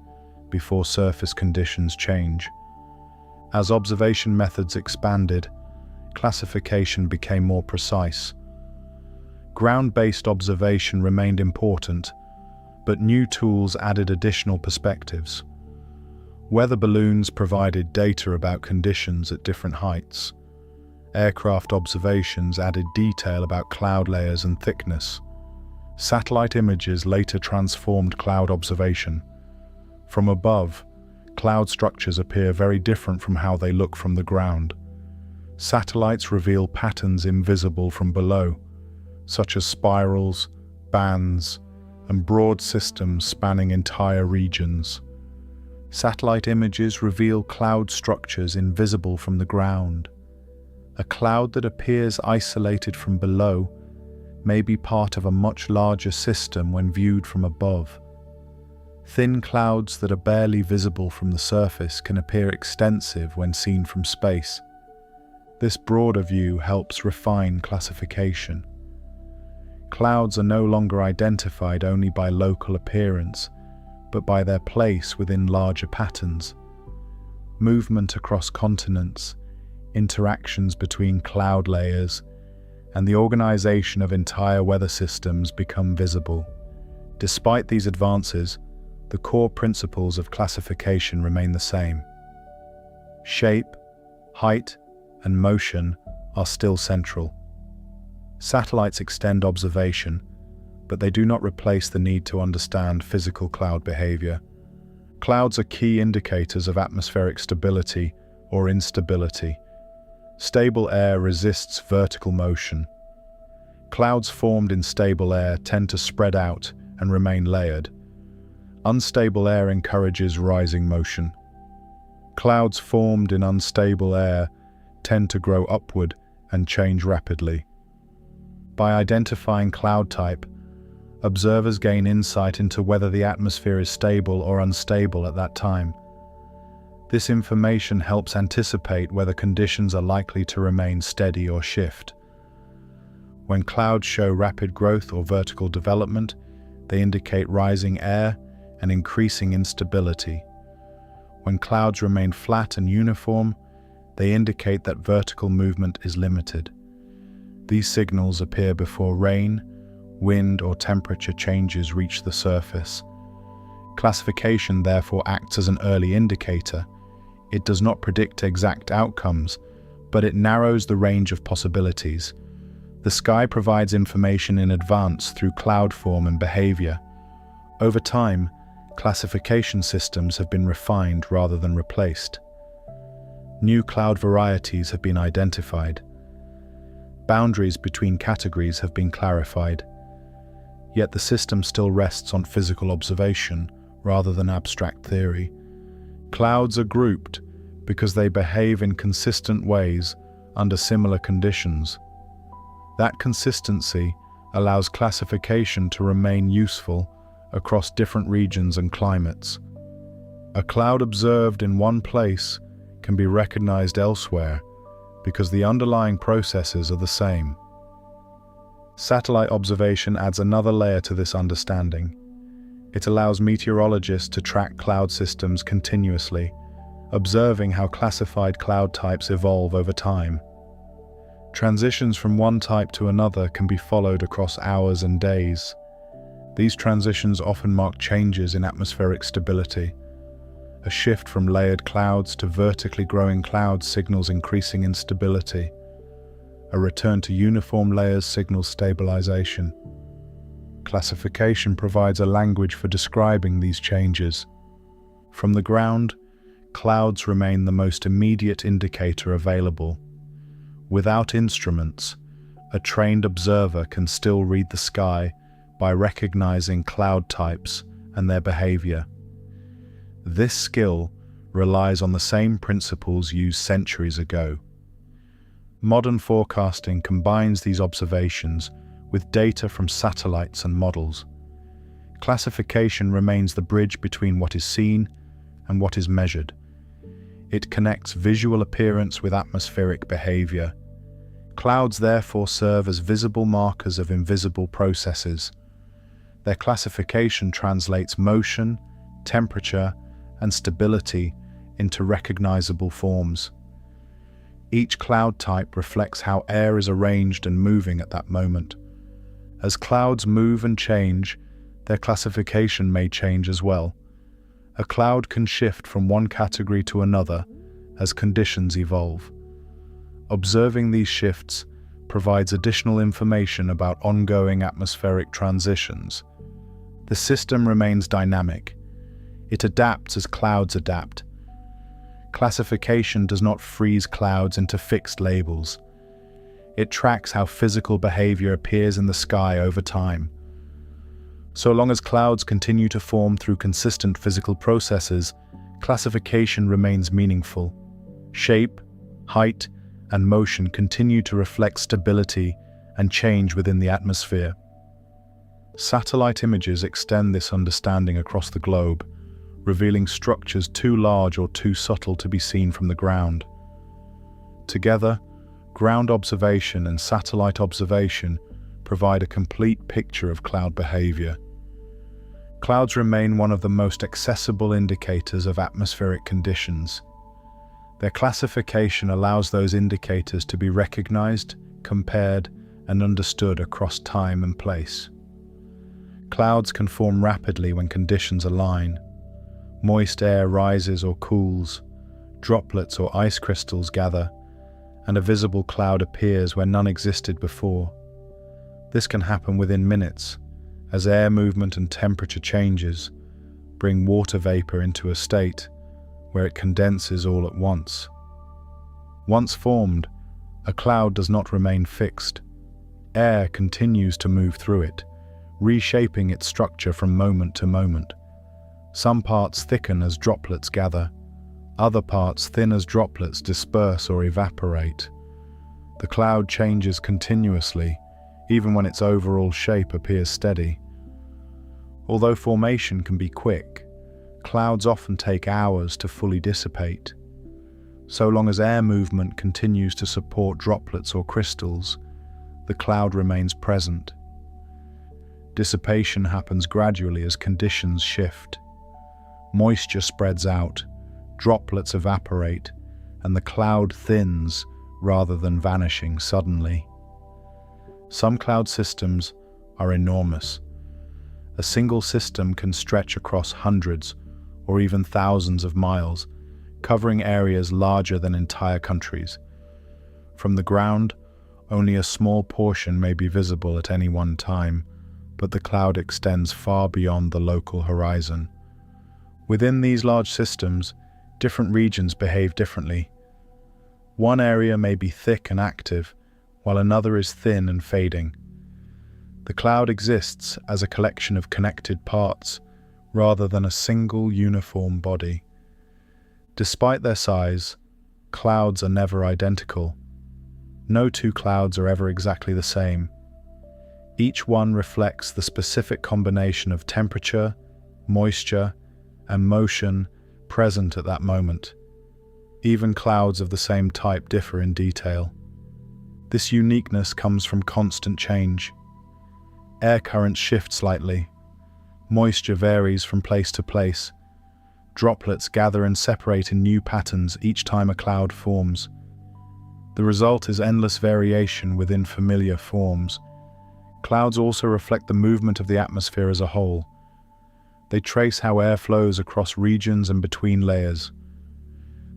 before surface conditions change. As observation methods expanded, classification became more precise. Ground-based observation remained important, but new tools added additional perspectives. Weather balloons provided data about conditions at different heights. Aircraft observations added detail about cloud layers and thickness. Satellite images later transformed cloud observation. From above, cloud structures appear very different from how they look from the ground. Satellites reveal patterns invisible from below, such as spirals, bands, and broad systems spanning entire regions. Satellite images reveal cloud structures invisible from the ground. A cloud that appears isolated from below may be part of a much larger system when viewed from above. Thin clouds that are barely visible from the surface can appear extensive when seen from space. This broader view helps refine classification. Clouds are no longer identified only by local appearance, but by their place within larger patterns. Movement across continents, interactions between cloud layers, and the organization of entire weather systems become visible. Despite these advances, the core principles of classification remain the same. Shape, height, and motion are still central. Satellites extend observation, but they do not replace the need to understand physical cloud behavior. Clouds are key indicators of atmospheric stability or instability. Stable air resists vertical motion. Clouds formed in stable air tend to spread out and remain layered. Unstable air encourages rising motion. Clouds formed in unstable air tend to grow upward and change rapidly. By identifying cloud type, observers gain insight into whether the atmosphere is stable or unstable at that time. This information helps anticipate whether conditions are likely to remain steady or shift. When clouds show rapid growth or vertical development, they indicate rising air and increasing instability. When clouds remain flat and uniform, they indicate that vertical movement is limited. These signals appear before rain, wind, or temperature changes reach the surface. Classification therefore acts as an early indicator. It does not predict exact outcomes, but it narrows the range of possibilities. The sky provides information in advance through cloud form and behavior. Over time, classification systems have been refined rather than replaced. New cloud varieties have been identified. Boundaries between categories have been clarified. Yet the system still rests on physical observation rather than abstract theory. Clouds are grouped because they behave in consistent ways under similar conditions. That consistency allows classification to remain useful across different regions and climates. A cloud observed in one place can be recognized elsewhere because the underlying processes are the same. Satellite observation adds another layer to this understanding. It allows meteorologists to track cloud systems continuously, observing how classified cloud types evolve over time. Transitions from one type to another can be followed across hours and days. These transitions often mark changes in atmospheric stability. A shift from layered clouds to vertically growing clouds signals increasing instability. A return to uniform layers signals stabilization. Classification provides a language for describing these changes. From the ground, clouds remain the most immediate indicator available. Without instruments, a trained observer can still read the sky by recognizing cloud types and their behavior. This skill relies on the same principles used centuries ago. Modern forecasting combines these observations with data from satellites and models. Classification remains the bridge between what is seen and what is measured. It connects visual appearance with atmospheric behavior. Clouds therefore serve as visible markers of invisible processes. Their classification translates motion, temperature, and stability into recognizable forms. Each cloud type reflects how air is arranged and moving at that moment. As clouds move and change, their classification may change as well. A cloud can shift from one category to another as conditions evolve. Observing these shifts provides additional information about ongoing atmospheric transitions. The system remains dynamic. It adapts as clouds adapt. Classification does not freeze clouds into fixed labels. It tracks how physical behavior appears in the sky over time. So long as clouds continue to form through consistent physical processes, classification remains meaningful. Shape, height, and motion continue to reflect stability and change within the atmosphere. Satellite images extend this understanding across the globe, revealing structures too large or too subtle to be seen from the ground. Together, ground observation and satellite observation provide a complete picture of cloud behavior. Clouds remain one of the most accessible indicators of atmospheric conditions. Their classification allows those indicators to be recognized, compared, and understood across time and place. Clouds can form rapidly when conditions align. Moist air rises or cools, droplets or ice crystals gather, and a visible cloud appears where none existed before. This can happen within minutes, as air movement and temperature changes bring water vapor into a state where it condenses all at once. Once formed, a cloud does not remain fixed. Air continues to move through it, reshaping its structure from moment to moment. Some parts thicken as droplets gather. Other parts thin as droplets disperse or evaporate. The cloud changes continuously, even when its overall shape appears steady. Although formation can be quick, clouds often take hours to fully dissipate. So long as air movement continues to support droplets or crystals, the cloud remains present. Dissipation happens gradually as conditions shift. Moisture spreads out, droplets evaporate, and the cloud thins rather than vanishing suddenly. Some cloud systems are enormous. A single system can stretch across hundreds or even thousands of miles, covering areas larger than entire countries. From the ground, only a small portion may be visible at any one time, but the cloud extends far beyond the local horizon. Within these large systems, different regions behave differently. One area may be thick and active, while another is thin and fading. The cloud exists as a collection of connected parts, rather than a single uniform body. Despite their size, clouds are never identical. No two clouds are ever exactly the same. Each one reflects the specific combination of temperature, moisture, and motion present at that moment. Even clouds of the same type differ in detail. This uniqueness comes from constant change. Air currents shift slightly. Moisture varies from place to place. Droplets gather and separate in new patterns each time a cloud forms. The result is endless variation within familiar forms. Clouds also reflect the movement of the atmosphere as a whole. They trace how air flows across regions and between layers.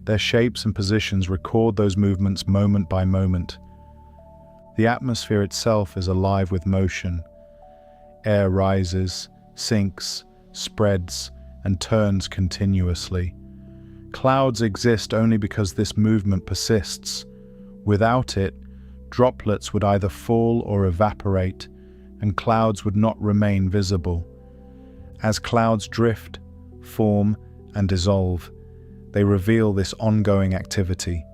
Their shapes and positions record those movements moment by moment. The atmosphere itself is alive with motion. Air rises, sinks, spreads, and turns continuously. Clouds exist only because this movement persists. Without it, droplets would either fall or evaporate, and clouds would not remain visible. As clouds drift, form, and dissolve, they reveal this ongoing activity.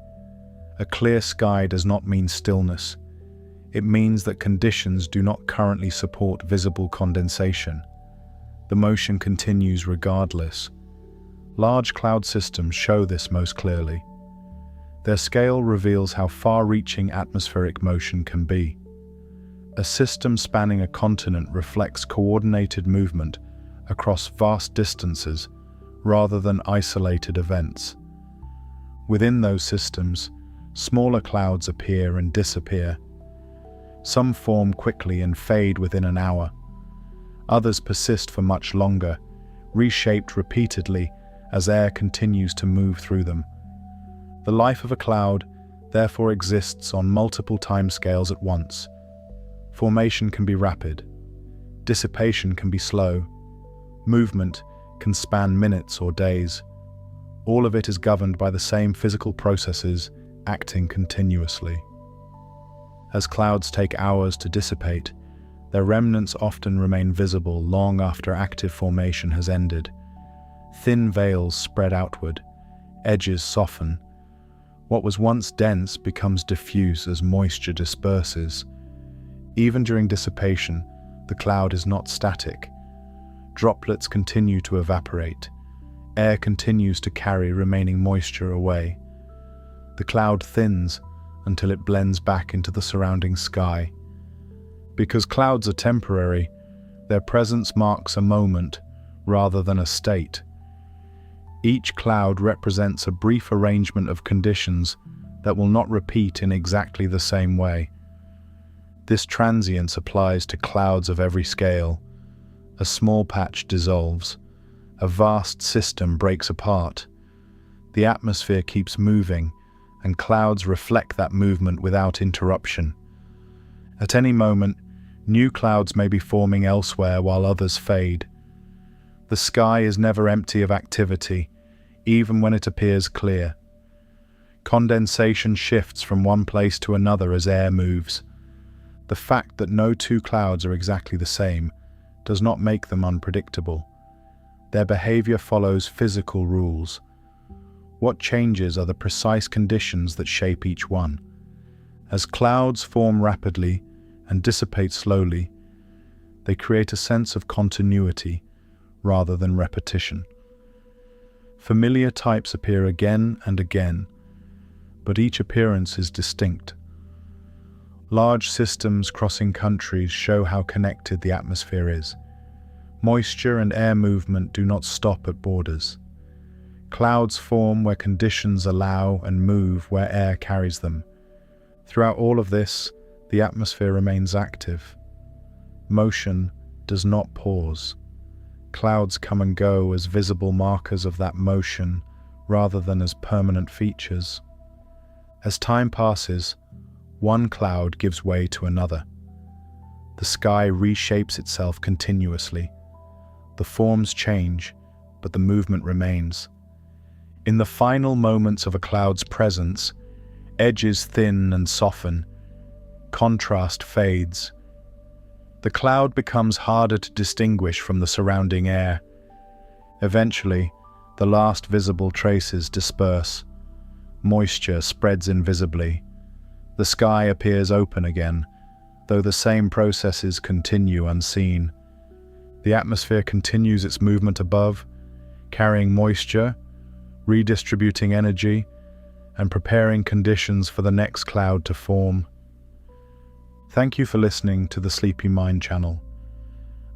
A clear sky does not mean stillness. It means that conditions do not currently support visible condensation. The motion continues regardless. Large cloud systems show this most clearly. Their scale reveals how far-reaching atmospheric motion can be. A system spanning a continent reflects coordinated movement across vast distances rather than isolated events. Within those systems, smaller clouds appear and disappear. Some form quickly and fade within an hour. Others persist for much longer, reshaped repeatedly as air continues to move through them. The life of a cloud therefore exists on multiple timescales at once. Formation can be rapid. Dissipation can be slow. Movement can span minutes or days. All of it is governed by the same physical processes acting continuously. As clouds take hours to dissipate, their remnants often remain visible long after active formation has ended. Thin veils spread outward, edges soften. What was once dense becomes diffuse as moisture disperses. Even during dissipation, the cloud is not static. Droplets continue to evaporate. Air continues to carry remaining moisture away. The cloud thins until it blends back into the surrounding sky. Because clouds are temporary, their presence marks a moment rather than a state. Each cloud represents a brief arrangement of conditions that will not repeat in exactly the same way. This transience applies to clouds of every scale. A small patch dissolves. A vast system breaks apart. The atmosphere keeps moving, and clouds reflect that movement without interruption. At any moment, new clouds may be forming elsewhere while others fade. The sky is never empty of activity, even when it appears clear. Condensation shifts from one place to another as air moves. The fact that no two clouds are exactly the same does not make them unpredictable. Their behavior follows physical rules. What changes are the precise conditions that shape each one. As clouds form rapidly and dissipate slowly, they create a sense of continuity rather than repetition. Familiar types appear again and again, but each appearance is distinct. Large systems crossing countries show how connected the atmosphere is. Moisture and air movement do not stop at borders. Clouds form where conditions allow and move where air carries them. Throughout all of this, the atmosphere remains active. Motion does not pause. Clouds come and go as visible markers of that motion rather than as permanent features. As time passes, one cloud gives way to another. The sky reshapes itself continuously. The forms change, but the movement remains. In the final moments of a cloud's presence, edges thin and soften. Contrast fades. The cloud becomes harder to distinguish from the surrounding air. Eventually, the last visible traces disperse. Moisture spreads invisibly. The sky appears open again, though the same processes continue unseen. The atmosphere continues its movement above, carrying moisture, redistributing energy, and preparing conditions for the next cloud to form. Thank you for listening to the Sleepy Mind channel.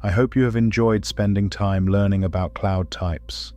I hope you have enjoyed spending time learning about cloud types.